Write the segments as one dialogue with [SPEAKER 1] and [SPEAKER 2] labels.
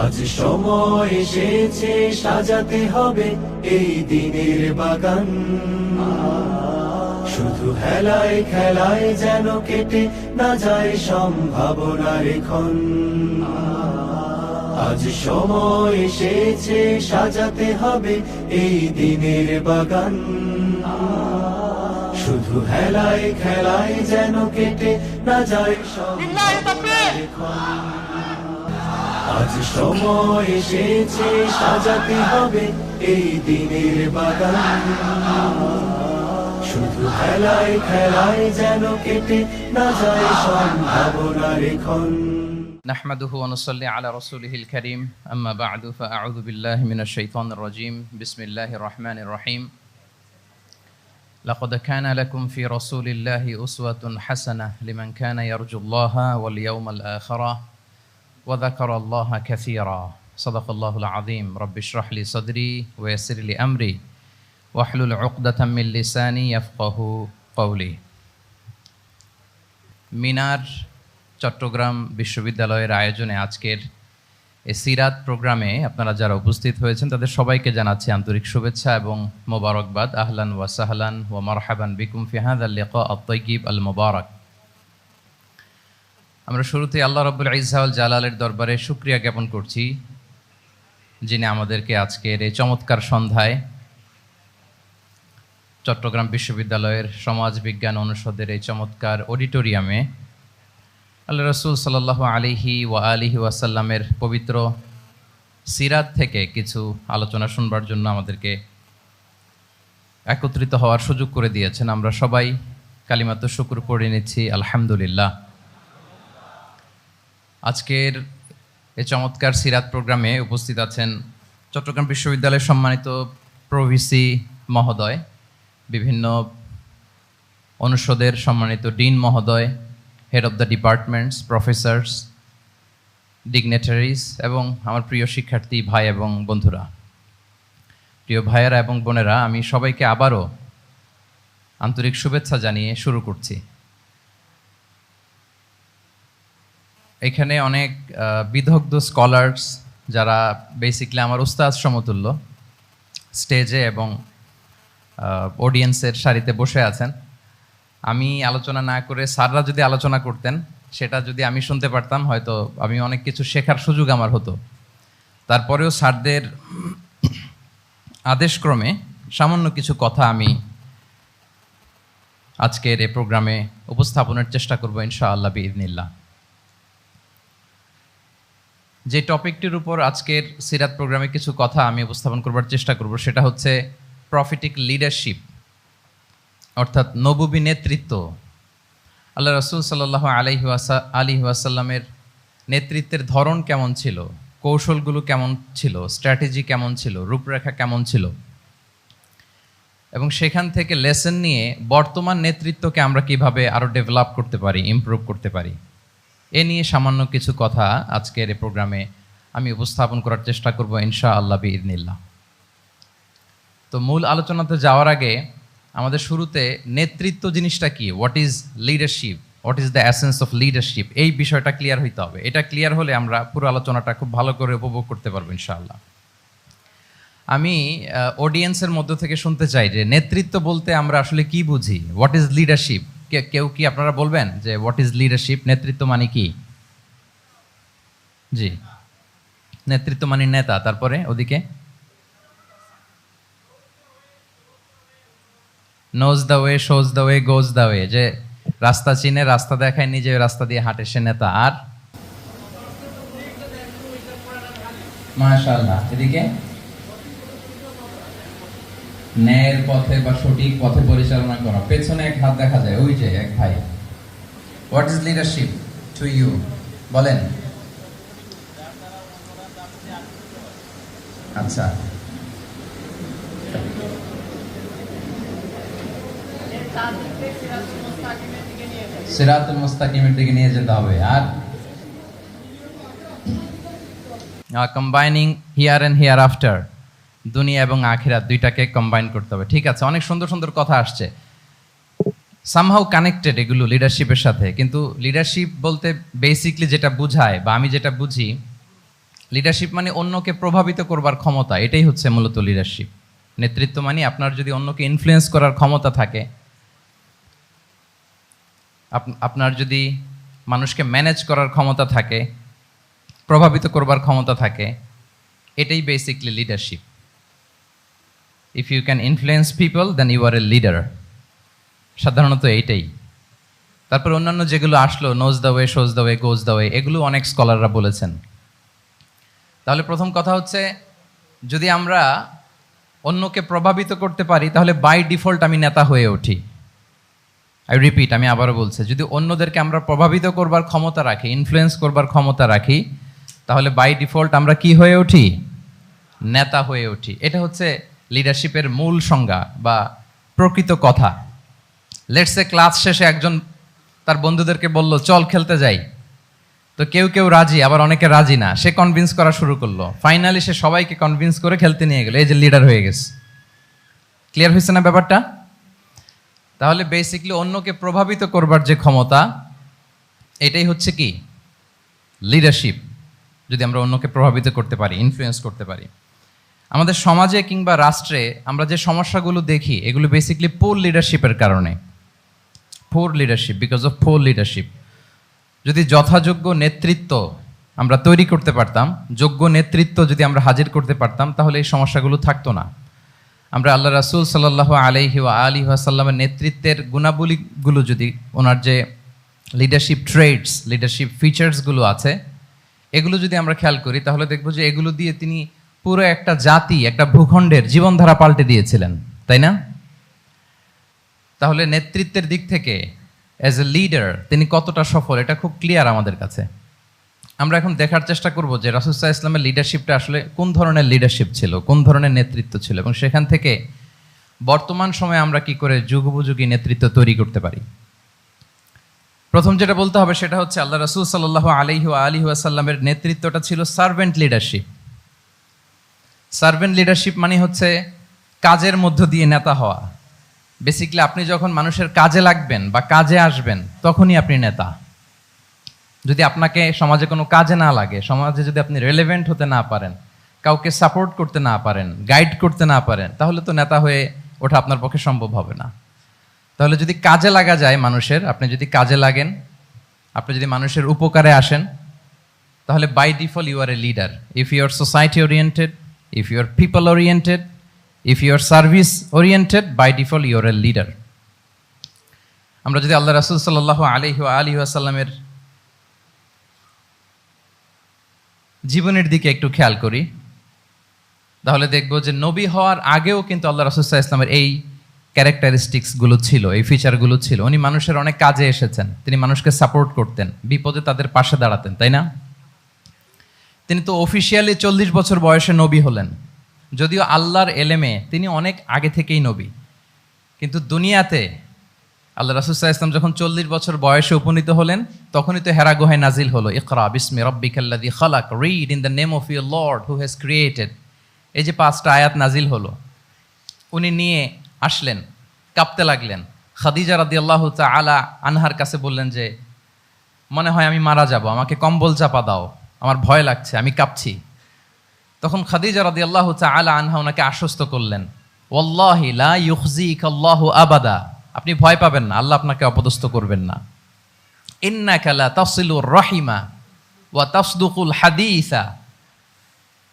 [SPEAKER 1] আজ সময় এসেছে সাজাতে হবে এই দিনের বাগান, শুধু হেলায় খেলায় যেন কেটে না যায় সম্ভাবনার ক্ষণ। আজ সময় এসেছে সাজাতে হবে এই দিনের বাগান, শুধু হেলায় খেলায় যেন কেটে না যায় সম্ভাবনার ক্ষণ। আজ সময় এসেছে সাজাতে হবে এই দিনের বাগান, শুধু খেলায় খেলায় যেন কেটে না যায় সম্ভাবনার ক্ষণ।
[SPEAKER 2] نحمده ونصلي على رسوله الكريم أما بعد فأعوذ بالله من الشيطان الرجيم بسم الله الرحمن الرحيم لقد كان لكم في رسول الله أسوة حسنة لمن كان يرجو الله واليوم الآخر وذكر الله كثيرا صدق الله العظيم رب اشرح لي صدري ويسر لي أمري واحلل عقدة من لساني يفقه قولي মিনার চট্টগ্রাম বিশ্ববিদ্যালয়ের আয়োজনে আজকের এই সিরাত প্রোগ্রামে আপনারা যারা উপস্থিত হয়েছেন তাদের সবাইকে জানাচ্ছি আন্তরিক শুভেচ্ছা এবং মোবারকবাদ। আহলান ওয়া সাহলান ওয়া মারহাবান বিকুম ফি হাযাল লিকা আত-তাইয়িব আল মুবারাক। আমরা শুরুতে আল্লাহ রাব্বুল ইজ্জা ওয়াল জালালের দরবারে শুকরিয়া জ্ঞাপন করছি, যিনি আমাদেরকে আজকের এই চমৎকার সন্ধ্যায় চট্টগ্রাম বিশ্ববিদ্যালয়ের সমাজ বিজ্ঞান অনুষদের এই চমৎকার অডিটোরিয়ামে আল্লাহ রাসূল সাল্লাল্লাহু আলাইহি ওয়া আলিহি ওয়াসাল্লামের পবিত্র সিরাত থেকে কিছু আলোচনা শুনবার জন্য আমাদেরকে একত্রিত হওয়ার সুযোগ করে দিয়েছেন। আমরা সবাই কালিমাত শুকর পড়ে নিচ্ছি আলহামদুলিল্লাহ। আজকের এই চমৎকার সিরাত প্রোগ্রামে উপস্থিত আছেন চট্টগ্রাম বিশ্ববিদ্যালয়ের সম্মানিত প্রভিসি মহোদয়, বিভিন্ন অনুষদের সম্মানিত ডিন মহোদয়, head of the departments, professors, ডিগনেটারিজ এবং আমার প্রিয় শিক্ষার্থী ভাই এবং বন্ধুরা, প্রিয় ভাইয়েরা এবং বোনেরা, আমি সবাইকে আবারও আন্তরিক শুভেচ্ছা জানিয়ে শুরু করছি। এখানে অনেক বিদগ্ধ স্কলার্স যারা বেসিকলি আমার উস্তাদ সমতুল্য স্টেজে এবং অডিয়েন্সের সারিতে বসে আছেন। আমি আলোচনা না করে স্যাররা যদি আলোচনা করতেন, সেটা যদি আমি শুনতে পারতাম, হয়তো আমি অনেক কিছু শেখার সুযোগ আমার হতো। তারপরেও স্যারদের আদেশক্রমে সামান্য কিছু কথা আমি আজকের এই প্রোগ্রামে উপস্থাপনের চেষ্টা করব ইনশাআল্লাহ বিইذنিল্লাহ। যে টপিকটির উপর আজকের সিরাত প্রোগ্রামে কিছু কথা আমি উপস্থাপন করবার চেষ্টা করব সেটা হচ্ছে প্রফেটিক লিডারশিপ, অর্থাৎ নবুবী নেতৃত্ব। আল্লাহ রাসূল সাল্লাল্লাহু আলাইহি ওয়াসাল্লামের নেতৃত্বের ধরন কেমন ছিল, কৌশলগুলো কেমন ছিল, স্ট্র্যাটেজি কেমন ছিল, রূপরেখা কেমন ছিল, এবং সেখান থেকে লেসন নিয়ে বর্তমান নেতৃত্বকে আমরা কিভাবে আরও ডেভেলপ করতে পারি, ইমপ্রুভ করতে পারি, এ নিয়ে সামান্য কিছু কথা আজকের এই প্রোগ্রামে আমি উপস্থাপন করার চেষ্টা করব ইনশাআল্লাহ বিইذনিল্লাহ। তো মূল আলোচনাতে যাওয়ার আগে আমাদের শুরুতে নেতৃত্ব জিনিসটা কি, what is leadership, what is the essence of leadership, এই বিষয়টা ক্লিয়ার হইতে হবে। এটা ক্লিয়ার হলে আমরা পুরো আলোচনাটা খুব ভালো করে উপভোগ করতে পারবো ইনশাআল্লাহ। আমি অডিয়েন্সের মধ্য থেকে শুনতে চাই যে নেতৃত্ব বলতে আমরা আসলে কি বুঝি, হোয়াট ইজ লিডারশিপ। কেউ কি আপনারা বলবেন যে হোয়াট ইজ লিডারশিপ, নেতৃত্ব মানে কি? জি, নেতৃত্ব মানে নেতা, তারপরে ওদিকে nose the way, shows the way, goes the way, যে রাস্তা চিনে, রাস্তা দেখায়, নিজে রাস্তা দিয়ে হাঁটে, সে নেতা। আর মাশাআল্লাহ, এদিকে ন্যায়ের পথে বা সঠিক পথে পরিচালনা করা। পেছনে এক হাত দেখা যায়, ওই যে এক ভাই। What is leadership to you, বলেন। আচ্ছা, সিরাতুল মুস্তাকিমের দিকে নিয়ে যেতে হবে। আর combining here and hereafter, দুনিয়া এবং আখিরাত দুইটাকে কম্বাইন করতে হবে। ঠিক আছে, অনেক সুন্দর সুন্দর কথা আসছে, সামহাউ কানেক্টেড এগুলো লিডারশিপের সাথে। কিন্তু লিডারশিপ বলতে বেসিকলি যেটা বুঝায় বা আমি যেটা বুঝি, লিডারশিপ মানে অন্যকে প্রভাবিত করবার ক্ষমতা, এটাই হচ্ছে মূলত লিডারশিপ। নেতৃত্ব মানে আপনার যদি অন্যকে ইনফ্লুয়েন্স করার ক্ষমতা থাকে, আপনার যদি মানুষকে ম্যানেজ করার ক্ষমতা থাকে, প্রভাবিত করবার ক্ষমতা থাকে, এটাই basically leadership. If you can influence people then you are a leader, সাধারণত এইটাই। তারপর অন্যান্য যেগুলো আসলো, knows the way, shows the way, goes the way, এগুলো অনেক স্কলাররা বলেছেন। তাহলে প্রথম কথা হচ্ছে, যদি আমরা অন্যকে প্রভাবিত করতে পারি তাহলে বাই ডিফল্ট আমি নেতা হয়ে উঠি। আই রিপিট, আমি আবারও বলছি, যদি অন্যদেরকে আমরা প্রভাবিত করবার ক্ষমতা রাখি, ইনফ্লুয়েন্স করবার ক্ষমতা রাখি, তাহলে বাই ডিফল্ট আমরা কি হয়ে উঠি? নেতা হয়ে উঠি। এটা হচ্ছে লিডারশিপের মূল সংজ্ঞা বা প্রকৃত কথা। লেটস সে ক্লাস শেষে একজন তার বন্ধুদেরকে বলল চল খেলতে যাই, তো কেউ কেউ রাজি, আবার অনেকে রাজি না। সে কনভিন্স করা শুরু করলো, ফাইনালি সে সবাইকে কনভিন্স করে খেলতে নিয়ে গেল, এই যে লিডার হয়ে গেছে। ক্লিয়ার হয়েছে না ব্যাপারটা? তাহলে বেসিকলি অন্যকে প্রভাবিত করবার যে ক্ষমতা, এটাই হচ্ছে কি? লিডারশিপ। যদি আমরা অন্যকে প্রভাবিত করতে পারি, ইনফ্লুয়েন্স করতে পারি। আমাদের সমাজে কিংবা রাষ্ট্রে আমরা যে সমস্যাগুলো দেখি, এগুলো বেসিকলি পোর লিডারশিপের কারণে। Poor leadership, because of poor leadership. যদি যথাযোগ্য নেতৃত্ব আমরা তৈরি করতে পারতাম, যোগ্য নেতৃত্ব যদি আমরা হাজির করতে পারতাম, তাহলে এই সমস্যাগুলো থাকতো না। আমরা আল্লাহ রাসূল সাল্লাল্লাহু আলাইহি ওয়া আলিহি ওয়াসাল্লামের নেতৃত্বের গুণাবলীগুলো, যদি ওনার যে লিডারশিপ ট্রেডস, লিডারশিপ ফিচার্সগুলো আছে, এগুলো যদি আমরা খেয়াল করি, তাহলে দেখবো যে এগুলো দিয়ে তিনি পুরো একটা জাতি, একটা ভূখণ্ডের জীবনধারা পাল্টে দিয়েছিলেন, তাই না? তাহলে নেতৃত্বের দিক থেকে অ্যাজ এ লিডার তিনি কতটা সফল, এটা খুব ক্লিয়ার আমাদের কাছে। আমরা এখন দেখার চেষ্টা করব যে রাসূল সাল্লাল্লাহু আলাইহি ওয়াসাল্লামের লিডারশিপটা আসলে কোন ধরনের লিডারশিপ ছিল, কোন ধরনের নেতৃত্ব ছিল, এবং সেখান থেকে বর্তমান সময়ে আমরা কি করে যুগোপযোগী নেতৃত্ব তৈরি করতে পারি। প্রথম যেটা বলতে হবে সেটা হচ্ছে, আল্লাহ রাসূল সাল্লাল্লাহু আলাইহি ওয়া আলিহি ওয়াসাল্লামের নেতৃত্বটা ছিল সার্ভেন্ট লিডারশিপ। সার্ভেন্ট লিডারশিপ মানে হচ্ছে কাজের মধ্য দিয়ে নেতা হওয়া। বেসিক্যালি আপনি যখন মানুষের কাজে লাগবেন বা কাজে আসবেন, তখনই আপনি নেতা। যদি আপনাকে সমাজে কোনো কাজে না লাগে, সমাজে যদি আপনি রেলেভেন্ট হতে না পারেন, কাউকে সাপোর্ট করতে না পারেন, গাইড করতে না পারেন, তাহলে তো নেতা হয়ে ওঠা আপনার পক্ষে সম্ভব হবে না। তাহলে যদি কাজে লাগা যায় মানুষের, আপনি যদি কাজে লাগেন, আপনি যদি মানুষের উপকারে আসেন, তাহলে by default you are a leader. If you are society oriented, if you are people oriented, if you are service oriented, by default you are a leader. আমরা যদি আল্লাহ রাসূল সাল্লাল্লাহু আলাইহি ওয়া আলিহি ওয়াসাল্লামের জীবনের দিকে একটু খেয়াল করি, তাহলে দেখব যে নবী হওয়ার আগেও কিন্তু আল্লাহ রাসূল সাল্লাল্লাহু আলাইহি ওয়াসাল্লামের এই ক্যারেক্টারিস্টিক্সগুলো ছিল, এই ফিচারগুলো ছিল। উনি মানুষের অনেক কাজে এসেছেন, তিনি মানুষকে সাপোর্ট করতেন, বিপদে তাদের পাশে দাঁড়াতেন, তাই না? তিনি তো অফিসিয়ালি 40 বছর বয়সে নবী হলেন, যদিও আল্লাহর এলেমে তিনি অনেক আগে থেকেই নবী। কিন্তু দুনিয়াতে আল্লাহ রাসূল সাল্লাল্লাহু আলাইহি ওয়াসাল্লাম যখন 40 বছর বয়সে উপনীত হলেন, তখনই তো হেরা গুহায় নাজিল হলো, ইকরা বিসমি রাব্বিকাল্লাযী খালাক, read in the name of your lord who has created. এই যে 5টা আয়াত নাজিল হলো, উনি নিয়ে আসলেন, কাঁপতে লাগলেন। খাদিজা রাদিয়াল্লাহু তাআলা আনহার কাছে বললেন যে, মনে হয় আমি মারা যাব, আমাকে কম্বল চাপা দাও, আমার ভয় লাগছে, আমি কাঁপছি। তখন খাদিজা রাদিয়াল্লাহু তাআলা আনহা ওনাকে আশ্বস্ত করলেন, ওয়াল্লাহি লা ইউখজিকাল্লাহু আবাদা, আপনি ভয় পাবেন না, আল্লাহ আপনাকে অপদস্থ করবেন না। ইন্নাকা লা তাসিলুর রাহিমা ওয়া তাসদুকুল হাদিসা,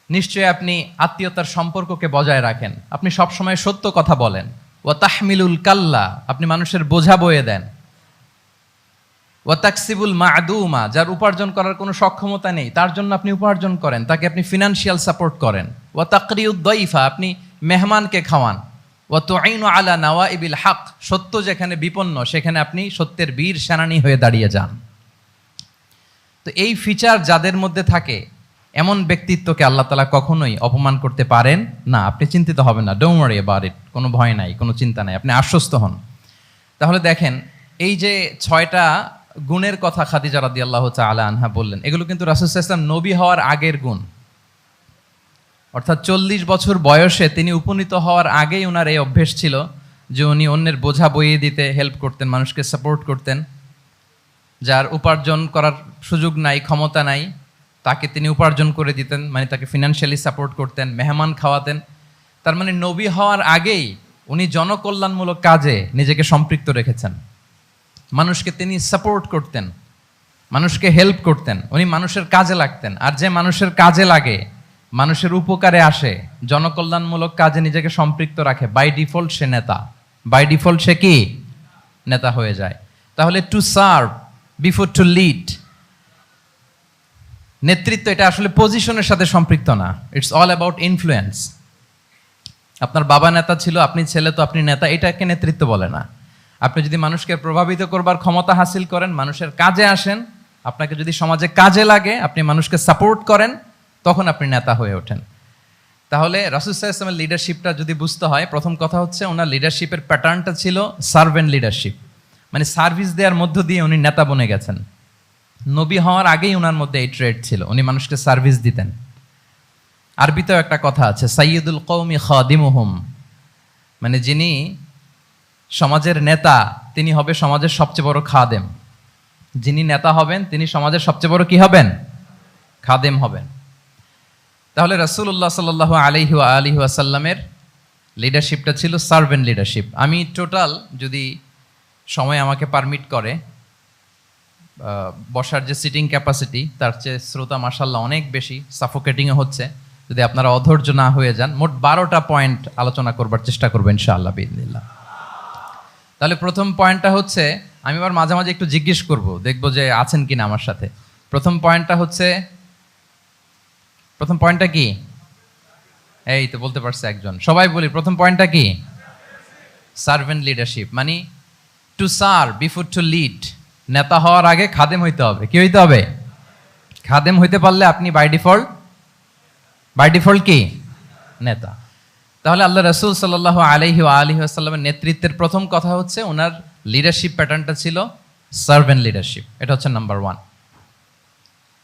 [SPEAKER 2] নিশ্চয়ই আপনি আত্মীয়তার সম্পর্ককে বজায় রাখেন, আপনি সবসময় সত্য কথা বলেন। ওয়া তাহমিলুল কাল্লা, আপনি মানুষের বোঝা বয়ে দেন। ওয়া তাকসিবুল মা'দুমা, যার উপার্জন করার কোনো সক্ষমতা নেই তার জন্য আপনি উপার্জন করেন, তাকে আপনি ফিনান্সিয়াল সাপোর্ট করেন। ওয়া তাকরিউদ দাইফা, আপনি মেহমানকে খাওয়ান। ওয়া তুঈনু আলা নাওয়াইবিল হক, সত্য যেখানে বিপন্ন সেখানে আপনি সত্যের বীর সেনানী হয়ে দাঁড়িয়ে যান। তো এই ফিচার যাদের মধ্যে থাকে, এমন ব্যক্তিত্বকে আল্লাহ তাআলা কখনোই অপমান করতে পারেন না। আপনি চিন্তিত হবেন না, ডোন্ট ওয়ারি অ্যাবাউট ইট, কোনো ভয় নাই, কোনো চিন্তা নাই, আপনি আশ্বস্ত হন। তাহলে দেখেন, এই যে 6টা গুণের কথা খাদিজা রাদিয়াল্লাহু তাআলা আনহা বললেন, এগুলো কিন্তু রাসূল সাল্লাল্লাহু আলাইহি ওয়াসাল্লাম নবী হওয়ার আগের গুণ। অর্থাৎ 40 বছর বয়সে তিনি উপনীত হওয়ার আগেই ওনার এই অভ্যেস ছিল যে উনি অন্যের বোঝা বইয়ে দিতে হেল্প করতেন, মানুষকে সাপোর্ট করতেন। যার উপার্জন করার সুযোগ নাই, ক্ষমতা নাই, তাকে তিনি উপার্জন করে দিতেন, মানে তাকে ফিনান্সিয়ালি সাপোর্ট করতেন, মেহমান খাওয়াতেন। তার মানে নবী হওয়ার আগেই উনি জনকল্যাণমূলক কাজে নিজেকে সম্পৃক্ত রেখেছেন। মানুষকে তিনি সাপোর্ট করতেন, মানুষকে হেল্প করতেন, উনি মানুষের কাজে লাগতেন। আর যে মানুষের কাজে লাগে, মানুষের উপকারে আসে, জনকল্যাণমূলক কাজে নিজেকে সম্পৃক্ত রাখে, বাই ডিফল্ট সে নেতা, বাই ডিফল্ট সে কি নেতা হয়ে যায়। তাহলে to serve before to lead, নেতৃত্ব এটা আসলে পজিশনের সাথে সম্পৃক্ত না, ইটস অল অ্যাবাউট ইনফ্লুয়েন্স। আপনার বাবা নেতা ছিল, আপনি ছেলে তো আপনি নেতা, এটাকে নেতৃত্ব বলে না। আপনি যদি মানুষকে প্রভাবিত করবার ক্ষমতা হাসিল করেন, মানুষের কাজে আসেন, আপনাকে যদি সমাজে কাজে লাগে, আপনি মানুষকে সাপোর্ট করেন, তখন আপনি নেতা হয়ে ওঠেন। তাহলে রাসূল সাল্লাল্লাহু আলাইহি ওয়াসাল্লামের লিডারশিপটা যদি বুঝতে হয়, প্রথম কথা হচ্ছে ওনার লিডারশিপের প্যাটার্নটা ছিল সার্ভেন্ট লিডারশিপ, মানে সার্ভিস দেওয়ার মধ্য দিয়ে উনি নেতা বনে গেছেন। নবী হওয়ার আগেই ওনার মধ্যে এই ট্রেড ছিল, উনি মানুষকে সার্ভিস দিতেন। আরবিতেও একটা কথা আছে, সাইয়্যিদুল কওমি খাদিমুহুম, মানে যিনি সমাজের নেতা তিনি হবে সমাজের সবচেয়ে বড় খাদেম। যিনি নেতা হবেন তিনি সমাজের সবচেয়ে বড় কি হবেন? খাদেম হবেন। তাহলে রাসূলুল্লাহ সাল্লাল্লাহু আলাইহি ওয়াসাল্লামের লিডারশিপটা ছিল সার্ভেন্ট লিডারশিপ। আমি টোটাল, যদি সময় আমাকে পারমিট করে, বসার যে সিটিং ক্যাপাসিটি তার চেয়ে শ্রোতা মাশাআল্লাহ অনেক বেশি, সাফোকেটিংও হচ্ছে। যদি আপনারা অধৈর্য না হয়ে যান, মোট 12টা পয়েন্ট আলোচনা করবার চেষ্টা করবো ইনশাআল্লাহ বিইذنিল্লাহ। তাহলে প্রথম পয়েন্টটা হচ্ছে, আমি আবার মাঝে মাঝে একটু জিজ্ঞেস করব, দেখবো যে আছেন কিনা আমার সাথে। প্রথম পয়েন্টটা কি? এই তো বলতে পারছে একজন, সবাই বলি প্রথম পয়েন্টটা কি? সার্ভেন্ট লিডারশিপ, মানে to serve before to lead. নেতা হওয়ার আগে খাদেম হইতে হবে। কি হইতে হবে? খাদেম হইতে পারলে আপনি বাই ডিফল্ট কি নেতা। তাহলে আল্লাহ রাসূল সাল্লাল্লাহু আলাইহি ওয়াসাল্লামের নেতৃত্বের প্রথম কথা হচ্ছে ওনার লিডারশিপ প্যাটার্নটা ছিল সার্ভেন্ট লিডারশিপ। এটা হচ্ছে নাম্বার 1।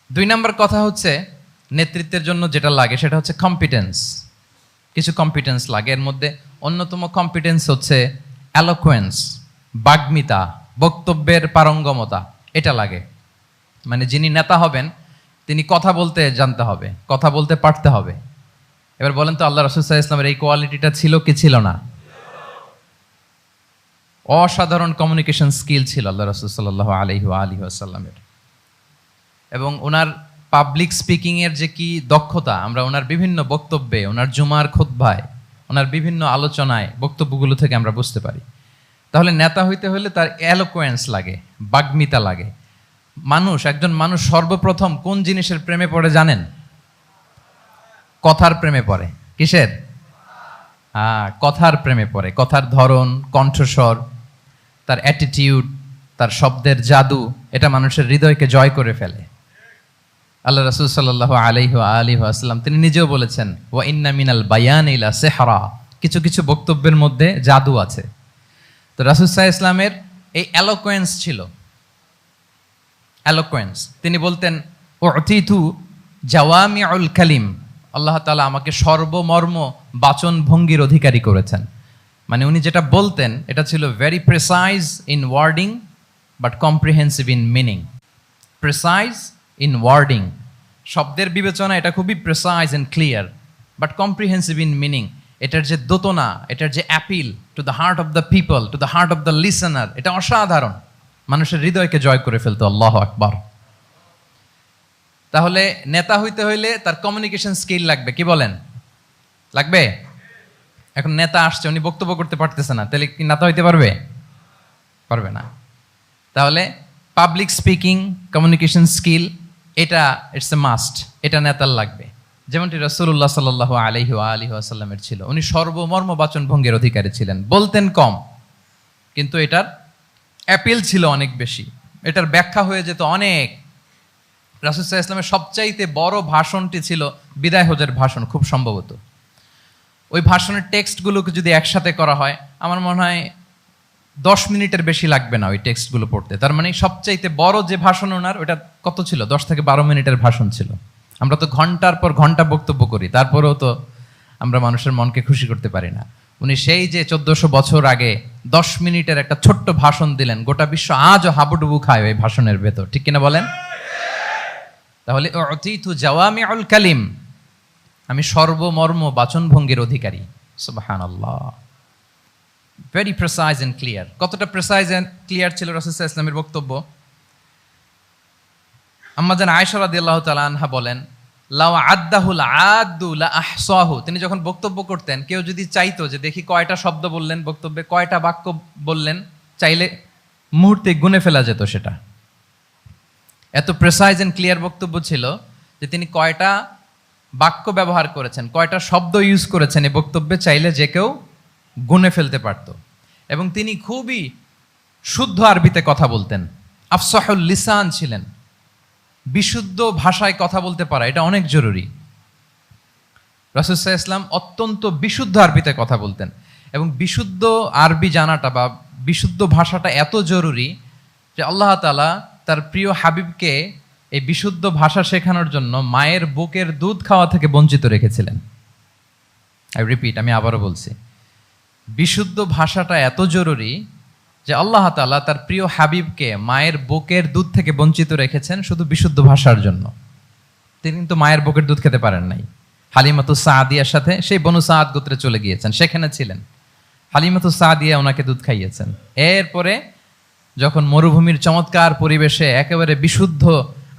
[SPEAKER 2] 2 নাম্বার কথা হচ্ছে নেতৃত্বের জন্য যেটা লাগে সেটা হচ্ছে কম্পিটেন্স। কিছু কম্পিটেন্স লাগে, এর মধ্যে অন্যতম কম্পিটেন্স হচ্ছে অ্যালোকুয়েন্স, বাগ্মিতা, বক্তব্যের পারঙ্গমতা, এটা লাগে। মানে যিনি নেতা হবেন তিনি কথা বলতে জানতে হবে, কথা বলতে পারতে হবে। এবার বলেন তো, আল্লাহ রাসূল সাল্লাল্লাহু আলাইহি ওয়াসাল্লামের এই কোয়ালিটিটা ছিল কি ছিল না? অসাধারণ কমিউনিকেশন স্কিল ছিল আল্লাহ রাসূল সাল্লাল্লাহু আলাইহি ওয়াসাল্লামের। এবং ওনার পাবলিক স্পিকিং এর যে কি দক্ষতা, আমরা ওনার বিভিন্ন বক্তব্যে, ওনার জুমার খুতবায়, ওনার বিভিন্ন আলোচনায়, বক্তব্যগুলো থেকে আমরা বুঝতে পারি। তাহলে নেতা হইতে হলে তার এলোকোয়েন্স লাগে, বাগ্মিতা লাগে। একজন মানুষ সর্বপ্রথম কোন জিনিসের প্রেমে পড়ে জানেন? কথার প্রেমে পড়ে। কিসের? কথার প্রেমে পড়ে। কথার ধরন, কণ্ঠস্বর, তার অ্যাটিটিউড, তার শব্দের জাদু, এটা মানুষের হৃদয়কে জয় করে ফেলে। আল্লাহ রাসূল সাল্লাল্লাহু আলাইহি ওয়াসাল্লাম তিনি নিজেও বলেছেন, ওয়া ইন্না মিনাল বায়ানি লা সিহরা, কিছু কিছু বক্তব্যের মধ্যে জাদু আছে। তো রাসূল সাল্লাল্লাহু আলাইহি ওয়াসাল্লামের এই এলোকোয়েন্স ছিল। এলোকোয়েন্স, তিনি বলতেন উতিতু জাওয়ামিউল কালিম, আল্লাহ তাআলা আমাকে সর্বমর্ম বাচন ভঙ্গির অধিকারী করেছেন। মানে উনি যেটা বলতেন এটা ছিল very precise in wording but comprehensive in meaning. Precise in wording, শব্দের বিবেচনা এটা খুবই precise and clear, but comprehensive in meaning. এটার যে দোতনা, এটার যে appeal to the heart of the people, to the heart of the listener, এটা অসাধারণ, মানুষের হৃদয়কে জয় করে ফেলতো। আল্লাহু আকবার। তাহলে নেতা হইতে হইলে তার কমিউনিকেশন স্কিল লাগবে। কি বলেন? লাগবে? এখন নেতা আসছে, উনি বক্তব্য করতে পারতেছে না, তাহলে কি নেতা হইতে পারবে? পারবে না। তাহলে পাবলিক স্পিকিং, কমিউনিকেশন স্কিল, এটা ইটস এ মাস্ট, এটা নেতার লাগবে। যেমনটি রাসূলুল্লাহ সাল্লাল্লাহু আলাইহি ওয়াসাল্লামের ছিল। উনি সর্বমর্ম বাচন ভঙ্গির অধিকারী ছিলেন। বলতেন কম, কিন্তু এটার অ্যাপিল ছিল অনেক বেশি, এটার ব্যাখ্যা হয়ে যেত অনেক। রাসূল সাল্লাল্লাহু আলাইহি ওয়াসাল্লামের সবচাইতে বড় ভাষণটি ছিল বিদায় হজের ভাষণ, খুব সম্ভবত। ওই ভাষণের টেক্সটগুলোকে যদি একসাথে করা হয়, আমার মনে হয় 10 মিনিটের বেশি লাগবে না ওই টেক্সটগুলো পড়তে। তার মানে সবচাইতে বড় যে ভাষণ ওনার, ওটা কত ছিল? 10 থেকে 12 মিনিটের ভাষণ ছিল। আমরা তো ঘন্টার পর ঘন্টা বক্তব্য করি, তারপরেও তো আমরা মানুষের মনকে খুশি করতে পারি না। উনি সেই যে 1400 বছর আগে 10 মিনিটের একটা ছোট্ট ভাষণ দিলেন, গোটা বিশ্ব আজও হাবুডুবু খায় ওই ভাষণের ভেতর। ঠিক কিনা বলেন? তাহলে উতিতু জাওয়ামিউল কালিম, আমি সর্বমর্ম বাচনভঙ্গির অধিকারী। সুবহানাল্লাহ, ভেরি প্রেসাইজ এন্ড ক্লিয়ার। কতটা প্রেসাইজ এন্ড ক্লিয়ার ছিল রাসূল সাল্লাল্লাহু আলাইহি ওয়াসাল্লামের বক্তব্য? আম্মাজান আয়েশা রাদিয়াল্লাহু তাআলা আনহা বলেন, লাউ আদ্দাহুল আদ্দু লা আহসাহু। তিনি যখন বক্তব্য করতেন, কেউ যদি চাইতো যে দেখি কয়টা শব্দ বললেন বক্তব্যে, কয়টা বাক্য বললেন, চাইলে মুহূর্তে গুনে ফেলা যেত সেটা। এত প্রেসাইজ এন্ড ক্লিয়ার বক্তব্য ছিল যে তিনি কয়টা বাক্য ব্যবহার করেছেন, কয়টা শব্দ ইউজ করেছেন এই বক্তব্যে, চাইলে যে কেউ গুনে ফেলতে পারত। এবং তিনি খুবই শুদ্ধ আরবিতে কথা বলতেন, আফসাহুল লিসান ছিলেন। বিশুদ্ধ ভাষায় কথা বলতে পারা এটা অনেক জরুরি। রাসূল সাল্লাল্লাহু আলাইহি ওয়াসাল্লাম অত্যন্ত বিশুদ্ধ আরবিতে কথা বলতেন, এবং বিশুদ্ধ আরবি জানাটা বা বিশুদ্ধ ভাষাটা এত জরুরি যে আল্লাহ তাআলা তার প্রিয় হাবিবকে এই বিশুদ্ধ ভাষা শেখানোর জন্য মায়ের বুকের দুধ খাওয়া থেকে বঞ্চিত রেখেছিলেন। আই রিপিট, আমি আবারও বলছি, বিশুদ্ধ ভাষাটা এত জরুরি যে আল্লাহ তাআলা তার প্রিয় হাবিবকে মায়ের বুকের দুধ থেকে বঞ্চিত রেখেছেন শুধু বিশুদ্ধ ভাষার জন্য। তিনি কিন্তু মায়ের বুকের দুধ খেতে পারেন নাই। হালিমাতু সাদিয়ার সাথে সেই বনু সাদ গোত্রে চলে গিয়েছেন, সেখানে ছিলেন। হালিমাতু সাদিয়া ওনাকে দুধ খাইয়েছেন। এরপরে যখন মরুভূমির চমৎকার পরিবেশে একেবারে বিশুদ্ধ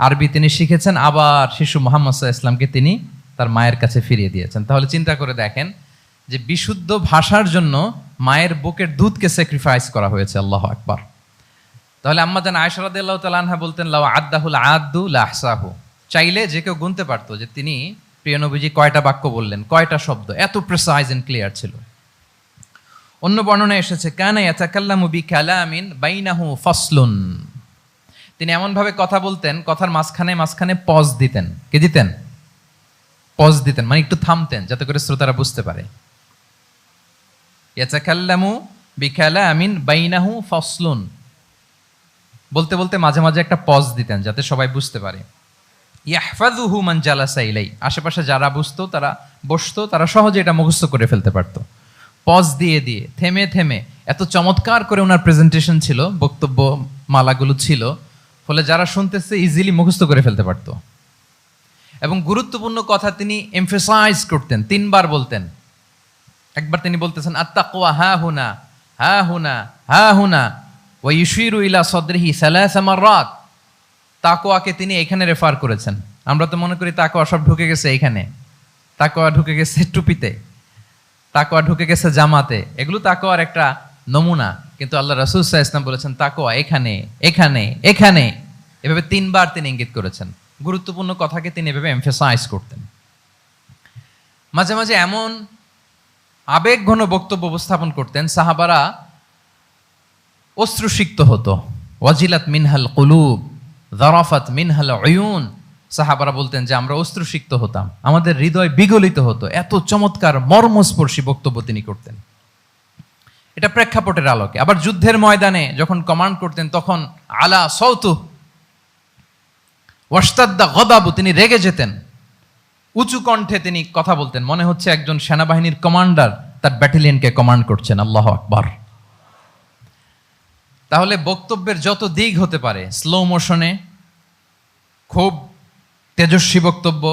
[SPEAKER 2] আরবি তিনি শিখেছেন, আবার শিশু মুহাম্মদ সাল্লাল্লাহু আলাইহি ওয়াসাল্লামকে তিনি তার মায়ের কাছে ফিরিয়ে দিয়েছেন। তাহলে চিন্তা করে দেখেন যে বিশুদ্ধ ভাষার জন্য মায়ের বুকের দুধকে স্যাক্রিফাইস করা হয়েছে। আল্লাহু আকবার। তাহলে আম্মাজান আয়েশা রাদিয়াল্লাহু তাআলা আনহা বলতেন, লাউ আদ্দাহুল আদ্দু লা আহসাহু। চাইলে যে কেউ গুনতে পারতো যে তিনি প্রিয় নবীজি কয়টা বাক্য বললেন, কয়টা শব্দ। এত প্রিসাইজ এন্ড ক্লিয়ার ছিল। অন্য বর্ণনায় এসেছে, কানা ইয়াতাকাল্লামু বিকালামিন বাইনাহু ফাসলুন। তিনি এমন ভাবে কথা বলতেন, কথার মাঝখানে মাঝখানে পজ দিতেন। কে দিতেন? পজ দিতেন, মানে একটু থামতেন যাতে করে শ্রোতারা বুঝতে পারে। ইয়াতাকাল্লামু বিকালামিন বাইনাহু ফাসলুন, বলতে বলতে মাঝে মাঝে একটা পজ দিতেন যাতে সবাই বুঝতে পারে। ইয়াহফাযুহু মান জালাসা ইলাই, আশেপাশে যারা বুঝতো, তারা বসতো, তারা সহজে এটা মুখস্থ করে ফেলতে পারতো। পজ দিয়ে দিয়ে, থেমে থেমে, এত চমৎকার করে ওনার প্রেজেন্টেশন ছিল, বক্তব্য মালাগুলো ছিল, ফলে যারা শুনতেছে ইজিলি মুখস্থ করে ফেলতে পারত। এবং গুরুত্বপূর্ণ কথা তিনি এমফেসাইজ করতেন, 3 বার বলতেন। একবার তিনি বলতেছেন, আত্তাকওয়া হা হুনা হা হুনা হা হুনা ওয়া ইউশিরু ইলা সাদরিহি সালাসা মাররাত। তাকওয়াকে তিনি এখানে রেফার করেছেন। আমরা তো মনে করি তাকওয়া সব ঢুকে গেছে এখানে, তাকওয়া ঢুকে গেছে টুপিতে, তাকওয়া ঢুকে গেছে জামাতে। এগুলো তাকওয়ার একটা নমুনা, কিন্তু আল্লাহ রাসূল সাল্লাল্লাহু আলাইহি ওয়াসাল্লাম বলেছেন তাকওয়া এখানে এখানে এখানে। এভাবে 3 বার তিনি ইঙ্গিত করেছেন। গুরুত্বপূর্ণ কথাকে তিনি এভাবে এমফেসাইজ করতেন। মাঝে মাঝে এমন আবেগঘন বক্তব্য উপস্থাপন করতেন, সাহাবারা অশ্রুসিক্ত হতো। ওয়াজিলাত মিনহাল কুলুব যারাফাত মিনহাল উয়ুন। সাহাবারা বলতেন যে আমরা অশ্রুসিক্ত হতাম, আমাদের হৃদয় বিগলিত হতো। এত চমৎকার মর্মস্পর্শী বক্তব্য তিনি করতেন। এটা প্রেক্ষাপটের আলোকে। আবার যুদ্ধের ময়দানে যখন কমান্ড করতেন, তখন আলা সাউতু ওয়াশতাদ্দা গদাবু, তিনি রেগে যেতেন। উঁচু কণ্ঠে তিনি কথা বলতেন, মনে হচ্ছে একজন সেনাবাহিনীর কমান্ডার তার ব্যাটালিয়নকে কমান্ড করছেন। আল্লাহু আকবার। তাহলে বক্তব্যের যত দিক হতে পারে, স্লো মোশনে, খুব তেজস্বী বক্তব্য,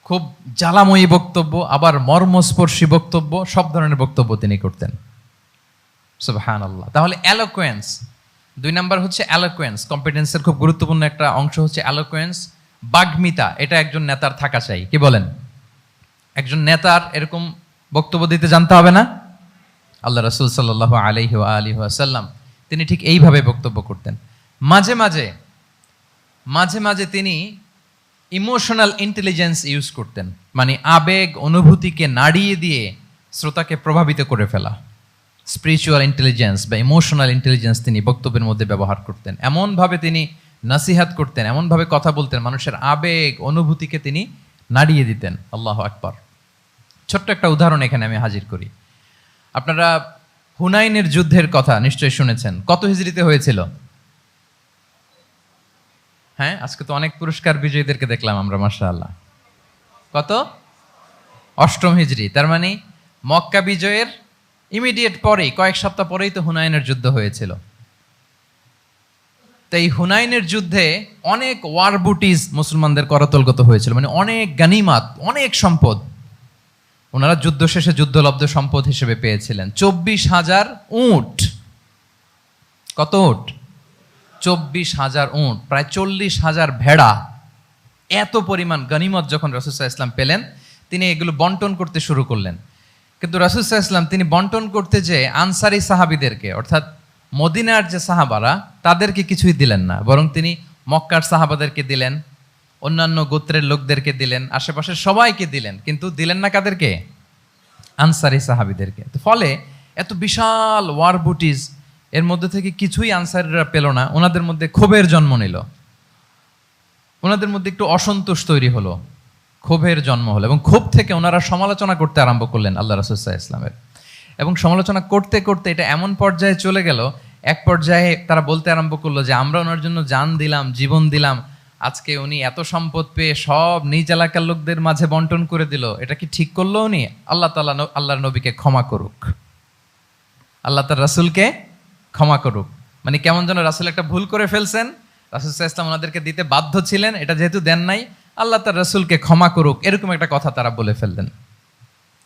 [SPEAKER 2] খুব জ্বালাময়ী বক্তব্য, আবার মর্মস্পর্শী বক্তব্য, সব ধরনের বক্তব্য তিনি করতেন। সুবহানাল্লাহ। তাহলে এলোকোয়েন্স, 2 নাম্বার হচ্ছে এলোকোয়েন্স। কম্পিটেন্সের খুব গুরুত্বপূর্ণ একটা অংশ হচ্ছে এলোকোয়েন্স, বাগ্মিতা। এটা একজন নেতার থাকা চাই। কি বলেন? একজন নেতার এরকম বক্তব্য দিতে জানতে হবে না? আল্লাহ রাসূল সাল্লাল্লাহু আলাইহি ওয়া আলিহি ওয়াসাল্লাম তিনি ঠিক এইভাবে বক্তব্য করতেন। মাঝে মাঝে মাঝে মাঝে তিনি ইমোশনাল ইন্টেলিজেন্স ইউজ করতেন, মানে আবেগ অনুভূতিকে নাড়িয়ে দিয়ে শ্রোতাকে প্রভাবিত করে ফেলা। স্পিরিচুয়াল ইন্টেলিজেন্স বা ইমোশনাল ইন্টেলিজেন্স তিনি বক্তব্যের মধ্যে ব্যবহার করতেন। এমনভাবে তিনি নাসিহাত করতেন, এমনভাবে কথা বলতেন, মানুষের আবেগ অনুভূতিকে তিনি নাড়িয়ে দিতেন। আল্লাহু আকবার। ছোট্ট একটা উদাহরণ এখানে আমি হাজির করি। আপনারা হুনাইনের যুদ্ধের কথা নিশ্চয়ই শুনেছেন। কত হিজরিতে হয়েছিল? হ্যাঁ, আজকে তো অনেক পুরস্কার বিজয়ীদেরকে দেখলাম আমরা, মাশাআল্লাহ। কত? 8ম হিজরি। তার মানে মক্কা বিজয়ের ইমিডিয়েট পরেই, কয়েক সপ্তাহ পরেই তো হুনাইনের যুদ্ধ হয়েছিল। তো এই হুনাইনের যুদ্ধে অনেক ওয়ার বুটিজ মুসলমানদের করতলগত হয়েছিল, মানে অনেক গানিমাত, অনেক সম্পদ ওনারা যুদ্ধ শেষে যুদ্ধলব্ধ সম্পদ হিসেবে পেয়েছিলেন। 24,000 উট। কত উট? 24,000 উট, প্রায় 40,000 ভেড়া। এত পরিমাণ গনিমত যখন রাসূল সাল্লাল্লাহু আলাইহি ওয়াসাল্লাম পেলেন, তিনি এগুলো বন্টন করতে শুরু করলেন। কিন্তু রাসূল সাল্লাল্লাহু আলাইহি ওয়াসাল্লাম তিনি বন্টন করতে যেয়ে আনসারি সাহাবীদেরকে, অর্থাৎ মদিনার যে সাহাবারা, তাদেরকে কিছুই দিলেন না, বরং তিনি মক্কার সাহাবাদেরকে দিলেন, অন্যান্য গোত্রের লোকদেরকে দিলেন, আশেপাশের সবাইকে দিলেন, কিন্তু দিলেন না কাদেরকে? আনসারি সাহাবীদেরকে। তো ফলে এত বিশাল ওয়ার বুটিজ, এর মধ্যে থেকে কিছুই আনসারিরা পেল না। ওনাদের মধ্যে ক্ষোভের জন্ম নিল, ওনাদের মধ্যে একটু অসন্তোষ তৈরি হলো, ক্ষোভের জন্ম হলো, এবং ক্ষোভ থেকে ওনারা সমালোচনা করতে আরম্ভ করলেন আল্লাহ রাসূল সাল্লাল্লাহু আলাইহি ওয়াসাল্লামের। এবং সমালোচনা করতে করতে এটা এমন পর্যায়ে চলে গেল, এক পর্যায়ে তারা বলতে আরম্ভ করলো যে আমরা ওনার জন্য জান দিলাম, জীবন দিলাম, আজকে উনি এত সম্পদ পেয়ে সব নিজ এলাকার লোকদের মাঝে বন্টন করে দিল, এটা কি ঠিক করলো উনি? আল্লাহ তাআলা আল্লাহর নবীকে ক্ষমা করুক, আল্লাহ তার রাসূলকে ক্ষমা করুক। মানে কেমন যেন রাসূল একটা ভুল করে ফেলছেন, রাসূল সাল্লাল্লাহু আলাইহি ওয়াসাল্লাম ওনাদেরকে দিতে বাধ্য ছিলেন, এটা যেহেতু দেন নাই, আল্লাহ তার রাসূলকে ক্ষমা করুক, এরকম একটা কথা তারা বলে ফেললেন।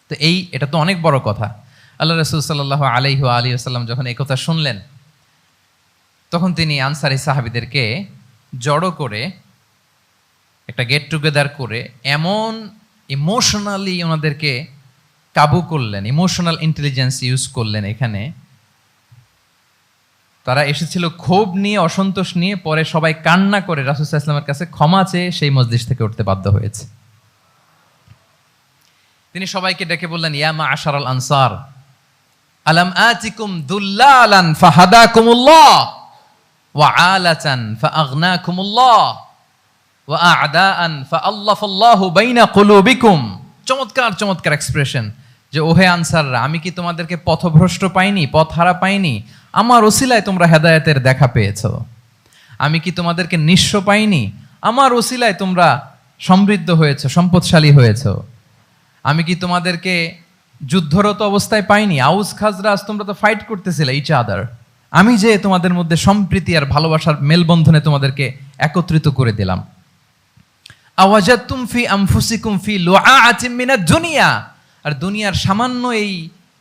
[SPEAKER 2] তো এটা তো অনেক বড় কথা। আল্লাহ রাসূল সাল্লাল্লাহু আলাইহি ওয়া আলিহি ওয়াসাল্লাম যখন এই কথা শুনলেন, তখন তিনি আনসারী সাহাবীদেরকে জড়ো করে একটা গেট টুগেদার করে এমন ইমোশনালি ওনাদেরকে কাবু করলেন, ইমোশনাল ইন্টেলিজেন্স ইউজ করলেন। এখানে তারা এসেছিল ক্ষোভ নিয়ে, অসন্তোষ নিয়ে, পরে সবাই কান্না করে রাসূল সাল্লাল্লাহু আলাইহি ওয়াসাল্লামের কাছে ক্ষমা চেয়ে সেই মজলিস থেকে উঠতে বাধ্য হয়েছে। তিনি সবাইকে ডেকে বললেন, ইয়া মা'আশারাল আনসার, আলাম আতিকুম দুল্লালান ফাহাদাকুমুল্লাহ ওয়া আলাতান ফাআগনাকুমুল্লাহ ওয়া আ'দাআন ফাআল্লাফাল্লাহু বাইনা কুলুবিকুম। চমৎকার চমৎকার এক্সপ্রেশন, যে ওহে আনসাররা, আমি কি তোমাদেরকে পথভ্রষ্ট পাইনি, পথহারা পাইনি? আমার ওসিলায় তোমরা হেদায়েতের দেখা পেয়েছো। আমি কি তোমাদেরকে নিঃস্ব পাইনি? আমার ওসিলায় তোমরা সমৃদ্ধ হয়েছো, সম্পদশালী হয়েছো। আমি কি তোমাদেরকে যুদ্ধরত অবস্থায় পাইনি? আউস খাজরাজ তোমরা তো ফাইট করতেছিলে ইচ আদার, আমি যে তোমাদের মধ্যে সম্প্রীতি আর ভালোবাসার মেলবন্ধনে তোমাদেরকে একত্রিত করে দিলাম। আওয়াজাতুম ফি আনফুসিকুম ফি লুআআতিম মিনাদ দুনিয়া, আর দুনিয়ার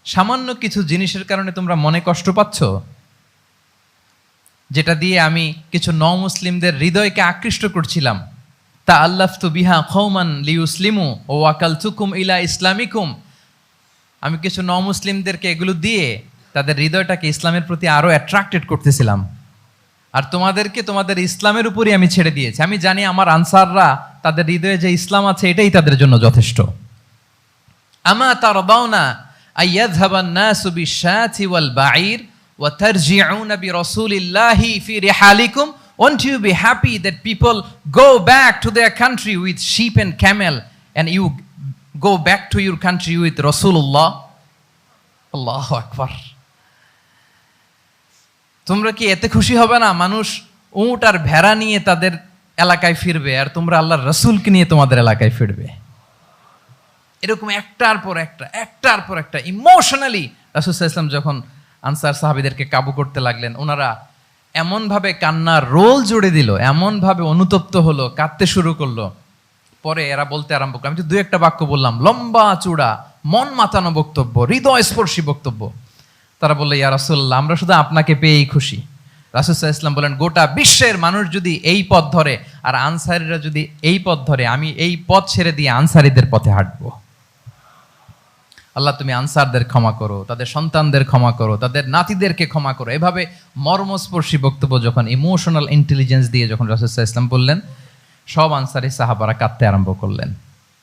[SPEAKER 2] সামান্য কিছু জিনিসের কারণে তোমরা মনে কষ্ট পাচ্ছ, যেটা দিয়ে আমি কিছু মুসলিমদের হৃদয়কে আকৃষ্ট করছিলাম। তা আল্লাফতু বিহা কওমান লিউসলিমু ওয়া ওয়াকালতুকুম ইলা ইসলামিকুম, আমি কিছু মুসলিমদেরকে এগুলো দিয়ে তাদের হৃদয়টাকে ইসলামের প্রতি আরো অ্যাট্রাক্টেড করতেছিলাম, আর তোমাদেরকে তোমাদের ইসলামের উপরই আমি ছেড়ে দিয়েছি। আমি জানি আমার আনসাররা, তাদের হৃদয়ে যে ইসলাম আছে এটাই তাদের জন্য যথেষ্ট। আমা তারদাউনা আইয়াযহাবান নাসু বিশ-শাতি ওয়াল বাঈর ওয়া তারজিউনা বিরাসূলিল্লাহি ফি রিহালিকুম, won't you be happy that people go back to their country with sheep and camel and you go back to your country with Rasulullah? আল্লাহু আকবার। তোমরা কি এতে খুশি হবে না? মানুষ উট আর ভেড়া নিয়ে তাদের এলাকায় ফিরবে, আর তোমরা আল্লাহর রাসূলকে নিয়ে তোমাদের এলাকায় ফিরবে। এরকম একটার পর একটা ইমোশনালি রাসূল সাল্লাল্লাহু আলাইহি ওয়াসাল্লাম যখন আনসার সাহাবীদেরকে কাবু করতে লাগলেন, ওনারা এমনভাবে কান্নার রোল জুড়ে দিল, এমনভাবে অনুতপ্ত হলো, কাঁদতে শুরু করলো। পরে এরা বলতে আরম্ভ করলো, আমি তো 2-1 বাক্য বললাম, লম্বা চূড়া মন মাতানো বক্তব্য, হৃদয়স্পর্শী বক্তব্য। তারা বললো, ইয়া রাসূলুল্লাহ, আমরা শুধু আপনাকে পেয়েই খুশি। রাসূল সাল্লাল্লাহু আলাইহি ওয়াসাল্লাম বলেন, গোটা বিশ্বের মানুষ যদি এই পথ ধরে আর আনসারীরা যদি এই পথ ধরে, আমি এই পথ ছেড়ে দিয়ে আনসারীদের পথে হাঁটবো। আল্লাহ তুমি আনসারদের ক্ষমা করো, তাদের সন্তানদের ক্ষমা করো, তাদের নাতিদেরকে ক্ষমা করো। এভাবে মর্মস্পর্শী বক্তব্য যখন ইমোশনাল ইন্টেলিজেন্স দিয়ে যখন রাসূল সাল্লাল্লাহু আলাইহি ওয়াসাল্লাম বললেন, সব আনসারী সাহাবারা কাঁদতে আরম্ভ করলেন।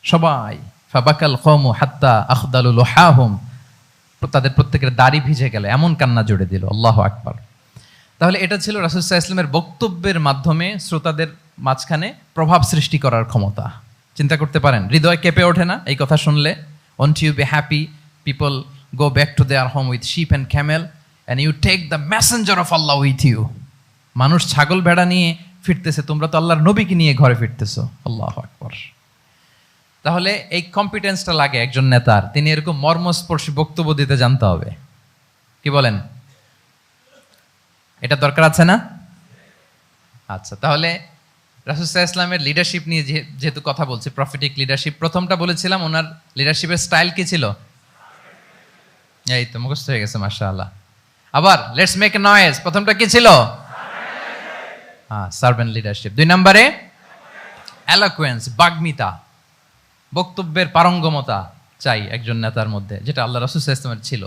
[SPEAKER 2] সবাই ফাবাকাল কওমু হাত্তা আখদালু লুহাহুম, তাদের প্রত্যেকের দাড়ি ভিজে গেল, এমন কান্না জুড়ে দিল। আল্লাহু আকবার। তাহলে এটা ছিল রাসূল সাল্লাল্লাহু আলাইহি ওয়াসাল্লামের বক্তব্যের মাধ্যমে শ্রোতাদের মাঝখানে প্রভাব সৃষ্টি করার ক্ষমতা। চিন্তা করতে পারেন, হৃদয় কেঁপে ওঠে না এই কথা শুনলে? Won't you be happy people go back to their home with sheep and camel and you take the messenger of Allah with you? মানুষ ছাগল ভেড়া নিয়ে ফিরতেছে, তোমরা তো আল্লাহর নবীকে নিয়ে ঘরে ফিরতেছো। আল্লাহু আকবার। তাহলে এই কম্পিটেন্সটা লাগে একজন নেতার, তিনি এরকম মর্মস্পর্শী বক্তব্য দিতে জানতে হবে। কি বলেন? এটা দরকার আছে না? আচ্ছা, তাহলে রাসূল সাল্লাল্লাহু আলাইহি ওয়াসাল্লামের লিডারশিপ নিয়ে যেহেতু কথা বলছি, প্রফেটিক লিডারশিপ, প্রথমটা বলেছিলাম ওনার লিডারশিপের স্টাইল কি ছিল? এই তো মুখস্থ হয়ে গেছে মাশাআল্লাহ। আবার লেটস মেক এ নয়েজ, প্রথমটা কি ছিল? Servant leadership. 2 নম্বরে এলোকুয়েন্স, বাগ্মিতা, বক্তব্যের পারঙ্গমতা চাই একজন নেতার মধ্যে, যেটা আল্লাহ রাসূল সাল্লাল্লাহু আলাইহি ওয়াসাল্লামের ছিল,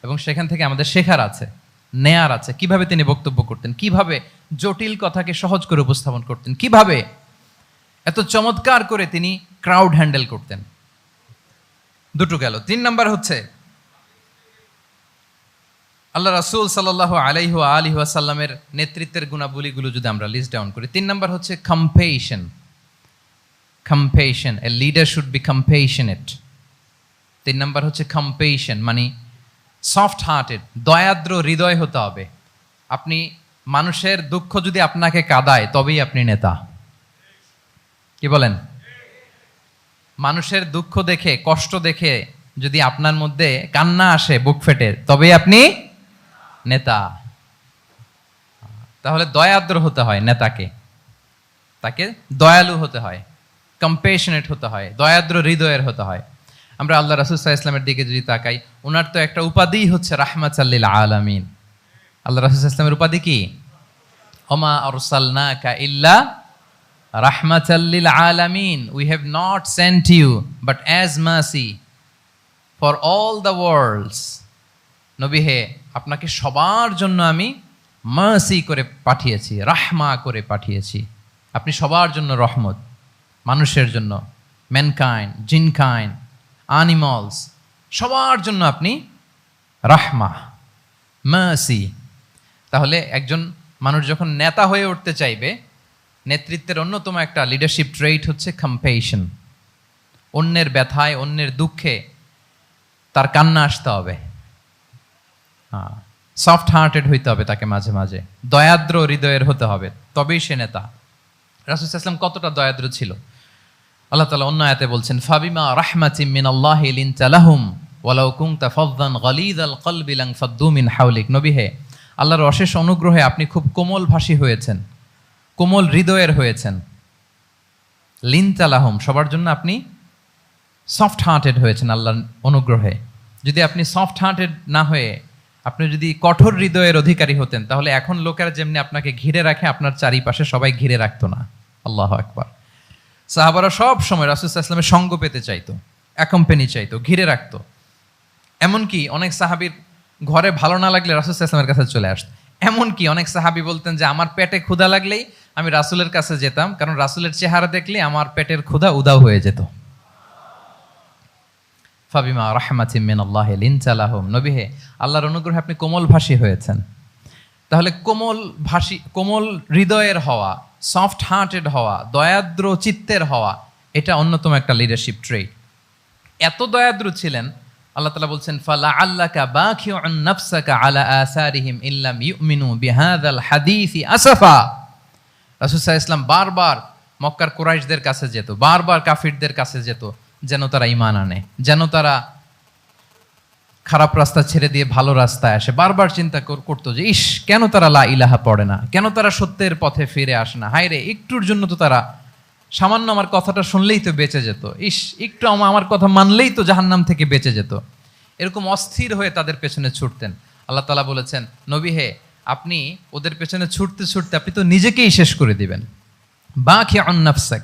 [SPEAKER 2] এবং সেখান থেকে আমাদের শেখার আছে, নেয়ার আছে, কিভাবে তিনি বক্তব্য করতেন, কিভাবে জটিল কথাকে সহজ করে উপস্থাপন করতেন, কিভাবে এত চমৎকার করে তিনি ক্রাউড হ্যান্ডেল করতেন। দুটো গেল। 3 নাম্বার হচ্ছে আল্লাহ রাসূল সাল্লাল্লাহু আলাইহি ওয়া আলিহি ওয়াসাল্লামের নেতৃত্বের গুণাবলীগুলো যদি আমরা লিস্ট ডাউন করি, 3 নাম্বার হচ্ছে কম্পেশন। কম্পেশন, a leader should be compassionate. 3 number হচ্ছে কম্পেশন, মানে সফট হার্টেড, দয়াদ্র হৃদয় হতে হবে। আপনি মানুষের দুঃখ যদি আপনাকে কাঁদায় তবেই আপনি নেতা। কি বলেন? মানুষের দুঃখ দেখে, কষ্ট দেখে যদি আপনার মধ্যে কান্না আসে বুক ফেটে, তবেই আপনি নেতা। তাহলে দয়াদ্র হতে হয় নেতাকে, তাকে দয়ালু হতে হয়, কম্পেশনেট হতে হয়, দয়াদ্র হৃদয়ের হতে হয়। আমরা আল্লাহ রাসূল সাল্লাল্লাহু আলাইহি ওয়াসাল্লামের দিকে যদি তাকাই, ওনার তো একটা উপাধি হচ্ছে রাহমাতাল লিল আলামিন। আল্লাহ রাসূল সাল্লাল্লাহু আলাইহি ওয়াসাল্লামের উপাধি কি? ওমা আরসালনাকা ইল্লা রাহমাতাল লিল আলামিন, we have not sent you but as mercy for all the worlds. নবী হে, আপনাকে সবার জন্য আমি মার্সি করে পাঠিয়েছি, রাহমা করে পাঠিয়েছি। আপনি সবার জন্য রহমত, মানুষের জন্য, ম্যানকাইন্ড, জিনকাইন্ড, অ্যানিমালস, সবার জন্য আপনি রাহমা, মার্সি। তাহলে একজন মানুষ যখন নেতা হয়ে উঠতে চাইবে, নেতৃত্বের অন্যতম একটা লিডারশিপ ট্রেইট হচ্ছে কম্পেশন। অন্যের ব্যথায়, অন্যের দুঃখে তার কান্না আসতে হবে, সফট হার্টেড হইতে হবে তাকে, মাঝে মাঝে দয়াদ্র হৃদয়ের হতে হবে, তবেই সে নেতা। রাসূল সাল্লাল্লাহু আলাইহি ওয়াসাল্লাম কতটা দয়াদ্র ছিল, আল্লাহ তাআলা অন্য আয়াতে বলছেন, ফাবিমা রাহমাতিম মিনাল্লাহি লিনতা লাহুম ওয়ালাউ কুনতা ফাযযান গালিযাল কলবি লানফাদ্দু মিন হাওলিক। নবী হে, আল্লাহর অশেষ অনুগ্রহে আপনি খুব কোমল ভাষী হয়েছেন, কোমল হৃদয়ের হয়েছেন। লিনতা লাহুম, সবার জন্য আপনি সফট হার্টেড হয়েছেন আল্লাহর অনুগ্রহে। যদি আপনি সফট হার্টেড না হয়ে আপনি যদি কঠোর হৃদয়ের অধিকারী হতেন, তাহলে এখন লোকেরা যেমনি আপনাকে ঘিরে রাখে, আপনার চারিপাশে সবাই ঘিরে রাখতো না। আল্লাহু আকবার। সাহাবারা সব সময় রাসূল সাল্লাল্লাহু আলাইহি ওয়াসাল্লামের সঙ্গ পেতে চাইতো, অ্যাকম্পানি চাইতো, ঘিরে রাখতো। এমনকি অনেক সাহাবীর ঘরে ভালো না লাগলে রাসূল সাল্লাল্লাহু আলাইহি ওয়াসাল্লামের কাছে চলে আসতো। এমনকি অনেক সাহাবী বলতেন যে আমার পেটে ক্ষুধা লাগলেই আমি রাসূলের কাছে যেতাম, কারণ রাসূলের চেহারা দেখলে আমার পেটের ক্ষুধা উধাও হয়ে যেত। ফাবিমা রাহমাতিম মিনাল্লাহি লিনতা লাহুম, নবী হে, আল্লাহর অনুগ্রহে আপনি কোমল ভাষী হয়েছেন। তাহলে কোমল হৃদয়ের হওয়া, সফট হার্টেড হওয়া, দয়াদ্র চিত্তের হওয়া, এটা অন্যতম একটা লিডারশিপ ট্রেট। এত দয়াদ্র ছিলেন, আল্লাহ তাআলা বলছেন, ফালাআল্লাকা বাখিউন নাফসাকা আলা আসারিহিম ইল্লাম ইউমিনু বিহাযাল হাদীসি আসাফা। রাসূল সাল্লাল্লাহু আলাইহি ওয়াসাল্লাম বারবার মক্কার কুরাইশদের কাছে যেত, বারবার কাফিরদের কাছে যেত, যেন তারা ঈমান আনে, যেন তারা খারাপ রাস্তা ছেড়ে দিয়ে ভালো রাস্তায় আসে। বারবার চিন্তা করতো যে ইস, কেন তারা লা ইলাহা পড়ে না, কেন তারা সত্যের পথে ফিরে আসে না। হায় রে, একটুর জন্য তো তারা সামান্য আমার কথাটা শুনলেই তো বেঁচে যেত, ইস একটু আমার কথা মানলেই তো জাহান্নাম থেকে বেঁচে যেত। এরকম অস্থির হয়ে তাদের পেছনে ছুটতেন। আল্লাহ তাআলা বলেছেন, নবী হে, আপনি ওদের পেছনে ছুটতে ছুটতে আপনি তো নিজেকেই শেষ করে দিবেন। বাখিউন নাফসাক,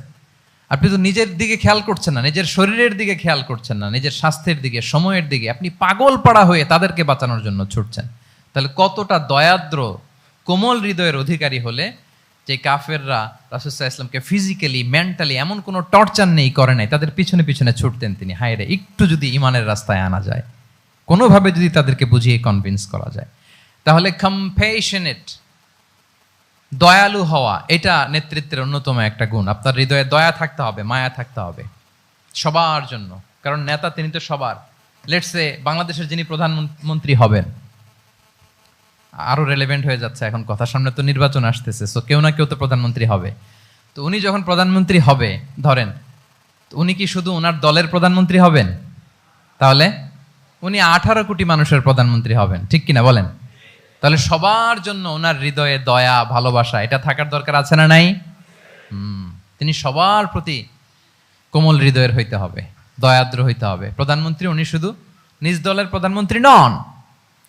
[SPEAKER 2] আপনি তো নিজের দিকে খেয়াল করছেন না, নিজের শরীরের দিকে খেয়াল করছেন না, নিজের স্বাস্থ্যের দিকে, সময়ের দিকে, আপনি পাগল পাড়া হয়ে তাদেরকে বাঁচানোর জন্য ছুটছেন। তাহলে কতটা দয়াদ্র, কোমল হৃদয়ের অধিকারী হলে যে কাফেররা রাসূল সাল্লাল্লাহু আলাইহি ওয়াসাল্লামকে ফিজিক্যালি, মেন্টালি এমন কোনো টর্চার নেই, করে নাই, তাদের পিছনে পিছনে ছুটতেন তিনি। হায় রে, একটু যদি ইমানের রাস্তায় আনা যায়, কোনোভাবে যদি তাদেরকে বুঝিয়ে কনভিন্স করা যায়। তাহলে কম্প্যাশনেট, দয়ালু হওয়া, এটা নেতৃত্বের অন্যতম একটা গুণ। আপনার হৃদয়ে দয়া থাকতে হবে, মায়া থাকতে হবে সবার জন্য, কারণ নেতা তিনি তো সবার। লেটস সে বাংলাদেশের যিনি প্রধানমন্ত্রী হবেন, আরো রেলেভেন্ট হয়ে যাচ্ছে এখন কথা, সামনে তো নির্বাচন আসতেছে, সো কেউ না কেউ তো প্রধানমন্ত্রী হবে। তো উনি যখন প্রধানমন্ত্রী হবে ধরেন, উনি কি শুধু ওনার দলের প্রধানমন্ত্রী হবেন? তাহলে উনি 18 কোটি মানুষের প্রধানমন্ত্রী হবেন, ঠিক কিনা বলেন? তাহলে সবার জন্য ওনার হৃদয়ে দয়া ভালোবাসা এটা থাকার দরকার আছে না নাই? তিনি সবার প্রতি কোমল হৃদয়ের হইতে হবে, দয়াদ্র হইতে হবে। প্রধানমন্ত্রী উনি শুধু নিজ দলের প্রধানমন্ত্রী নন,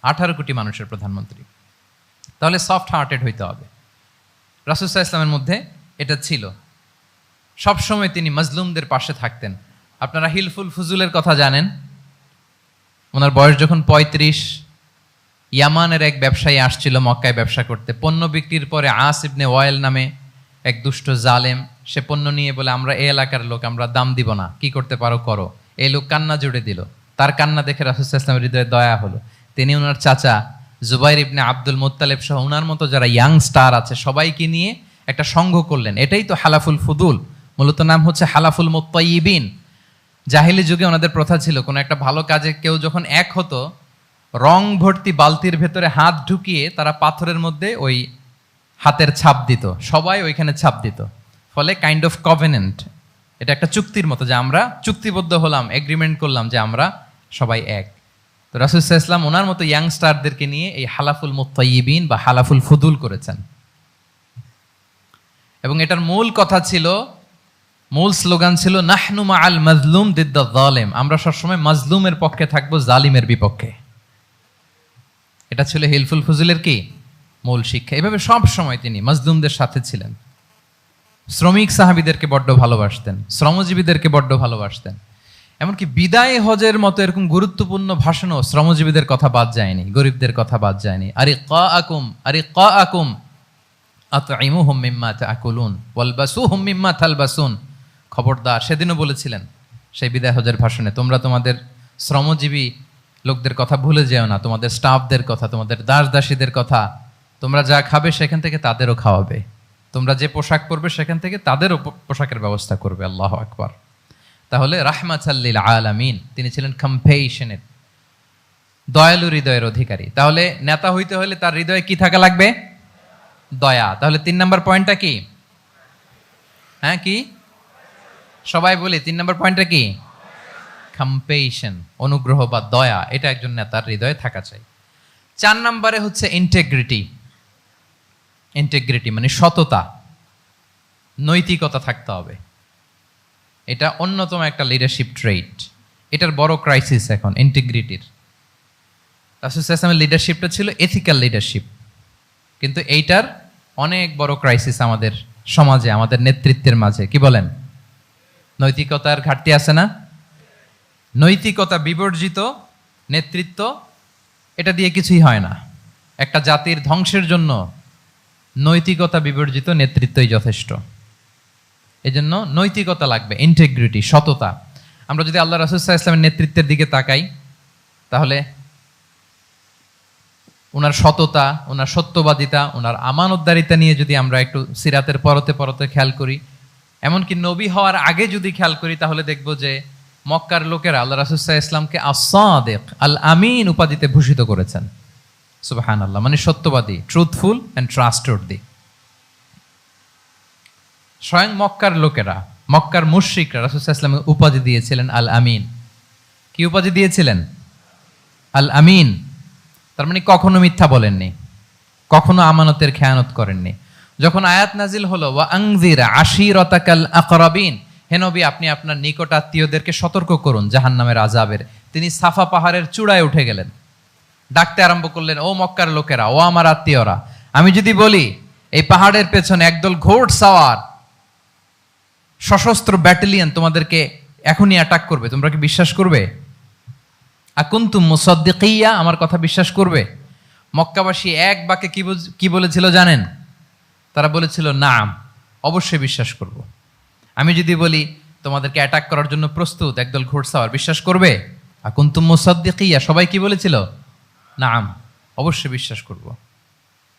[SPEAKER 2] 18 কোটি মানুষের প্রধানমন্ত্রী। তাহলে সফট হার্টেড হইতে হবে। রাসূল সাল্লাল্লাহু আলাইহি ওয়াসাল্লামের মধ্যে এটা ছিল। সবসময় তিনি মাজলুমদের পাশে থাকতেন। আপনারা হিলফুল ফুজুলের কথা জানেন। ওনার বয়স যখন 35, ইয়ামানের এক ব্যবসায়ী আসছিল মক্কায় ব্যবসা করতে। পণ্য বিক্রির পরে আস ইবনে ওয়াইল নামে এক দুষ্ট জালেম, সে পণ্য নিয়ে বলে, আমরা এই এলাকার লোক, আমরা দাম দিব না, কি করতে পারো করো। এই লোক কান্না জুড়ে দিল। তার কান্না দেখে রাসূল সাল্লাল্লাহু আলাইহি ওয়াসাল্লামের হৃদয়ে দয়া হলো। তিনি ওনার চাচা জুবাইর ইবনে আব্দুল মুত্তালিব সহ ওনার মতো যারা ইয়াং স্টার আছে সবাইকে নিয়ে একটা সংঘ করলেন। এটাই তো হালাফুল ফুদুল, মূলত নাম হচ্ছে হালাফুল মুত্তাইয়িবিন। জাহিলি যুগে ওনাদের প্রথা ছিল, কোনো একটা ভালো কাজে কেউ যখন এক হতো, রং ভর্তি বালতির ভেতরে হাত ঢুকিয়ে তারা পাথরের মধ্যে ওই হাতের ছাপ দিত, সবাই ওইখানে ছাপ দিত। ফলে কাইন্ড অফ কভেনেন্ট, এটা একটা চুক্তির মতো, যে আমরা চুক্তিবদ্ধ হলাম, এগ্রিমেন্ট করলাম যে আমরা সবাই এক। তো রাসূল সাল্লাল্লাহু আলাইহি ওয়াসাল্লাম ওনার মতো ইয়াংস্টারদেরকে নিয়ে এই হালাফুল মুত্তাইয়িবিন বা হালাফুল ফুদুল করেছেন। এবং এটার মূল কথা ছিল, মূল স্লোগান ছিল, নাহনু মাআল মাজলুম দিদ্দা যালিম, আমরা সবসময় মাজলুমের পক্ষে থাকবো, জালিমের বিপক্ষে। এটা ছিল হিলফুল ফুজুলের কি মূল শিক্ষা। এভাবে সব সময় তিনি মাজলুমদের সাথে ছিলেন। শ্রমিক সাহাবীদেরকে বড্ড ভালোবাসতেন, শ্রমজীবীদেরকে বড্ড ভালোবাসতেন। এমনকি বিদায় হজের মতো এরকম গুরুত্বপূর্ণ ভাষণও শ্রমজীবীদের কথা বাদ যায়নি, গরিবদের কথা বাদ যায়নি। আরিকাআকুম আতঈমুহুম মিম্মা তাআকুলুন ওয়ালবাসুহুম মিম্মা তালবাসুন। খবরদার, সেদিনও বলেছিলেন সেই বিদায় হজের ভাষণে, তোমরা তোমাদের শ্রমজীবী লোকদের কথা ভুলে যেও না, তোমাদের স্টাফদের কথা, তোমাদের দাস দাসীদের কথা। তোমরা যা খাবে সেখান থেকে তাদেরও খাওয়াবে, তোমরা যে পোশাক পরবে সেখান থেকে তাদেরও পোশাকের ব্যবস্থা করবে। আল্লাহু আকবার। তাহলে রাহমাতাল লিল আলামিন, তিনি ছিলেন কম্পেশনেট, দয়ালু হৃদয়ের অধিকারী। তাহলে নেতা হইতে হলে তার হৃদয়ে কি থাকা লাগবে? দয়া। তাহলে 3 নম্বর পয়েন্টটা কি? হ্যাঁ কি সবাই বলি, 3 নম্বর পয়েন্টটা কি? কম্পেশন, অনুগ্রহ বা দয়া। এটা একজন নেতার হৃদয়ে থাকা চাই। 4 নম্বরে হচ্ছে ইন্টেগ্রিটি। ইন্টেগ্রিটি মানে সততা, নৈতিকতা থাকতে হবে। এটা অন্যতম একটা লিডারশিপ ট্রেট। এটার বড় ক্রাইসিস এখন ইন্টিগ্রিটির। রাসূল সাল্লাল্লাহু আলাইহি ওয়াসাল্লামের লিডারশিপটা ছিল এথিক্যাল লিডারশিপ, কিন্তু এইটার অনেক বড় ক্রাইসিস আমাদের সমাজে, আমাদের নেতৃত্বের মাঝে। কি বলেন? নৈতিকতার ঘাটতি আছে না? নৈতিকতা বিবর্জিত নেতৃত্ব, এটা দিয়ে কিছুই হয় না। একটা জাতির ধ্বংসের জন্য নৈতিকতা বিবর্জিত নেতৃত্বই যথেষ্ট। এজন্য নৈতিকতা লাগবে, ইন্টিগ্রিটি, সততা। আমরা যদি আল্লাহ রাসূল সাল্লাল্লাহু আলাইহি ওয়াসাল্লামের নেতৃত্বের দিকে তাকাই, তাহলে ওনার সততা, ওনার সত্যবাদিতা, ওনার আমানতদারিতা নিয়ে যদি আমরা একটু সিরাতের পরতে পরতে খেয়াল করি, এমনকি নবী হওয়ার আগে যদি খেয়াল করি, তাহলে দেখব যে মক্কার লোকেরা আল্লাহ রাসূল সাল্লাল্লাহু আলাইহি ওয়াসাল্লামকে আস-সাদিক, আল আমিন উপাধিতে ভূষিত করেছেন। সুবহানাল্লাহ, মানে সত্যবাদী, ট্রুথফুল অ্যান্ড ট্রাস্টওয়ার্দি। স্বয়ং মক্কার লোকেরা, মক্কার মুশরিকরা রাসূল সাল্লাল্লাহু আলাইহি ওয়াসাল্লামকে উপাধি দিয়েছিলেন আল আমিন। কি উপাধি দিয়েছিলেন? আল আমিন। তার মানে কখনো মিথ্যা বলেননি, কখনো আমানতের খেয়ানত করেননি। যখন আয়াত নাজিল হলো, ওয়া আনজির আশিরাতাকাল আকরাবিন, হে নবী আপনি আপনার নিকট আত্মীয়দেরকে সতর্ক করুন জাহান্নামের আযাবের, তিনি সাফা পাহাড়ের চূড়ায় উঠে গেলেন, ডাকতে আরম্ভ করলেন, ও মক্কার লোকেরা, ও আমার আত্মীয়রা, আমি যদি বলি এই পাহাড়ের পেছনে একদল ঘোড় সাওয়ার সশস্ত্র ব্যাটালিয়ন তোমাদেরকে এখনই অ্যাটাক করবে, তোমরা কি বিশ্বাস করবে? আকুনতুম মুসাদ্দিকিয়া, আমার কথা বিশ্বাস করবে? মক্কাবাসী এক বাক্যে কি বলেছিল জানেন? তারা বলেছিল, নাম, অবশ্যই বিশ্বাস করব। আমি যদি বলি তোমাদেরকে অ্যাটাক করার জন্য প্রস্তুত একদল ঘোড়সাওয়ার, বিশ্বাস করবে? আকুনতুম মুসাদ্দিকিয়া, সবাই কি বলেছিল? নাম, অবশ্যই বিশ্বাস করব।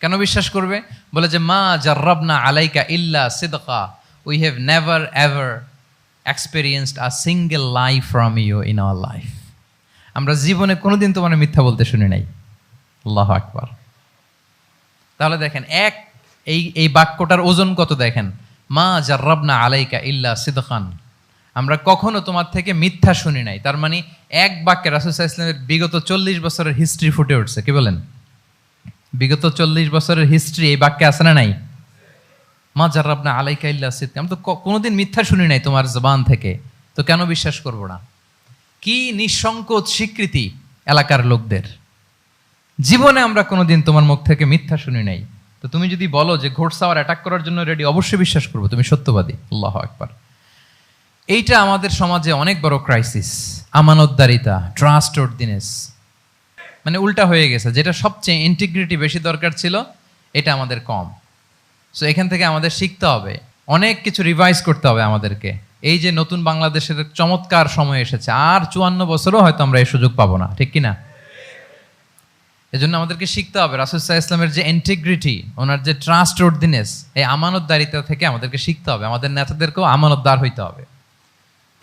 [SPEAKER 2] কেন বিশ্বাস করবে? বলে যে মা জাররাবনা আলাইকা ইল্লা সিদকা, we have never ever experienced a single lie from you in our life. আমরা জীবনে কোনোদিন তোমার মিথ্যা বলতে শুনি নাই। আল্লাহু আকবার। তাহলে দেখেন এই বাক্যটার ওজন কত দেখেন, মা জাররাবনা আলাইকা ইল্লা সিদকান, আমরা কখনো তোমার থেকে মিথ্যা শুনি নাই। তার মানে এক বাক্যে রাসূল সাল্লাল্লাহু আলাইহি ওয়াসাল্লামের বিগত 40 বছরের হিস্ট্রি ফুটে উঠছে। কি বলেন? বিগত 40 বছরের হিস্ট্রি এই বাক্যে আছে না নাই? মা জাররাবনা আলাইকা ইল্লা সিদকা, আমি তো কোনোদিন মিথ্যা শুনি নাই তোমার জবান থেকে, তো কেন বিশ্বাস করব না? কি নিঃসংকোচ স্বীকৃতি এলাকার লোকদের, জীবনে আমরা কোনোদিন তোমার মুখ থেকে মিথ্যা শুনি নাই, তো তুমি যদি বলো যে ঘোড়সাওয়ার অ্যাটাক করার জন্য রেডি, অবশ্যই বিশ্বাস করবো তুমি সত্যবাদী। আল্লাহু আকবার। এইটা আমাদের সমাজে অনেক বড় ক্রাইসিস, আমানতদারিতা, ট্রাস্টওয়ার্দিনেস, মানে উল্টা হয়ে গেছে। যেটা সবচেয়ে ইন্টিগ্রিটি বেশি দরকার ছিল, এটা আমাদের কম। সো এখান থেকে আমাদের শিখতে হবে, অনেক কিছু রিভাইজ করতে হবে আমাদেরকে। এই যে নতুন বাংলাদেশের চমৎকার সময় এসেছে, আর 54 বছরও হয়তো আমরা এই সুযোগ পাবো না, ঠিক কিনা? এজন্য আমাদেরকে শিখতে হবে রাসূল সাল্লাল্লাহু আলাইহি ওয়াসাল্লামের যে ইন্টিগ্রিটি, ওনার যে ট্রাস্টওয়ার্দিনেস, এই আমানতদারিতা থেকে আমাদেরকে শিখতে হবে। আমাদের নেতাদেরকেও আমানতদার হইতে হবে।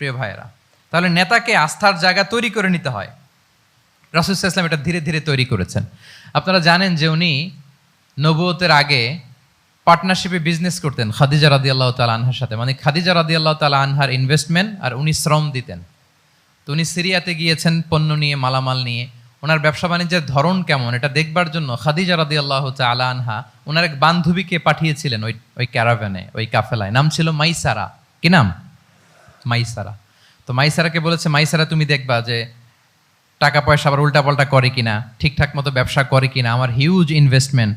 [SPEAKER 2] প্রিয় ভাইয়েরা, তাহলে নেতাকে আস্থার জায়গা তৈরি করে নিতে হয়। রাসূল সাল্লাল্লাহু আলাইহি ওয়াসাল্লাম এটা ধীরে ধীরে তৈরি করেছেন। আপনারা জানেন যে উনি নবুয়তের আগে পার্টনারশিপে বিজনেস করতেন খাদিজা রাদিয়াল্লাহু তাআলা আনহার সাথে, মানে খাদিজা রাদিয়াল্লাহু তাআলা আনহার ইনভেস্টমেন্ট আর উনি শ্রম দিতেন। তো উনি সিরিয়াতে গিয়েছেন পণ্য নিয়ে, মালামাল নিয়ে। ওনার ব্যবসা বাণিজ্যের ধরন কেমন এটা দেখবার জন্য খাদিজা রাদিয়াল্লাহু তাআলা আনহা ওনার এক বান্ধবীকে পাঠিয়েছিলেন ওই ক্যারাভ্যানে, ওই কাফেলায়। নাম ছিল মাইসারা। কি নাম? মাইসারা। তো মাইসারাকে বলেছে, মাইসারা তুমি দেখবা যে টাকা পয়সা আবার উল্টাপাল্টা করে কিনা, ঠিকঠাক মতো ব্যবসা করে কিনা, আমার huge investment,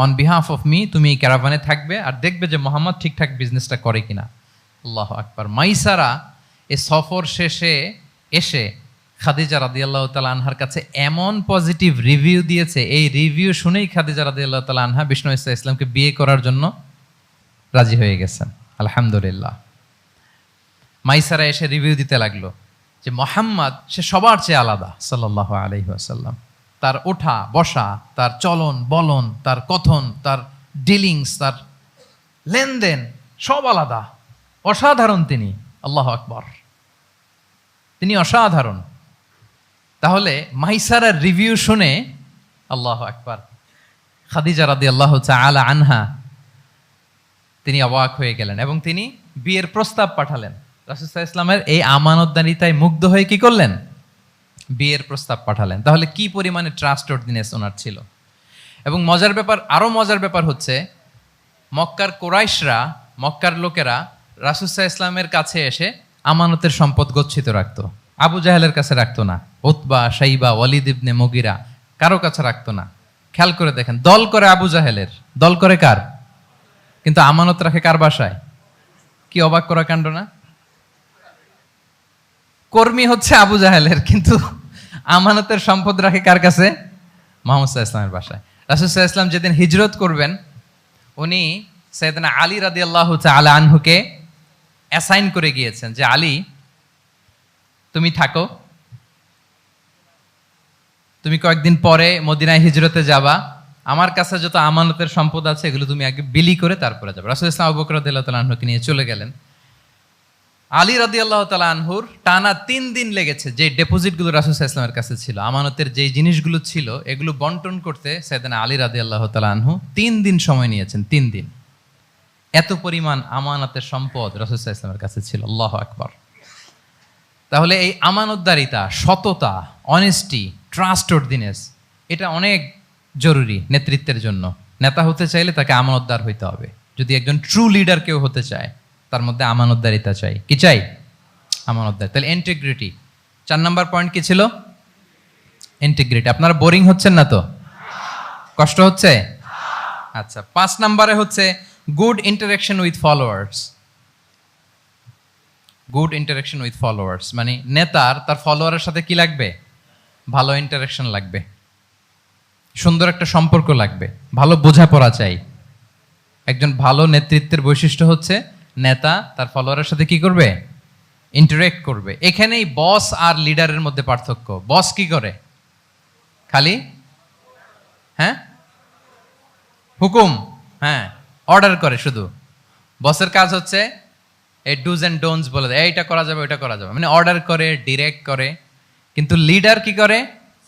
[SPEAKER 2] on behalf of me তুমি এই ক্যারাভানে থাকবে আর দেখবে যে মোহাম্মদ ঠিকঠাক বিজনেসটা করে কিনা। আল্লাহু আকবার। মাইসারা এই সফর শেষে এসে খাদিজা রাদিয়াল্লাহু তাআলা আনহার কাছে এমন পজিটিভ রিভিউ দিয়েছে, এই রিভিউ শুনেই খাদিজা রাদিয়াল্লাহু তাআলা আনহা বিষ্ণু ইসলামকে বিয়ে করার জন্য রাজি হয়ে গেছেন। আলহামদুলিল্লাহ। মাইসারা এসে রিভিউ দিতে লাগলো যে মোহাম্মদ সে সবার চেয়ে আলাদা সাল্লাল্লাহু আলাইহি ওয়াসাল্লাম। তার ওঠা বসা, তার চলন বলন, তার কথন, তার ডিলিংস, তার লেনদেন সব আলাদা, অসাধারণ তিনি। আল্লাহু আকবার, তিনি অসাধারণ। তাহলে মাইসারার রিভিউ শুনে আল্লাহু আকবার খাদিজা রাদিয়াল্লাহু তাআলা আনহা তিনি অবাক হয়ে গেলেন এবং তিনি বিয়ের প্রস্তাব পাঠালেন। রাসূল সাল্লাল্লাহু আলাইহি ওয়াসাল্লামের এই আমানতদারিতায় মুগ্ধ হয়ে কি করলেন? বিয়ের প্রস্তাব পাঠালেন। তাহলে কি পরিমাণে ট্রাস্টওয়ার্দিনেস ওনার ছিল। এবং মজার ব্যাপার, আরো মজার ব্যাপার হচ্ছে মক্কার কুরাইশরা, মক্কার লোকেরা রাসূল সাল্লাল্লাহু আলাইহি ওয়াসাল্লামের কাছে এসে আমানতের সম্পদ গচ্ছিত রাখতো। আবু জাহেলের কাছে রাখতো না, উতবা, শাইবা, ওয়ালিদ ইবনে মুগিরা কারো কাছে রাখতো না। খেয়াল করে দেখেন, দল করে আবু জাহেলের, দল করে কার? কিন্তু আমানত রাখে কার বাসায়? কি অবাক করা কাণ্ড না? কর্মী হচ্ছে আবু জাহেলের, কিন্তু আমানতের সম্পদ রাখে কার কাছে? মুহাম্মদ সাল্লাল্লাহু আলাইহি ওয়াসাল্লামের বাসায়। রাসূল সাল্লাল্লাহু আলাইহি ওয়াসাল্লাম যেদিন হিজরত করবেন, উনি সাইয়েদনা আলী রাদিয়াল্লাহু তাআলা আনহুকে অ্যাসাইন করে গিয়েছেন যে আলী তুমি থাকো, তুমি কয়েকদিন পরে মদিনায় হিজরতে যাবা, আমার কাছে যত আমানতের সম্পদ আছে এগুলো তুমি আগে বিলি করে তারপরে যাবে। রাসূল সাল্লাল্লাহু আলাইহি ওয়াসাল্লাম আবু বকর রাদিয়াল্লাহু তাআলা আনহুকে নিয়ে চলে গেলেন। আলী রাদিয়াল্লাহু তাআলা আনহুর টানা 3 দিন লেগেছে যে ডিপোজিটগুলো রাসূল সাল্লাল্লাহু আলাইহি ওয়াসাল্লামের কাছে ছিল, আমানতের যেই জিনিসগুলো ছিল এগুলো বন্টন করতে সাইয়েদনা আলী রাদিয়াল্লাহু তাআলা আনহু 3 দিন সময় নিয়েছেন। 3 দিন। এত পরিমাণ আমানতের সম্পদ রাসূল সাল্লাল্লাহু আলাইহি ওয়াসাল্লামের কাছে ছিল। আল্লাহু আকবার। তাহলে এই আমানতদারিতা, সততা, অনেস্টি, ট্রাস্টওয়ার্দিনেস এটা অনেক জরুরি নেতৃত্বের জন্য। নেতা হতে চাইলে তাকে আমানতদার হইতে হবে। যদি একজন ট্রু লিডার কেউ হতে চায়, তার মধ্যে আমানতদারিতা চাই। কি চাই? আমানতদার। তাহলে ইন্টিগ্রিটি। 4 নম্বর পয়েন্ট কি ছিল? ইন্টিগ্রিটি। আপনারা বোরিং হচ্ছেন না তো? কষ্ট হচ্ছে? আচ্ছা, 5 নম্বরে হচ্ছে good interaction with followers. Good interaction with followers মানে নেতার তার ফলোয়ারের সাথে কি লাগবে? ভালো ইন্টারেকশন লাগবে, সুন্দর একটা সম্পর্ক লাগবে, ভালো বোঝাপড়া চাই। একজন ভালো নেতৃত্বের বৈশিষ্ট্য হচ্ছে নেতা তার ফলোয়ারের সাথে কি করবে? ইন্টারেক্ট করবে। এখানেই বস আর লিডারের মধ্যে পার্থক্য। বস কি করে? খালি হুকুম, অর্ডার করে শুধু। বসের কাজ হচ্ছে এই ডুজ অ্যান্ড ডোন্টস বলে দেয়, এইটা করা যাবে, ওইটা করা যাবে, মানে অর্ডার করে, ডিরেক্ট করে। কিন্তু লিডার কি করে?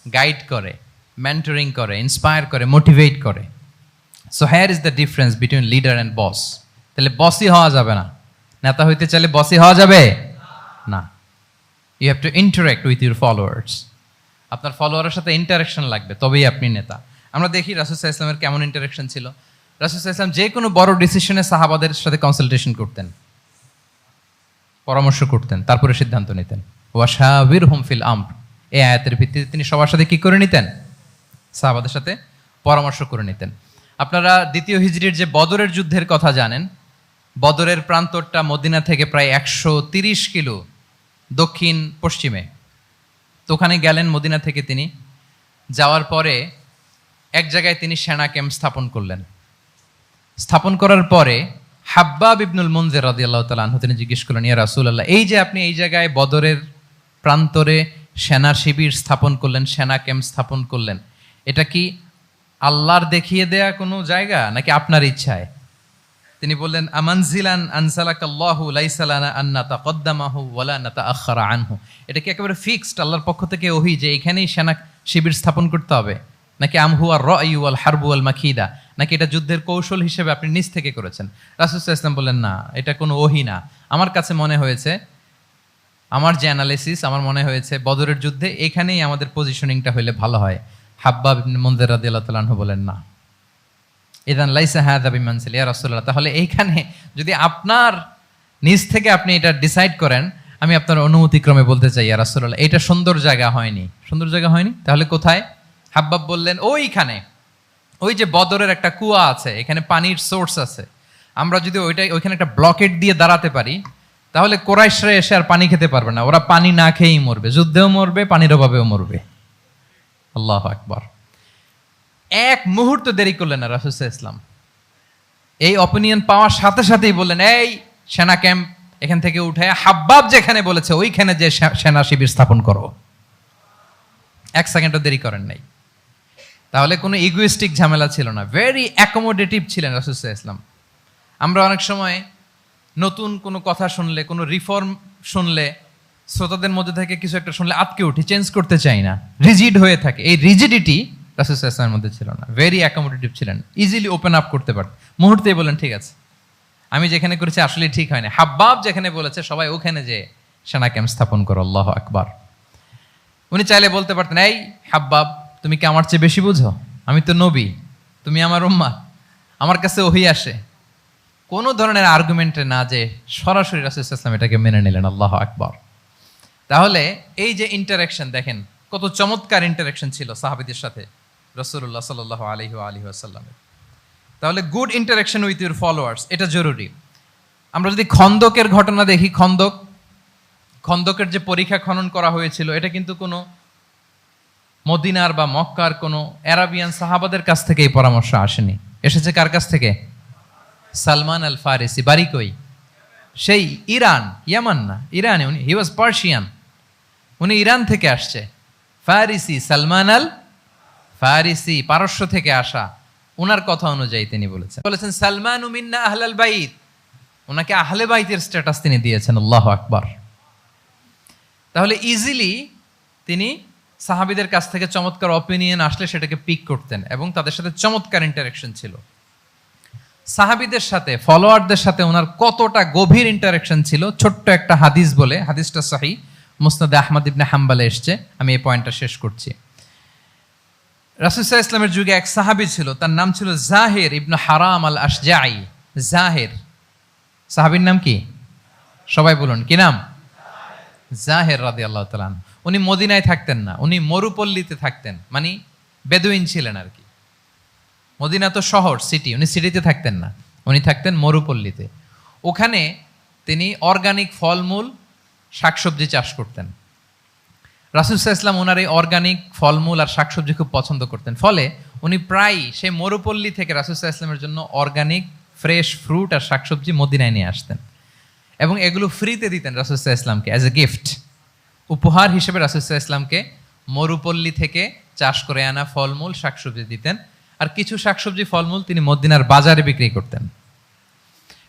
[SPEAKER 2] গাইড করে, মেন্টরিং করে, ইন্সপায়ার করে, মোটিভেট করে। So here is the difference between leader and boss. তাহলে বসই হওয়া যাবে না। নেতা হইতে চাইলে বসই হওয়া যাবে না। You have to interact with your followers. আপনার ফলোয়ারের সাথে ইন্টারাকশন লাগবে, তবেই আপনি নেতা। আমরা দেখি রাসূল সাল্লাল্লাহু আলাইহি ওয়াসাল্লামের কেমন ইন্টারাকশন ছিল। রাসূল সাল্লাল্লাহু আলাইহি ওয়াসাল্লাম যে কোনো বড় ডিসিশনে সাহাবাদের সাথে কনসালটেশন করতেন, পরামর্শ করতেন, তারপরে সিদ্ধান্ত নিতেন। ওয়াশাবিরহুম ফিল আমর, এই আয়াতের ভিত্তিতে তিনি সবার সাথে কি করে নিতেন? সাহাবাদের সাথে পরামর্শ করে নিতেন। আপনারা দ্বিতীয় হিজরির যে বদরের যুদ্ধের কথা জানেন, বদরের প্রান্তরটা মদিনা থেকে প্রায় 130 কিলো দক্ষিণ পশ্চিমে। তো ওখানে গেলেন মদিনা থেকে তিনি, যাওয়ার পরে এক জায়গায় তিনি সেনা ক্যাম্প স্থাপন করলেন। স্থাপন করার পরে হাব্বাব ইবনুল মুনজির রাদিয়াল্লাহু তাআলা আনহু তিনি জিজ্ঞেস করলেন, ইয়া রাসূলুল্লাহ, এই যে আপনি এই জায়গায় বদরের প্রান্তরে সেনা শিবির স্থাপন করলেন, সেনা ক্যাম্প স্থাপন করলেন, এটা কি আল্লাহর দেখিয়ে দেয়া কোনো জায়গা নাকি আপনার ইচ্ছায়? তিনি বললেন, আমানজিলান আনসালাকাল্লাহু লাইসা লানা আন নাতাকদ্দামাহু ওয়ালা নাতাআখারা আনহু। এটা কি একেবারে ফিক্সড আল্লাহর পক্ষ থেকে ওহী যে এখানেই সেনা শিবির স্থাপন করতে হবে, নাকি আমহুয়া রা'য়ু ওয়াল হারবু ওয়াল মাকিদা, নাকি এটা যুদ্ধের কৌশল হিসেবে আপনি নিজ থেকে করেছেন? রাসূল সাল্লাল্লাহু আলাইহি ওয়াসাল্লাম বললেন, না, এটা কোনো ওহী না। আমার কাছে মনে হয়েছে, আমার যে অ্যানালিসিস, আমার মনে হয়েছে বদরের যুদ্ধে এখানেই আমাদের পজিশনিংটা হইলে ভালো হয়। হাব্বাব ইবনে মুনজির রাদিয়াল্লাহু তাআলা আনহু বলেন, না, ইদান লাইসা হাযা বিমানসিল ইয়া রাসূলুল্লাহ, তাহলে এইখানে যদি আপনার নিজ থেকে আপনি এটা ডিসাইড করেন, আমি আপনার অনুমতিক্রমে বলতে চাই ইয়া রাসূলুল্লাহ, এটা সুন্দর জায়গা হয়নি। সুন্দর জায়গা হয়নি? তাহলে কোথায়? হাব্বাব বললেন, ওইখানে, ওই যে বদরের একটা কুয়া আছে, এখানে পানির সোর্স আছে, আমরা যদি ওইখানে একটা ব্লকেট দিয়ে দাঁড়াতে পারি, তাহলে কোরাইশরা এসে আর পানি খেতে পারবে না, ওরা পানি না খেয়েই মরবে, যুদ্ধেও মরবে, পানির অভাবেও মরবে। আল্লাহু আকবার। এক মুহূর্ত দেরি করলেন না রাসূল সাল্লাল্লাহু আলাইহি ওয়াসাল্লাম। এই অপিনিয়ন পাওয়ার সাথে সাথেই বললেন, এই সেনা ক্যাম্প এখান থেকে উঠে হাব্বাব যেখানে বলেছে ওইখানে যে সেনা শিবির স্থাপন করো। এক সেকেন্ডও দেরি করেন নাই। তাহলে কোনো ইগোইস্টিক ঝামেলা ছিল না, ভেরি অ্যাকোমোডেটিভ ছিলেন রাসূল সাল্লাল্লাহু আলাইহি ওয়াসাল্লাম। আমরা অনেক সময় নতুন কোনো কথা শুনলে, কোনো রিফর্ম শুনলে, শ্রোতাদের মধ্যে থেকে কিছু একটা শুনলে আটকে উঠি, চেঞ্জ করতে চাই না, রিজিড হয়ে থাকে। এই রিজিডিটি রাসূল সাল্লাল্লাহু আলাইহি ওয়াসাল্লামের মধ্যে ছিল না, ভেরি অ্যাকোমোডেটিভ ছিলেন, ইজিলি ওপেন আপ করতে পারতেন। মুহূর্তেই বলেন, ঠিক আছে, আমি যেখানে করেছি আসলে ঠিক হয় না, হাব্বাব যেখানে বলেছে সবাই ওখানে যে সেনা ক্যাম্প স্থাপন করো। আল্লাহু আকবার। উনি চাইলে বলতে পারতেন, এই হাব্বাব, তুমি কি আমার চেয়ে বেশি বুঝো? আমি তো নবী, তুমি আমার উম্মাহ, আমার কাছে ওহী আসে। কোনো ধরনের আর্গুমেন্টে না, যে সরাসরি রাসূল সাল্লাল্লাহু আলাইহি ওয়াসাল্লাম এটাকে মেনে নিলেন। আল্লাহু আকবার। তাহলে এই যে ইন্টারাকশন, দেখেন কত চমৎকার ইন্টারাকশন ছিল সাহাবীদের সাথে রাসূলুল্লাহ সাল্লাল্লাহু আলাইহি ওয়া আলিহি ওয়াসাল্লামের। তাহলে good interaction with your followers, এটা জরুরি। আমরা যদি খন্দকের ঘটনা দেখি, খন্দকের যে পরীক্ষা খনন করা হয়েছিল, এটা কিন্তু কোনো মদিনার বা মক্কার কোনো আরাবিয়ান সাহাবাদের কাছ থেকে এই পরামর্শ আসেনি। এসেছে কার কাছ থেকে? সালমান আল ফারিসি। বাড়ি কই? সেই ইরান, ইয়ামান না, ইরানে। উনি হি ওয়াজ পার্সিয়ান, উনি ইরান থেকে আসছে। ফারিসি, সালমান আল ফারিসি, পারস্য থেকে আসা। ওনার কথা অনুযায়ী তিনি বলেছেন সালমানু মিন্না আহলাল বাইত, ওনাকে আহলে বাইতের স্ট্যাটাস তিনি দিয়েছেন। আল্লাহু আকবার। তাহলে ইজিলি তিনি সাহাবীদের কাছ থেকে চমৎকার অপিনিয়ন আসলে সেটাকে পিক করতেন এবং তাদের সাথে চমৎকার ইন্টারাকশন ছিল। সাহাবীদের সাথে, ফলোয়ারদের সাথে ওনার কতটা গভীর ইন্টারাকশন ছিল, ছোট্ট একটা হাদিস বলে, হাদিসটা সহিহ মুসনাদে আহমদ ইবনে হাম্বালে এসছে, আমি এই পয়েন্টটা শেষ করছি। রাসূল সাল্লাল্লাহু আলাইহি ওয়াসাল্লামের যুগে এক সাহাবী ছিল, তার নাম ছিল জাহির ইবনে হারাম আল আশজাঈ। জাহির, সাহাবীর নাম কি? সবাই বলুন, কি নাম? জাহির রাদিয়াল্লাহু তাআলা আনহু। উনি মদিনায় থাকতেন না, উনি মরুপল্লীতে থাকতেন, মানে বেদুইন ছিলেন আর কি। মদিনা তো শহর, সিটি, উনি সিটিতে থাকতেন না, উনি থাকতেন মরুপল্লীতে। ওখানে তিনি অর্গানিক ফলমূল, শাকসবজি চাষ করতেন। রাসূল সাল্লাল্লাহু আলাইহি ওয়াসাল্লাম ওনার এই অর্গানিক ফলমূল আর শাকসবজি খুব পছন্দ করতেন। ফলে উনি প্রায় সেই মরুপল্লী থেকে রাসূল সাল্লাল্লাহু আলাইহি ওয়াসাল্লামের জন্য অর্গানিক ফ্রেশ ফ্রুট আর শাকসবজি মদিনায় নিয়ে আসতেন এবং এগুলো ফ্রিতে দিতেন রাসূল সাল্লাল্লাহু আলাইহি ওয়াসাল্লামকে অ্যাজ এ গিফট। উপহার হিসেবে রাসূল সাল্লাল্লাহু আলাইহি ওয়াসাল্লামকে মরুপল্লী থেকে চাষ করে আনা ফলমূল, শাকসবজি দিতেন। আর কিছু শাকসবজি, ফলমূল তিনি মদিনার বাজারে বিক্রি করতেন।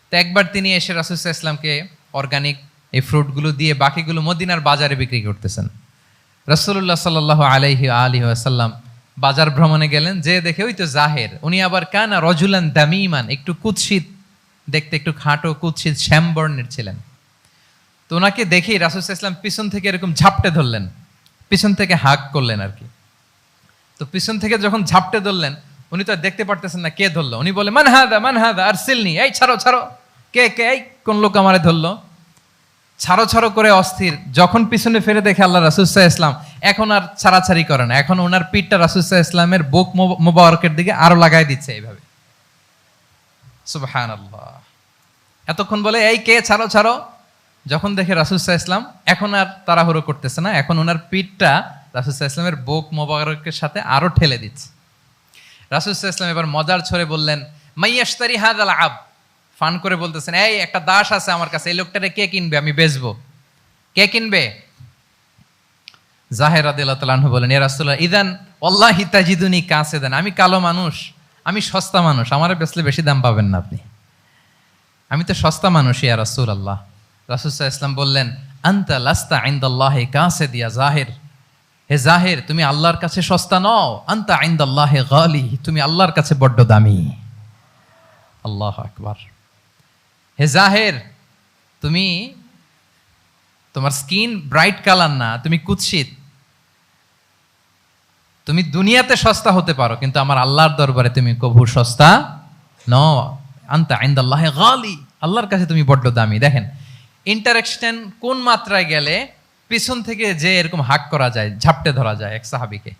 [SPEAKER 2] তো একবার তিনি এসে রাসূল সাল্লাল্লাহু আলাইহি ওয়াসাল্লামকে অর্গানিক এই ফ্রুটগুলো দিয়ে বাকিগুলো মদিনার বাজারে বিক্রি করতেছেন। রাসূলুল্লাহ সাল্লাল্লাহু আলাইহি ওয়া আলিহি ওয়াসাল্লাম বাজার ভ্রমণে গেলেন, যে দেখে ওই তো জাহির, উনি আবার কানা রজুলান দামিমান, একটু কুৎসিত দেখতে, একটু খাটো কুৎসিত শ্যামবর্ণের ছিলেন। তো ওনাকে দেখেই রাসূল সাল্লাল্লাহু আলাইহি ওয়াসাল্লাম পিছন থেকে এরকম ঝাপটে ধরলেন, পিছন থেকে হাগ করলেন আর কি। তো তো পিছন থেকে যখন ঝাপটে ধরলেন, উনি তো আর দেখতে পারতেছেন না কে ধরলো। উনি বলে মান হাদা আর সিলনি, এই ছাড়ো ছাড়ো, কে কে, এই কোন লোক আমারে ধরলো, ছাড়ো ছাড়ো করে অস্থির। যখন পিছনে ফিরে দেখে আল্লাহ রাসূল সাল্লাল্লাহু আলাইহি ওয়াসাল্লাম, এখন আর ছাড়াছাড়ি করে না, এখন ওনার পিঠটা রাসূল সাল্লাল্লাহু আলাইহি ওয়াসাল্লামের বুক মোবারকের দিকে আরো লাগাই দিচ্ছে এইভাবে। সুবহানাল্লাহ। এতক্ষণ বলে এই কে, ছাড়ো ছাড়ো, যখন দেখে রাসূল সাল্লাল্লাহু আলাইহি ওয়াসাল্লাম এখন আর তাড়াহুড়ো করতেছে না, এখন ওনার পিঠটা রাসূল সাল্লাল্লাহু আলাইহি ওয়াসাল্লামের বুক মোবারকের সাথে আরো ঠেলে দিচ্ছে। রাসূল সাল্লাল্লাহু আলাইহি ওয়াসাল্লাম এবার মজার ছড়ে বললেন, মাইয়াশতারি হাযাল আব, ফান করে বলতেছেন, এই একটা দাস আছে আমার কাছে, এই লোকটারে কে কিনবে, আমি বেচবো, কে কিনবে? জাহের রাদিয়াল্লাহু তাআলা আনহু বলেন, ইয়া রাসূলুল্লাহ ইদান ওয়াল্লাহি তাজিদুনি কাসিদান, আমি কালো মানুষ, আমি সস্তা মানুষ, আমারে বেচলে বেশি দাম পাবেন না আপনি, আমি তো সস্তা মানুষ ইয়া রাসূলুল্লাহ। রাসূল সাল্লাল্লাহু আলাইহি ওয়াসাল্লাম বললেন, আনতা লাস্তা ইনদাল্লাহি কাসিদ ইয়া জাহির, হে জাহির তুমি আল্লাহর কাছে সস্তা নও, আনতা ইনদাল্লাহি গালি, তুমি আল্লাহর কাছে বড্ড দামি। আল্লাহু আকবার। হে জাহের, তুমি, তোমার স্কিন ব্রাইট কালার না, তুমি কুৎসিত, তুমি দুনিয়াতে সস্তা হতে পারো কিন্তু আমার আল্লাহর দরবারে তুমি কবু সস্তা নও। আনতা ইনদাল্লাহি গালি, আল্লাহর কাছে তুমি বড্ড দামি। দেখেন ইন্টারেকশন কোন মাত্রায় গেলে পিছন থেকে যে এরকম হাক করা যায়, ঝাপটে ধরা যায় এক সাহাবীকে,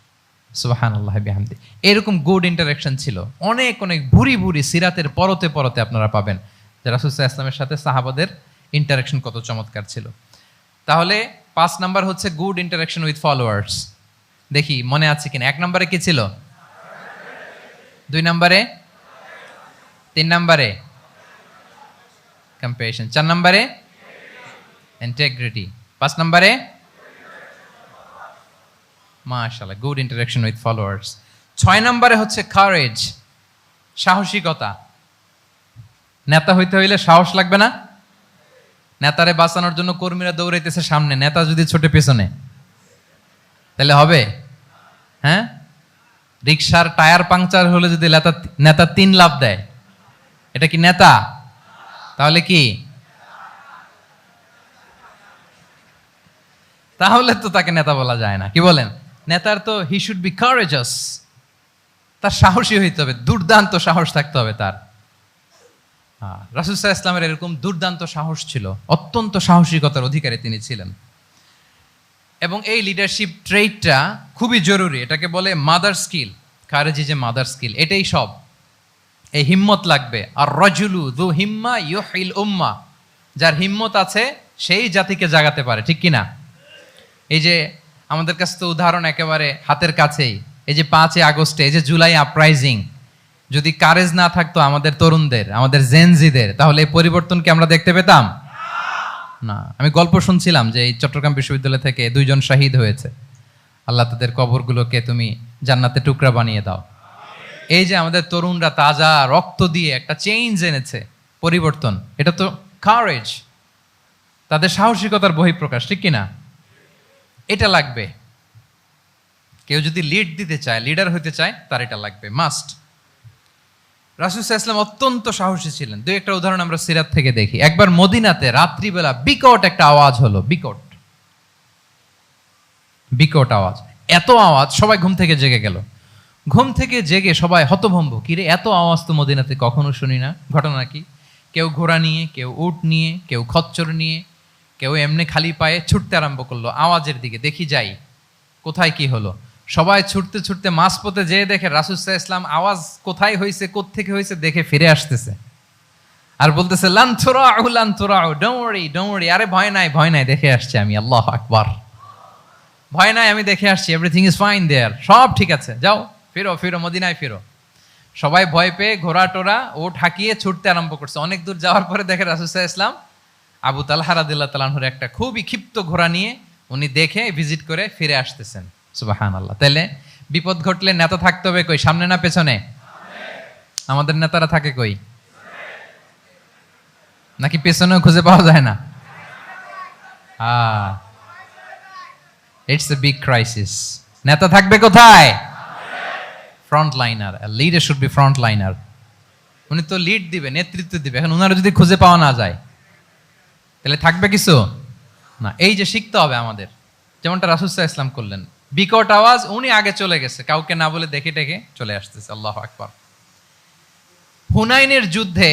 [SPEAKER 2] সুবহানাল্লাহি বিহামদি। এরকম গুড ইন্টারেকশন ছিল অনেক অনেক, ভুরি ভুরি সিরাতের পরতে পরতে আপনারা পাবেন যে রাসূল সাল্লাল্লাহু আলাইহি ওয়াসাল্লামের সাথে সাহাবাদের ইন্টারেকশন কত চমৎকার ছিল। তাহলে 5 নাম্বার হচ্ছে গুড ইন্টারেকশন উইথ ফলোয়ার্স। দেখি মনে আছে কিনা। 1 নম্বরে কি ছিল, 2 নম্বরে, 3 নম্বরে কম্প্যাশন, 4 নম্বরে ইন্টিগ্রিটি, 5 নম্বরে মাশাআল্লাহ গুড ইন্টারেকশন উইথ ফলোয়ার্স। 6 নম্বরে হচ্ছে কারেজ, সাহসিকতা। নেতা হইতে হইলে সাহস লাগবে না? নেতারে বাঁচানোর জন্য কর্মীরা দৌড়াইতেছে সামনে, নেতা যদি ছোটে পেছনে, তাহলে হবে? হ্যাঁ, রিকশার টায়ার পাংচার হলে যদি নেতা 3 লাফ দেয়, এটা কি নেতা? তাহলে কি? তাহলে তো তাকে নেতা বলা যায় না। কি বলেন? নেতার তো হি শুড বি কারেজাস, তার সাহসী হইতে হবে, দুর্দান্ত সাহস থাকতে হবে তার। রাসূল সাল্লাল্লাহু আলাইহি ওয়াসাল্লামের এরকম দুর্দান্ত সাহস ছিল, অত্যন্ত সাহসিকতার অধিকারী তিনি ছিলেন। এবং এই লিডারশিপ ট্রেটটা খুবই জরুরি, এটাকে বলে মাদার স্কিল। কারেজি যে মাদার স্কিল, এটাই সব। এই হিম্মত লাগবে। আর রাজুলু যু হিম্মা ইউহিল উম্মা, যার হিম্মত আছে সেই জাতিকে জাগাতে পারে, ঠিক কিনা? এই যে আমাদের কাছে তো উদাহরণ একেবারে হাতের কাছেই, এই যে 5 আগস্টে, এই যে জুলাই আপরাইজিং, যদি কারেজ না থাকতো আমাদের তরুণদের, আমাদের জেনজিদের, তাহলে এই পরিবর্তনকে আমরা দেখতে পেতাম না। আমি গল্প শুনছিলাম যে এই চট্টগ্রাম বিশ্ববিদ্যালয় থেকে 2 জন শহীদ হয়েছে, আল্লাহ তাদের কবরগুলোকে তুমি জান্নাতে টুকরা বানিয়ে দাও। এই যে আমাদের তরুণরা তাজা রক্ত দিয়ে একটা চেঞ্জ এনেছে, পরিবর্তন, এটা তো কারেজ, তাদের সাহসিকতার বহিঃপ্রকাশ, ঠিক কিনা? এটা লাগবে। কেউ যদি লিড দিতে চায়, লিডার হতে চায়, তার এটা লাগবে, মাস্ট। রাসূল সাল্লাল্লাহু আলাইহি ওয়াসাল্লাম অত্যন্ত সাহসী ছিলেন। 2-1টা উদাহরণ আমরা সিরাত থেকে দেখি। একবার মদিনাতে রাত্রিবেলা বিকট একটা আওয়াজ হলো, বিকট আওয়াজ, এত আওয়াজ সবাই ঘুম থেকে জেগে গেল। ঘুম থেকে জেগে সবাই হতভম্ব, কিরে এত আওয়াজ তো মদিনাতে কখনো শুনি না, ঘটনা কি? কেউ ঘোড়া নিয়ে, কেউ উট নিয়ে, কেউ খচ্চর নিয়ে, কেউ এমনি খালি পায়ে ছুটতে আরম্ভ করলো আওয়াজের দিকে, দেখি যাই কোথায় কি হলো। সবাই ছুটতে ছুটতে মাঝপথে যেয়ে দেখে রাসূল সাল্লাল্লাহু আলাইহি ওয়াসাল্লাম আওয়াজ কোথায় হয়েছে, কোত্থেকে হয়েছে দেখে ফিরে আসতেছে আর বলতেছে, লান তুরাউ, ডোন্ট ওয়ারি, আরে ভয় নাই, দেখে আসছি আমি। আল্লাহু আকবার। ভয় নাই, আমি দেখে আসছি, এভরিথিং ইজ ফাইন দেয়ার, সব ঠিক আছে, যাও ফিরো মদিনায় ফিরো। সবাই ভয় পেয়ে ঘোড়া টোরা ওট হাঁকিয়ে ছুটতে আরম্ভ করছে। অনেক দূর যাওয়ার পরে দেখে রাসূল সাল্লাল্লাহু আলাইহি ওয়াসাল্লাম আবু তালহা রাদিয়াল্লাহু তাআলা আনহুর একটা খুবই ক্ষিপ্ত ঘোড়া নিয়ে উনি দেখে ভিজিট করে ফিরে আসতেছেন। সুবহানাল্লাহ। তাহলে বিপদ ঘটলে নেতা থাকতে হবে কই, সামনে না পেছনে? আমাদের নেতারা থাকে কই? নাকি পেছনেও খুঁজে পাওয়া যায় না? It's a big crisis. নেতা থাকবে কোথায়? Front liner. Leader should be front liner. উনি তো লিড দিবে, নেতৃত্ব দিবে। এখন উনারা যদি খুঁজে পাওয়া না যায় তাহলে থাকবে কিছু না। এই যে শিখতে হবে আমাদের, যেমনটা রাসূল সাল্লাল্লাহু আলাইহি ওয়াসাল্লাম করলেন, বিকট আওয়াজ, উনি আগে চলে গেছে, কাউকে না বলে দেখে টেকে চলে আসতেছে। আল্লাহু আকবার। হুনাইনের যুদ্ধে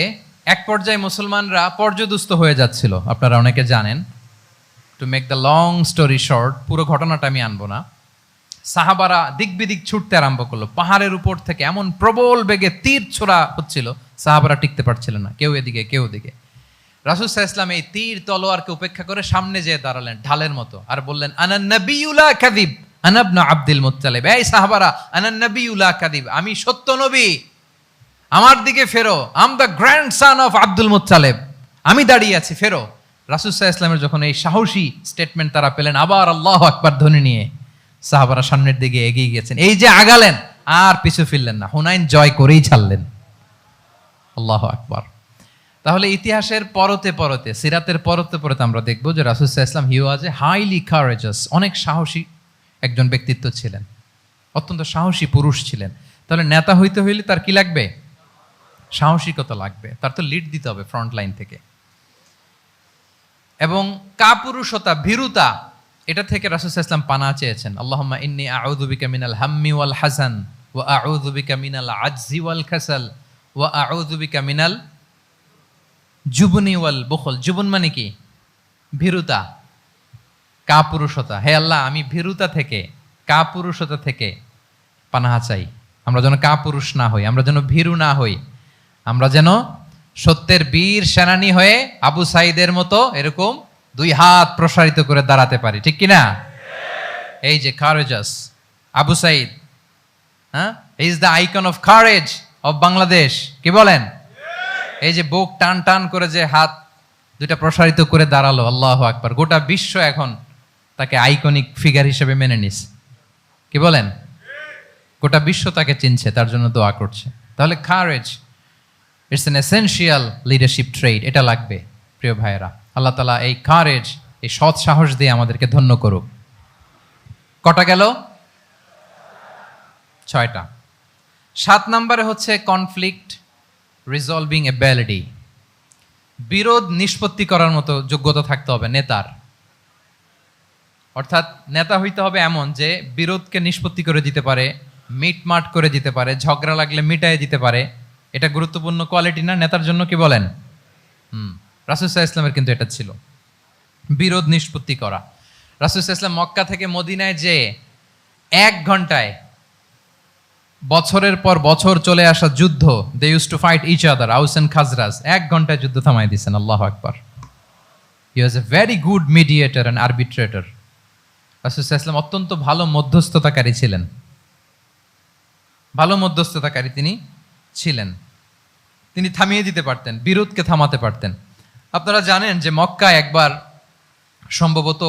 [SPEAKER 2] এক পর্যায়ে মুসলমানরা পর্যদুস্ত হয়ে যাচ্ছিল, আপনারা অনেকে জানেন। To make the long story short, পুরো ঘটনাটা আমি আনবো না। সাহাবারা দিক বিদিক ছুটতে আরম্ভ করলো, পাহাড়ের উপর থেকে এমন প্রবল বেগে তীর ছোড়া হচ্ছিল, সাহাবারা টিকতে পারছিলেন না, কেউ এদিকে কেউ ওদিকে। রাসূল সাল্লাল্লাহু আলাইহি ওয়াসাল্লাম এই তীর তলোয়ারকে উপেক্ষা করে সামনে যেয়ে দাঁড়ালেন ঢালের মতো, আর বললেন, আনা নবিয়্যু লা কাযিব আনা ইবনু আব্দুল মুত্তালিব। এই সাহাবারা, আনা নবিয়্যু লা কাযিব, আমি সত্য নবী, আমার দিকে ফেরো। Am the grandson of Abdul Muttalib, আমি দাঁড়িয়ে আছি, ফেরো। রাসূল সাল্লাল্লাহু আলাইহি ওয়াসাল্লামের যখন এই সাহসী স্টেটমেন্ট তারা পেলেন, আবার আল্লাহু আকবার ধ্বনি নিয়ে সাহাবারা সামনের দিকে এগিয়ে গেছেন। এই যে আগালেন, আর পিছু ফিরলেন না, হুনাইন জয় করেই ছাড়লেন। আল্লাহু আকবার। তাহলে ইতিহাসের পরতে পরতে, সিরাতের পরতে পরতে আমরা দেখব যে রাসূল সাল্লাল্লাহু আলাইহি ওয়াসাল্লাম হি ওয়াজ এ হাইলি কারেজাস, অনেক সাহসী একজন ব্যক্তিত্ব ছিলেন, অত্যন্ত সাহসী পুরুষ ছিলেন। তাহলে নেতা হইতে হইলে তার কি লাগবে? সাহসিকতা লাগবে, তার তো লিড দিতে হবে ফ্রন্ট লাইন থেকে। এবং কাপুরুষতা, ভীরুতা, এটা থেকে রাসূল সাল্লাল্লাহু আলাইহি ওয়াসাল্লাম পানাহ চেয়েছেন। আল্লাহুম্মা ইন্নী আউযু বিকা মিনাল হাম্মি ওয়াল হাযান ওয়া আউযু বিকা মিনাল আজজি ওয়াল কাসাল ওয়া আউযু বিকা মিনাল জুবনি ওয়াল বুখল। জুবন মানে কি? ভীরুতা, কাপুরুষতা। হে আল্লাহ, আমি ভীরুতা থেকে, কাপুরুষতা থেকে পানাহ চাই। আমরা যেন কাপুরুষ না হই, আমরা যেন ভীরু না হই, আমরা যেন সত্যের বীর সেনানী হয়ে আবু সাঈদের মতো এরকম দুই হাত প্রসারিত করে দাঁড়াতে পারি, ঠিক কিনা? এই যে কারেজাস আবু সাঈদ, হ্যাঁ, is the icon of courage of Bangladesh, কি বলেন? এই যে বুক টান টান করে যে হাত দুইটা প্রসারিত করে দাঁড়ালো, আল্লাহু আকবার। গোটা বিশ্ব এখন তাকে আইকনিক ফিগার হিসেবে মেনে নিছে, কি বলেন? গোটা বিশ্ব তাকে চিনছে, তার জন্য দোয়া করছে। তাহলে courage, it's an essential leadership trade, এটা লাগবে প্রিয় ভাইয়েরা। আল্লাহ তাআলা এই কারেজ, এই সৎ সাহস দিয়ে আমাদেরকে ধন্য করুক। কটা গেল? 6টা। 7 নম্বরে হচ্ছে কনফ্লিক্ট রিজলভিং এবিলিটি, বিরোধ নিষ্পত্তি করার মতো যোগ্যতা থাকতে হবে নেতার। অর্থাৎ নেতা হইতে হবে এমন যে বিরোধকে নিষ্পত্তি করে দিতে পারে, মিটমাট করে দিতে পারে, ঝগড়া লাগলে মিটায়ে দিতে পারে। এটা গুরুত্বপূর্ণ কোয়ালিটি না নেতার জন্য, কি বলেন? রাসূল সাল্লাল্লাহু আলাইহি ওয়াসাল্লামের কিন্তু এটা ছিল, বিরোধ নিষ্পত্তি করা। রাসূল সাল্লাল্লাহু আলাইহি ওয়াসাল্লাম মক্কা থেকে মদিনায় যে 1 ঘন্টায় বছরের পর বছর চলে আসা যুদ্ধ, they use to fight each other, Aus and Khazraj, 1 ঘন্টায় যুদ্ধ থামাই দিয়েছেন। আল্লাহু আকবার। He was a very good mediator and arbitrator. রাসূল সাল্লাল্লাহু আলাইহি ওয়াসাল্লাম অত্যন্ত ভালো মধ্যস্থতাকারী ছিলেন, ভালো মধ্যস্থতাকারী তিনি ছিলেন। তিনি থামিয়ে দিতে পারতেন, বিরোধকে থামাতে পারতেন। আপনারা জানেন যে মক্কায় একবার সম্ভবত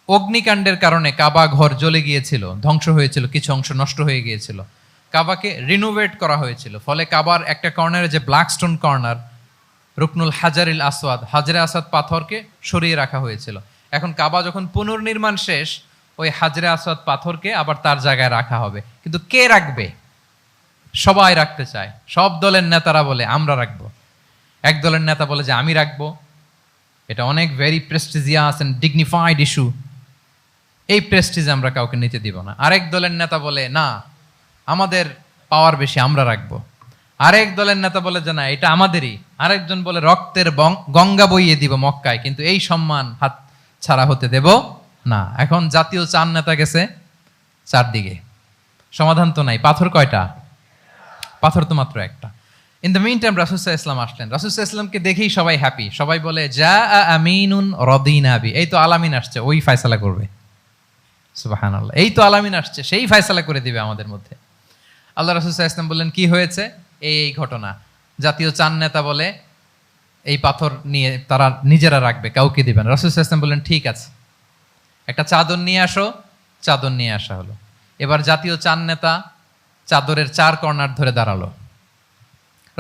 [SPEAKER 2] অগ্নিকাণ্ডের কারণে কাবা ঘর জ্বলে গিয়েছিল, ধ্বংস হয়েছিল, কিছু অংশ নষ্ট হয়ে গিয়েছিল। কাবাকে রিনোভেট করা হয়েছিল, ফলে কাবার একটা কর্নারে যে ব্ল্যাক স্টোন কর্নার, রুকনুল হাজারিল আসওয়াদ, হাজরে আসওয়াদ পাথরকে সরিয়ে রাখা হয়েছিল। এখন কাবা যখন পুনর্নির্মাণ শেষ, ওই হাজরে আসওয়াদ পাথরকে আবার তার জায়গায় রাখা হবে। কিন্তু কে রাখবে? সবাই রাখতে চায়, সব দলের নেতারা বলে আমরা রাখবো। এক দলের নেতা বলে যে আমি রাখবো, এটা অনেক very prestigious and dignified issue, এই প্রেস্টিজ আমরা কাউকে নিতে দিব না। আরেক দলের নেতা বলে না, আমাদের পাওয়ার বেশি, আমরা রাখবো। আরেক দলের নেতা বলে যে না, এটা আমাদেরই। আরেকজন বলে রক্তের গঙ্গা বইয়ে দিব মক্কায়, কিন্তু এই সম্মান হাত ছাড়া হতে দেব না। এখন জাতীয় 4 নেতা গেছে 4 দিকে, সমাধান তো নাই। পাথর কয়টা? পাথর তো মাত্র একটা। ইন দ্য মিন টাইম রাসূল সাল্লাল্লাহু আলাইহি ওয়াসাল্লাম আসলেন। রাসূল সাল্লাল্লাহু আলাইহি ওয়াসাল্লামকে দেখেই সবাই হ্যাপি, সবাই বলে জা আমিনুন রাদিনা বি, এই তো আলামিন আসছে, ওই ফয়সালা করবে। সুবহানাল্লাহ, এই তো আলামিন আসছে, সেই ফয়সালা করে দিবে আমাদের মধ্যে। আল্লাহ রাসূল সাল্লাল্লাহু আলাইহি ওয়াসাল্লাম বললেন, কি হয়েছে? এই ঘটনা। জাতীয় 4 নেতা বলে এই পাথর নিয়ে তারা নিজেরা রাখবে, কাউকে দিবেন। রাসূল সাল্লাল্লাহু আলাইহি ওয়াসাল্লাম বললেন, ঠিক আছে, একটা চাদর নিয়ে আসো। চাদর নিয়ে আসা হলো। এবার জাতীয় 4 নেতা চাদরের 4 কর্নার ধরে দাঁড়ালো।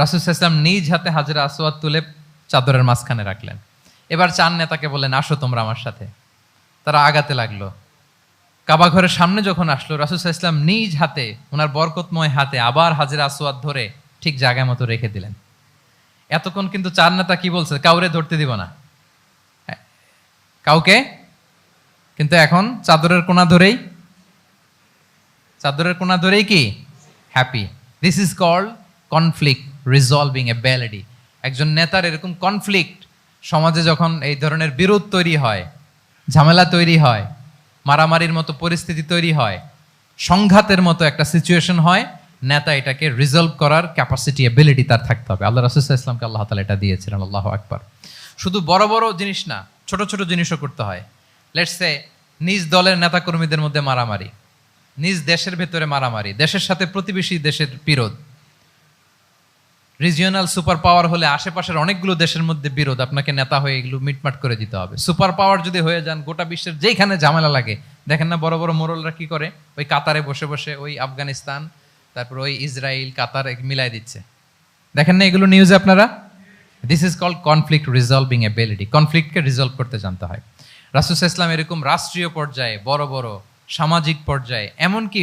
[SPEAKER 2] রাসূল সাল্লাল্লাহু আলাইহি ওয়াসাল্লাম নিজ হাতে হাজরে আসওয়াদ তুলে চাদরের মাঝখানে রাখলেন। এবার 4 নেতাকে বললেন, আসো তোমরা আমার সাথে। তারা আগাতে লাগলো। কাবা ঘরের সামনে যখন আসলো, রাসূল সাল্লাল্লাহু আলাইহি ওয়াসাল্লাম নিজ হাতে, ওনার বরকতময় হাতে আবার হাজরে আসওয়াদ ধরে ঠিক জায়গায় মতো রেখে দিলেন। এতক্ষণ কিন্তু 4 নেতা কি বলছে? কাউরে ধরতে দিব না, কাউকে। কিন্তু এখন চাদরের কোনা ধরেই চাদরের কোনা ধরেই কি happy. This is called conflict resolving ability. একজন নেতার এরকম কনফ্লিক্ট, সমাজে যখন এই ধরনের বিরোধ তৈরি হয়, ঝামেলা তৈরি হয়, মারামারির মতো পরিস্থিতি তৈরি হয়, সংঘাতের মতো একটা সিচুয়েশন হয়, নেতা এটাকে রিজলভ করার ক্যাপাসিটি এবিলিটি তার থাকতে হবে। আল্লাহ রাসূল সাল্লাল্লাহু আলাইহি ওয়াসাল্লামকে আল্লাহ তাআলা এটা দিয়েছিলেন। আল্লাহু আকবার। শুধু বড় বড় জিনিস না, ছোট ছোট জিনিসও করতে হয়। লেটস সে নিজ দলের নেতাকর্মীদের মধ্যে মারামারি, নিজ দেশের ভেতরে মারামারি, দেশের সাথে প্রতিবেশী দেশের বিরোধ, রিজিওনাল সুপার পাওয়ার হলে আশেপাশের অনেকগুলো দেশের মধ্যে বিরোধ, আপনাকে নেতা হয়ে এগুলো মিটমাট করে দিতে হবে। সুপার পাওয়ার যদি হয়ে যান, গোটা বিশ্বের যেখানে ঝামেলা লাগে, দেখেন না বড় বড় মোড়লরা কি করে, ওই কাতারে বসে বসে ওই আফগানিস্তান, তারপর ওই ইসরায়েল, কাতার মিলাই দিচ্ছে, দেখেন না এগুলো নিউজে আপনারা। This is called conflict resolving ability. কনফ্লিক্টকে রিজলভ করতে জানতে হয়। রাসূল সাল্লাল্লাহু আলাইহি ওয়াসাল্লাম এরকম রাষ্ট্রীয় পর্যায়ে, বড় বড় সামাজিক পর্যায়ে, এমনকি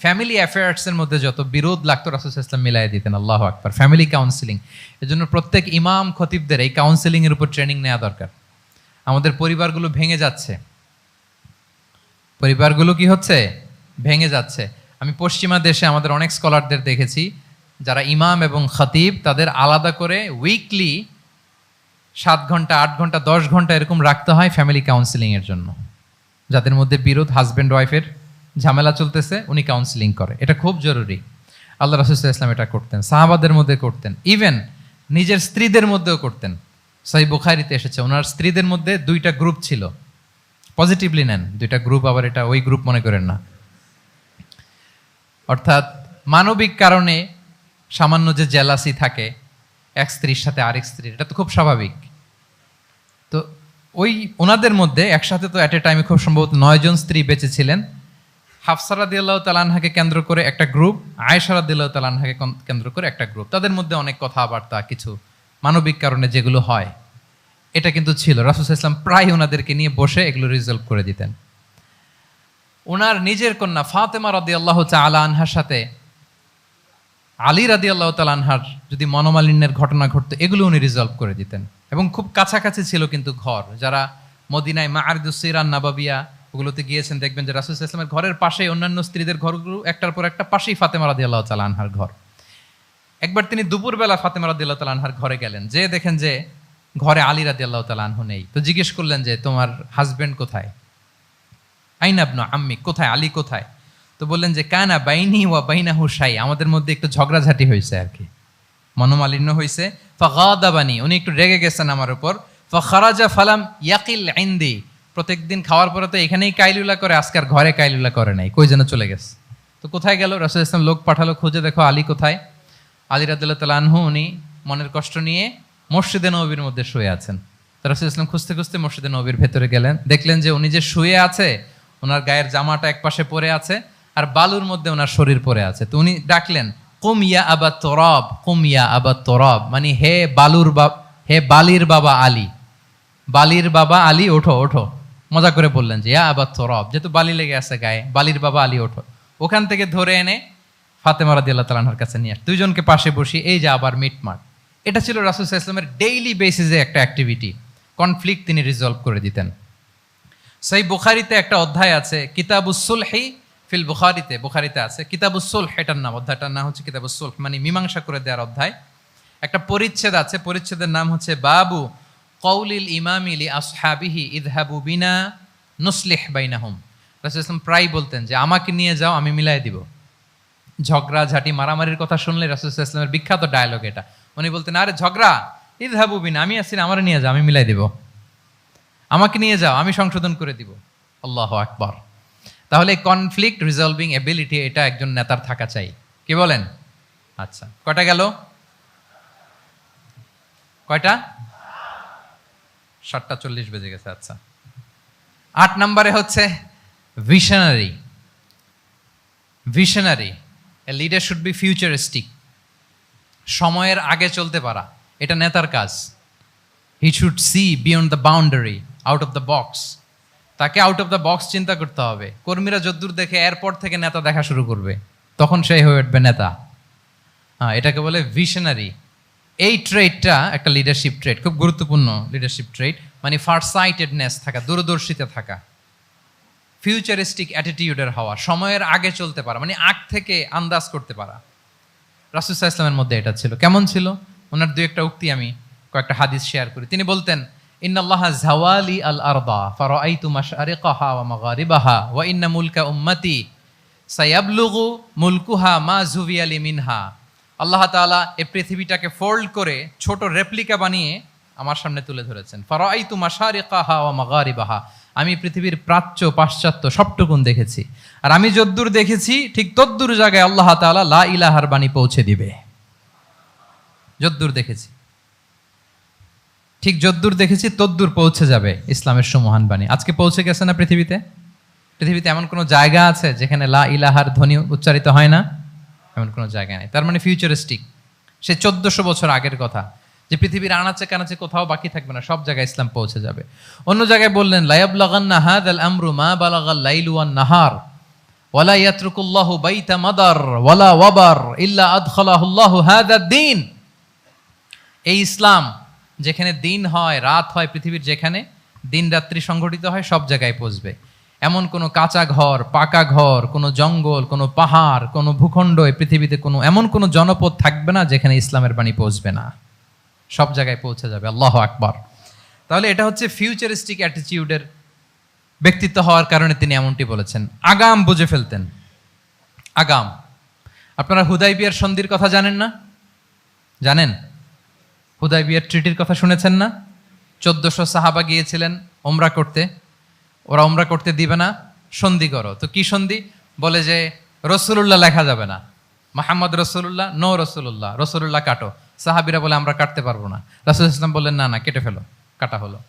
[SPEAKER 2] ফ্যামিলি অ্যাফেয়ার্সের মধ্যে যত বিরোধ লাগতো রাসূল সাল্লাল্লাহু আলাইহি ওয়াসাল্লাম মিলাই দিতেন। আল্লাহু আকবার। ফ্যামিলি কাউন্সিলিং, এজন্য প্রত্যেক ইমাম খতিবদের এই কাউন্সিলিং এর উপর ট্রেনিং নেওয়া দরকার। আমাদের পরিবারগুলো ভেঙে যাচ্ছে, পরিবারগুলো কি হচ্ছে, ভেঙে যাচ্ছে। আমি পশ্চিমা দেশে আমাদের অনেক স্কলারদের দেখেছি, যারা ইমাম এবং খতিব, তাদের আলাদা করে উইকলি 7 ঘন্টা 8 ঘন্টা 10 ঘন্টা এরকম রাখতে হয় ফ্যামিলি কাউন্সিলিং এর জন্য। যাদের মধ্যে বিরোধ, হাজব্যান্ড ওয়াইফের ঝামেলা চলতেছে, উনি কাউন্সিলিং করে। এটা খুব জরুরি। আল্লাহ রাসূল সাল্লাল্লাহু আলাইহি ওয়াসাল্লাম এটা করতেন, সাহাবাদের মধ্যে করতেন, ইভেন নিজের স্ত্রীদের মধ্যেও করতেন। সহিহ বুখারীতে এসেছে, ওনার স্ত্রীদের মধ্যে 2টা গ্রুপ ছিল। পজিটিভলি নেন, 2টা গ্রুপ, আবার এটা ওই গ্রুপ মনে করেন না। অর্থাৎ মানবিক কারণে সামান্য যে জেলাসি থাকে এক স্ত্রীর সাথে আরেক স্ত্রীর, এটা তো খুব স্বাভাবিক। তো ওই ওনাদের মধ্যে একসাথে তো অ্যাট এ টাইমে খুব সম্ভবত 9 জন স্ত্রী বেঁচে ছিলেন। হাফসা রাদিয়াল্লাহু তাআলা আনহাকে কেন্দ্র করে একটা গ্রুপ, আয়েশা রাদিয়াল্লাহু তাআলা আনহাকে কেন্দ্র করে একটা গ্রুপ। তাদের মধ্যে অনেক কথাবার্তা, কিছু মানবিক কারণে যেগুলো হয়, এটা কিন্তু ছিল। রাসূল সাল্লাল্লাহু আলাইহি ওয়াসাল্লাম প্রায় ওনাদেরকে নিয়ে বসে এগুলো রিজলভ করে দিতেন। ওনার নিজের কন্যা ফাতেমা রাদিয়াল্লাহু তাআলা আনহার সাথে আলী রাদিয়াল্লাহু তাআলা আনহার যদি মনোমালিন্যের ঘটনা ঘটতো, এগুলো উনি রিজলভ করে দিতেন। এবং খুব কাছাকাছি ছিল কিন্তু ঘর। যারা মদিনায় মাআরিদুস সিরান নাবাবিয়া ওগুলোতে গিয়েছেন, দেখবেন যে রাসূল সাল্লাল্লাহু আলাইহি ওয়াসাল্লামের ঘরের পাশেই অন্যান্য স্ত্রীদের ঘরগুলো একটার পর একটা, পাশেই ফাতেমা রাদিয়াল্লাহু তাআলা আনহার ঘর। একবার তিনি দুপুরবেলা ফাতেমা রাদিয়াল্লাহু তাআলা আনহার ঘরে গেলেন, যে দেখেন যে ঘরে আলী রাদিয়াল্লাহু তাআলা আনহু নেই। তো জিজ্ঞেস করলেন যে তোমার হাজবেন্ড কোথায়, আইনা ইবনু আম্মি, কোথায়, আলী কোথায়? তো বললেন যে কানা বাইনি ওয়া বাইনাহু শাই, আমাদের মধ্যে একটু ঝগড়াঝাটি হয়েছে আর কি, মনোমালিন্য হয়েছে। ফাগাদাবানি, উনি একটু রেগে গেছেন আমার উপর। ফাখারাজা ফালাম ইয়াকিল ইনদি, প্রত্যেকদিন খাওয়ার পরে তো এখানেই কাইলুলা করে, আজকের ঘরে কাইলুলা করে নাই, কই যেন চলে গেছে। তো কোথায় গেল? রাসূল সাল্লাল্লাহু আলাইহি ওয়াসাল্লাম লোক পাঠালো, খুঁজে দেখো আলী কোথায়। আলী রাদিয়াল্লাহু তাআলা আনহু উনি মনের কষ্ট নিয়ে মসজিদে নববীর মধ্যে শুয়ে আছেন। তো রাসূল সাল্লাল্লাহু আলাইহি ওয়াসাল্লাম খুঁজতে খুঁজতে মসজিদে নববীর ভেতরে গেলেন, দেখলেন যে উনি যে শুয়ে আছে, ওনার গায়ের জামাটা একপাশে পড়ে আছে, আর বালুর মধ্যে ওনার শরীর পড়ে আছে। তো উনি ডাকলেন, কুম ইয়া আবা তুরাব, কুম ইয়া আবা তুরাব, মানে হে বালির বাবা আলী, বালির বাবা আলী ওঠো ওঠো। মজা করে বললেন যে ইয়া আবা তুরাব, যেহেতু বালি লেগে আছে গায়ে, বালির বাবা আলী ওঠো। ওখান থেকে ধরে এনে ফাতেমা রাদিয়াল্লাহু তাআলা আনহার কাছে নিয়ে আসে, দুইজনকে পাশে বসিয়ে এই যে আবার মিটমাট। এটা ছিল রাসূল সাল্লাল্লাহু আলাইহি ওয়াসাল্লামের ডেইলি বেসিসে একটা অ্যাক্টিভিটি। কনফ্লিক্ট তিনি রিজলভ করে দিতেন। সহিহ বুখারীতে একটা অধ্যায় আছে, কিতাবুস সুলহি ফিল বুখারীতে আছে কিতাবুস সুলহ, এটার নাম, অধ্যায়টার নাম হচ্ছে কিতাবুস সুলহ, মানে মীমাংসা করে দেওয়ার অধ্যায়। একটা পরিচ্ছেদ আছে, পরিচ্ছেদের নাম হচ্ছে বাবু কওলিল ইমামি লি আসহাবিহি ইযহাবু বিনা নুসলিহ বাইনাহুম। রাসূল সাল্লাল্লাহু আলাইহি ওয়াসাল্লাম প্রায় বলতেন যে আমাকে নিয়ে যাও, আমি মিলাই দিব। ঝগড়া ঝাঁটি মারামারির কথা শুনলে রাসূল সাল্লাল্লাহু আলাইহি ওয়াসাল্লামের বিখ্যাত ডায়লগ এটা। উনি বলতেন, আরে ঝগড়া, ইযহাবু বিনা, আমি আছি না, আমারে নিয়ে যাও, আমি মিলাই দিব। আমাকে নিয়ে যাও, আমি সংশোধন করে দিব। আল্লাহু আকবার। তাহলে কনফ্লিক্ট রিজলভিং এবিলিটি, এটা একজন নেতার থাকা চাই। কি বলেন? আচ্ছা, কয়টা গেল? কয়টা? 7:40 বেজে গেছে। আচ্ছা, 8 নম্বরে হচ্ছে visionary. Visionary, a leader should be futuristic. সময়ের আগে চলতে পারা, এটা নেতার কাজ। He should see beyond the boundary, out of the box. তাকে আউট অফ দ্য বক্স চিন্তা করতে হবে। কর্মীরা যদ্দূর দেখে, এরপর থেকে নেতা দেখা শুরু করবে, তখন সেই হয়ে উঠবে নেতা। হ্যাঁ, এটাকে বলে ভিশনারি। এই ট্রেডটা একটা লিডারশিপ ট্রেড, খুব গুরুত্বপূর্ণ লিডারশিপ ট্রেড, মানে ফারসাইটেডনেস থাকা, দূরদর্শিতা থাকা। ফিউচারিস্টিক অ্যাটিটিউডের হওয়া, সময়ের আগে চলতে পারা, মানে আগ থেকে আন্দাজ করতে পারা। রাসূল সাল্লাল্লাহু আলাইহি ওয়াসাল্লামের মধ্যে এটা ছিল। কেমন ছিল? ওনার দুই একটা উক্তি আমি কয়েকটা হাদিস শেয়ার করি। তিনি বলতেন, ইন্নাল্লাহা জাওয়ালি আল আরদা ফারাআইতু মাশআরিকাহা ওয়া মাগারিবাহা ওয়া ইন্না মুলকা উম্মতি সায়াবলুগু মুলকুহা মা জুবিয়ালি মিনহা। আল্লাহ তাআলা এই পৃথিবীটাকে ফোল্ড করে ছোট রেপ্লিকা বানিয়ে আমার সামনে তুলে ধরেছেন। ফারাআইতু মাশারিকাহা ওয়া মাগারিবাহা, আমি পৃথিবীর প্রাচ্য পাশ্চাত্য সবটুকুন দেখেছি। আর আমি যদ্দূর দেখেছি ঠিক তদ্দূর জায়গায় আল্লাহ তাআলা লা ইলাহার বাণী পৌঁছে দিবে। যদ্দূর দেখেছি, ঠিক যদ্দূর দেখেছি তদ্দূর পৌঁছে যাবে ইসলামের সুমহান বাণী। আজকে পৌঁছে গেছে না পৃথিবীতে? পৃথিবীতে এমন কোনো জায়গা আছে যেখানে লা ইলাহার ধ্বনি উচ্চারিত হয় না? এমন কোনো জায়গা নেই। তার মানে ফিউচারিস্টিক, সে 1400 বছর আগের কথা, যে পৃথিবীর আনাচে কানাচে কোথাও বাকি থাকবে না, সব জায়গায় ইসলাম পৌঁছে যাবে। অন্য জায়গায় বললেন, লায়াবলাগান্না হাযাল আমরু মা বালাগাল লাইলু ওয়ান নাহার ওয়ালা ইয়াতরুকুল্লাহু বাইতা মাদার ওয়ালা ওয়াবার ইল্লা আদখালাহুল্লাহু হাযাদ দ্বীন। এই ইসলাম যেখানে দিন হয় রাত হয়, পৃথিবীর যেখানে দিন রাত্রি সংঘটিত হয়, সব জায়গায় পৌঁছবে। এমন কোনো কাঁচা ঘর, পাকা ঘর, কোনো জঙ্গল, কোনো পাহাড়, কোনো ভূখণ্ড, এই পৃথিবীতে কোনো এমন কোনো জনপদ থাকবে না যেখানে ইসলামের বাণী পৌঁছবে না। সব জায়গায় পৌঁছে যাবে। আল্লাহু আকবার। তাহলে এটা হচ্ছে ফিউচারিস্টিক অ্যাটিটিউডের ব্যক্তিত্ব হওয়ার কারণে তিনি এমনটি বলেছেন। আগাম বুঝে ফেলতেন, আগাম। আপনারা হুদাইবিয়ার সন্ধির কথা জানেন না? জানেন? হুদাইবিয়ার ট্রিটির কথা শুনেছেন না? 1400 সাহাবা গিয়েছিলেন ওমরা করতে, ওরা ওমরা করতে দিবে না, সন্ধি করো। তো কি সন্ধি? বলে যে রসুলুল্লাহ লেখা যাবে না, মুহাম্মদ রসুলুল্লাহ, নো রসুলুল্লাহ, রসুলুল্লাহ কাটো। সাহাবিরা বলে আমরা কাটতে পারবো না। রাসূল ইসলাম বললেন না না, কেটে ফেলো। কাটা হলো।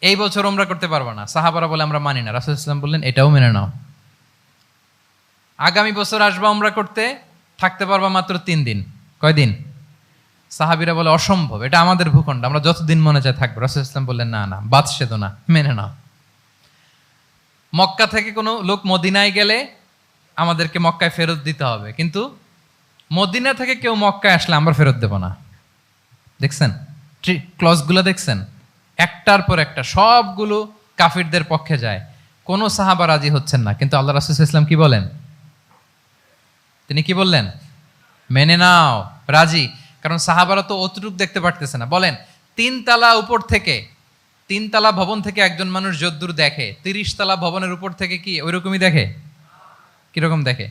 [SPEAKER 2] এই বছর ওমরা করতে পারবো না, সাহাবারা বলে আমরা মানি না। রাসূল ইসলাম বললেন এটাও মেনে নাও। আগামী বছর আসবা ওমরা করতে, থাকতে পারবা মাত্র 3 দিন। কয়দিন? সাহাবিরা বলে অসম্ভব, এটা আমাদের ভূখণ্ড, আমরা যতদিন মনে চায় থাকবো। রাসূল ইসলাম বললেন না না, বাদশেদ না, মেনে নাও। মক্কা থেকে কোনো লোক মদিনায় গেলে আমাদেরকে মক্কায় ফেরত দিতে হবে, কিন্তু মদিনা থেকে কেউ মক্কায় আসলে আমরা ফেরত দেব না। দেখছেন ক্লজগুলো? দেখছেন একটার পর একটা সবগুলো কাফিরদের পক্ষে যায়। কোনো সাহাবা রাজি হচ্ছেন না, কিন্তু আল্লাহ রাসূল সাল্লাল্লাহু আলাইহি ওয়াসাল্লাম কি বলেন? তিনি কি বললেন? মেনে নাও, রাজি। কারণ সাহাবারা তো অতটুক দেখতে পারতেছে না। বলেন 3 তালা উপর থেকে, 3 তালা ভবন থেকে একজন মানুষ যদ্দূর দেখে, 30 তালা ভবনের উপর থেকে কি ওইরকমই দেখে? কিরকম দেখে?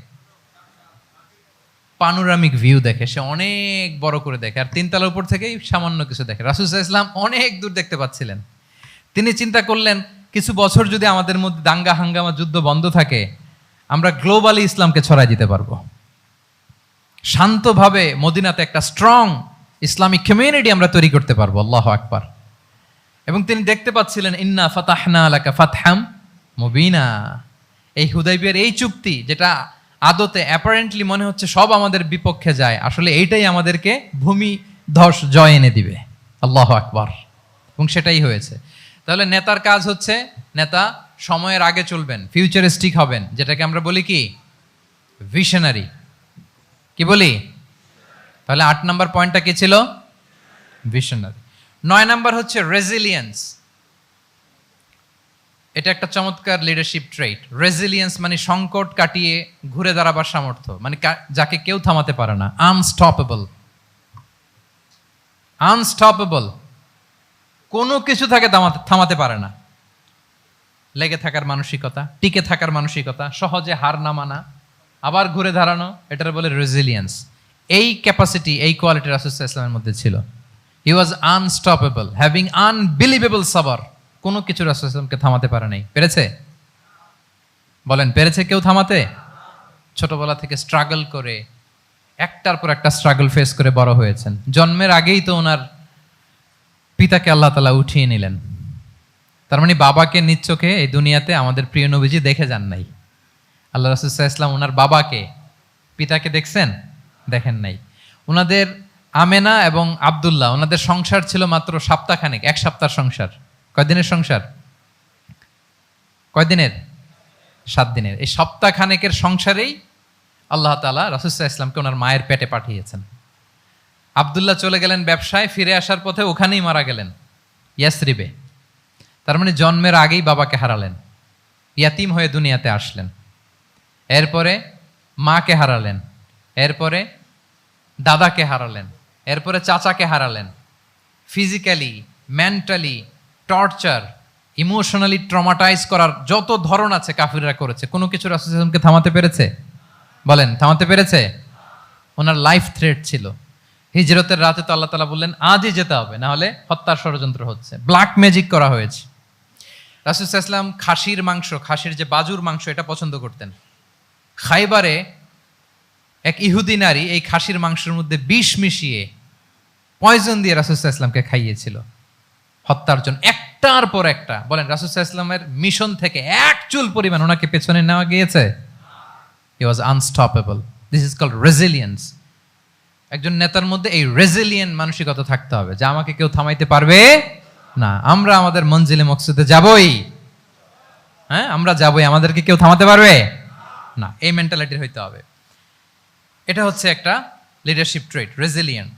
[SPEAKER 2] পানোরামিক ভিউ দেখে, সে অনেক বড় করে দেখে। আর 3 তালার উপর থেকেই সামান্য কিছু দেখে। রাসূল সাল্লাল্লাহু আলাইহি ওয়াসাল্লাম অনেক দূর দেখতে পাচ্ছিলেন। তিনি চিন্তা করলেন কিছু বছর যদি আমাদের মধ্যে দাঙ্গা হাঙ্গামা যুদ্ধ বন্ধ থাকে, আমরা গ্লোবালি ইসলামকে ছড়াই দিতে পারবো। শান্তভাবে মদিনাতে একটা স্ট্রং ইসলামিক কমিউনিটি আমরা তৈরি করতে পারবো। আল্লাহু আকবার। এবং তিনি দেখতে পাচ্ছিলেন ইন্না ফাতাহনা লাকা ফাতহাম মুবিনা, এই হুদাইবিয়ার এই চুক্তি, যেটা আদতে অ্যাপারেন্টলি মনে হচ্ছে সব আমাদের বিপক্ষে যায়, আসলে এইটাই আমাদেরকে ভূমি ধস জয় এনে দিবে। আল্লাহু আকবার। এবং সেটাই হয়েছে। তাহলে নেতার কাজ হচ্ছে, নেতা সময়ের আগে চলবেন, ফিউচারিস্টিক হবেন, যেটাকে আমরা বলি কি ভিশনারি। কি বলি? তাহলে 8 নম্বর পয়েন্টটা কি ছিল? ভিশনারি। 9 নম্বর হচ্ছে রেজিলিয়েন্স। এটা একটা চমৎকার লিডারশিপ ট্রেট। রেজিলিয়েন্স মানে সংকট কাটিয়ে ঘুরে দাঁড়াবার সামর্থ্য, মানে যাকে কেউ থামাতে পারে না। আনস্টপেবল, আনস্টপেবল, কোনো কিছু তাকে থামাতে পারে না। লেগে থাকার মানসিকতা, টিকে থাকার মানসিকতা, সহজে হার না মানা, আবার ঘুরে দাঁড়ানো, এটার বলে রেজিলিয়েন্স। এই ক্যাপাসিটি, এই কোয়ালিটি রাসূল সাল্লাল্লাহু আলাইহি ওয়াসাল্লামের মধ্যে ছিল। হি ওয়াজ আনস্টপেবল, হ্যাভিং আনবিলিভেবল সাবর। কোনো কিছু রাসূল সাল্লাল্লাহু আলাইহি ওয়াসাল্লামকে থামাতে পারে নাই। পেরেছে? বলেন, পেরেছে কেউ থামাতে? ছোটবেলা থেকে স্ট্রাগল করে, একটার পর একটা স্ট্রাগল ফেস করে বড় হয়েছেন। জন্মের আগেই তো ওনার পিতাকে আল্লাহ তাআলা উঠিয়ে নিলেন। তার মানে বাবাকে নিজ চোখে এই দুনিয়াতে আমাদের প্রিয় নবীজি দেখে যান নাই। আল্লাহ রাসূল সাল্লাল্লাহু আলাইহি ওয়াসাল্লাম ওনার বাবাকে, পিতাকে দেখছেন? দেখেন নাই। ওনাদের আমেনা এবং আব্দুল্লাহ, ওনাদের সংসার ছিল মাত্র সপ্তাহখানেক, 1 সপ্তাহ সংসার। কয়দিনের সংসার? কয়দিনের? 7 দিনের। এই সপ্তাহখানেকের সংসারেই আল্লাহ তাআলা রাসূল সাল্লাল্লাহু আলাইহি ওয়াসাল্লামকে ওনার মায়ের পেটে পাঠিয়েছেন। আব্দুল্লাহ চলে গেলেন ব্যবসায়, ফিরে আসার পথে ওখানেই মারা গেলেন, ইয়াসরিবে। তার মানে জন্মের আগেই বাবাকে হারালেন। ইয়াতিম হয়ে দুনিয়াতে আসলেন, এরপরে মাকে হারালেন, এরপরে দাদাকে হারালেন, এরপরে চাচাকে হারালেন। Physically, mentally torture, emotionally traumatise করার যত ধরন আছে কাফিররা করেছে, কোনো কিছু রাসূল সাল্লাল্লাহু আলাইহি ওয়াসাল্লামকে থামাতে পেরেছে? বলেন, থামাতে পেরেছে? ওনার লাইফ থ্রেট ছিল। হিজরতের রাতে তো আল্লাহ তাআলা বললেন আজই যেতে হবে, না হলে হত্যার ষড়যন্ত্র হচ্ছে, ব্ল্যাক ম্যাজিক করা হয়েছে। রাসূল সাল্লাল্লাহু আলাইহি ওয়াসাল্লাম খাসির মাংস, খাসির যে বাজুর মাংস, এটা পছন্দ করতেন। খাইবারে এক ইহুদি নারী এই খাসির মাংসের মধ্যে বিষ মিশিয়ে পয়জন দিয়ে রাসূল সাল্লাল্লাহু আলাইহি ওয়াসাল্লামকে খাইয়েছিল হত্যার জন্য, একটার পর একটা। বলেন, রাসূল সাল্লাল্লাহু আলাইহি ওয়াসাল্লামের মিশন থেকে এক চুল পরিমাণ ওনাকে পেছনে নেওয়া গিয়েছে? He was unstoppable. This is called resilience. একজন নেতার মধ্যে এই রেজিলিয়েন্ট মানসিকতা থাকতে হবে যে আমাকে কেউ থামাইতে পারবে না, আমরা আমাদের মঞ্জিলে মকসুদে যাবই। হ্যাঁ, আমরা যাবই, আমাদেরকে কেউ থামাতে পারবে না, এই মেন্টালিটির হইতে হবে। এটা হচ্ছে একটা লিডারশিপ ট্রেট, রেজিলিয়েন্ট।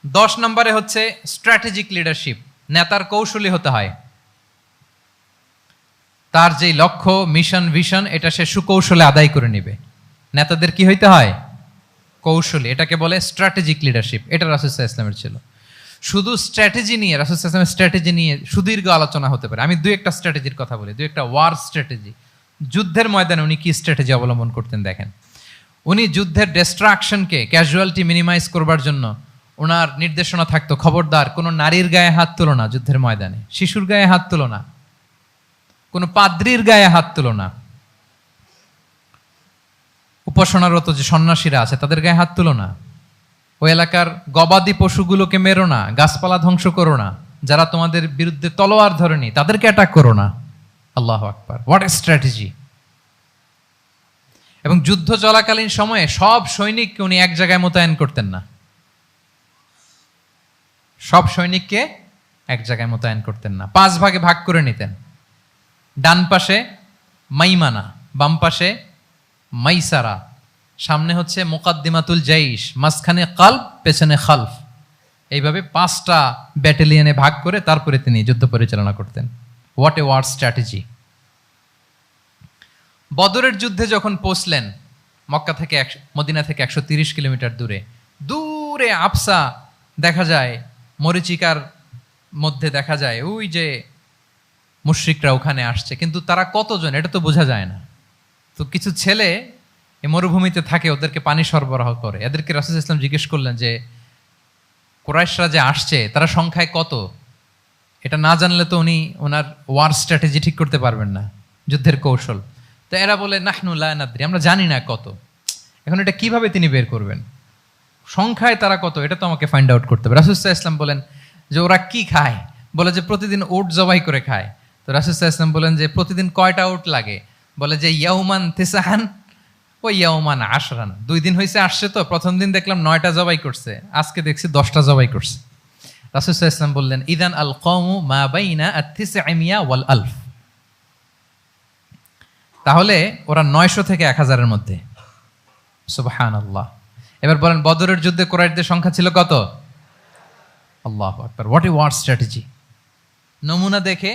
[SPEAKER 2] 10 নম্বরে হচ্ছে স্ট্র্যাটেজিক লিডারশিপ। নেতার কৌশলী হতে হয়। তার যেই লক্ষ্য, মিশন, ভিশন, এটা সে সুকৌশলে আদায় করে নেবে। নেতাদের কি হইতে হয়? কৌশলী। এটাকে বলে স্ট্র্যাটেজিক লিডারশিপ। এটা রাসূল সাল্লাল্লাহু আলাইহি ওয়াসাল্লামের ছিল। শুধু স্ট্র্যাটেজি নিয়ে, রাসূল সাল্লাল্লাহু আলাইহি ওয়াসাল্লামের স্ট্র্যাটেজি নিয়ে সুদীর্ঘ আলোচনা হতে পারে। আমি দুই একটা স্ট্র্যাটেজির কথা বলি, দুই একটা ওয়ার স্ট্র্যাটেজি। যুদ্ধের ময়দানে উনি কি স্ট্র্যাটেজি অবলম্বন করতেন দেখেন। উনি যুদ্ধের ডিস্ট্রাকশনকে, ক্যাজুয়ালিটি মিনিমাইজ করবার জন্য ওনার নির্দেশনা থাকতো, খবরদার কোনো নারীর গায়ে হাত তুলো না যুদ্ধের ময়দানে, শিশুর গায়ে হাত তুলো না, কোনো পাদ্রীর গায়ে হাত তুলো না, উপাসনারত যে সন্ন্যাসীরা আছে তাদের গায়ে হাত তুলো না, ওই এলাকার গবাদি পশুগুলোকে মেরো না, গাছপালা ধ্বংস করো না, যারা তোমাদের বিরুদ্ধে তলোয়ার ধরেনি তাদেরকে অ্যাটাক করো না। আল্লাহু আকবার, হোয়াট এ স্ট্র্যাটেজি! এবং যুদ্ধ চলাকালীন সময়ে সব সৈনিককে উনি এক জায়গায় মোতায়েন করতেন না, সব সৈনিককে এক জায়গায় মোতায়েন করতেন না, 5 ভাগে ভাগ করে নিতেন। ডান পাশে মাইমানা, বাম পাশে মাইসারা, সামনে হচ্ছে মুকাদ্দিমাতুল জাইশ, মাঝখানে কালব, পেছনে খালফ। এইভাবে 5টা ব্যাটালিয়নে ভাগ করে তারপরে তিনি যুদ্ধ পরিচালনা করতেন। What a war strategy! বদরের যুদ্ধে যখন পৌঁছলেন, মক্কা থেকে মদিনা থেকে 130 কিলোমিটার দূরে, দূরে আফসা দেখা যায়, মরিচিকার মধ্যে দেখা যায় ওই যে মুশরিকরা ওখানে আসছে, কিন্তু তারা কতজন এটা তো বোঝা যায় না। তো কিছু ছেলে এই মরুভূমিতে থাকে, ওদেরকে পানি সরবরাহ করে। এদেরকে রাসূল সাল্লাল্লাহু আলাইহি ওয়াসাল্লাম জিজ্ঞেস করলেন যে কুরাইশরা যে আসছে তারা সংখ্যায় কত? এটা না জানলে তো উনি ওনার ওয়ার স্ট্র্যাটেজি ঠিক করতে পারবেন না, যুদ্ধের কৌশল। তো এরা বলে নাহনু লা নাদরি, আমরা জানি না কত। এখন এটা কিভাবে তিনি বের করবেন? সংখ্যায় তারা কত এটা তো আমাকে ফাইন্ড আউট করতে হবে। রাসূল সাল্লাল্লাহু আলাইহি ওয়াসাল্লাম বলেন যে ওরা কি খায়? বলে যে প্রতিদিন উট জবাই করে খায়। তো রাসূল সাল্লাল্লাহু আলাইহি ওয়াসাল্লাম বলেন যে প্রতিদিন কয়টা উট লাগে? বলে যে ইয়াউমান তিসআন ও ইয়াউমান আশরান। 2 দিন হয়েছে আসছে, তো প্রথম দিন দেখলাম 9টা জবাই করছে, আজকে দেখছি 10টা জবাই করছে। রাসূল সাল্লাল্লাহু আলাইহি ওয়াসাল্লাম বললেন ইদান আল কওমু মা বাইনা আত-তিসআমিয়া ওয়াল আলফ। তাহলে ওরা 900 থেকে 1000-এর মধ্যে। সুবহানাল্লাহ। এবার বলেন বদরের যুদ্ধে কুরাইশদের সংখ্যা ছিল কত? আল্লাহু আকবার, হোয়াট এ ওয়ার স্ট্র্যাটেজি! নমুনা দেখে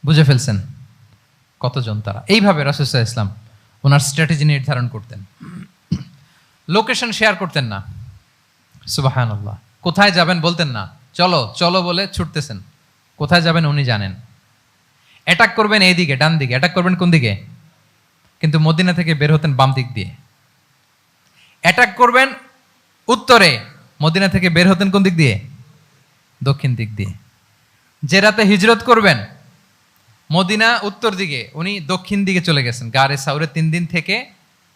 [SPEAKER 2] বুঝে ফেলছেন কতজন তারা। এইভাবে রাসূল সাল্লাল্লাহু আলাইহি ওয়াসাল্লাম ওনার স্ট্র্যাটেজি নির্ধারণ করতেন। লোকেশন শেয়ার করতেন না। সুবহানাল্লাহ। কোথায় যাবেন বলতেন না, চলো চলো বলে ছুটতেছেন। কোথায় যাবেন উনি জানেন। অ্যাটাক করবেন এই দিকে, ডান দিকে, অ্যাটাক করবেন কোন দিকে? কিন্তু মদিনা থেকে বের হতেন বাম দিক দিয়ে। অ্যাটাক করবেন উত্তরে, মদিনা থেকে বের হতেন কোন দিক দিয়ে? দক্ষিণ দিক দিয়ে। যে রাতে হিজরত করবেন, মদিনা উত্তর দিকে, উনি দক্ষিণ দিকে চলে গেছেন গারে সাউরে 3 দিন থেকে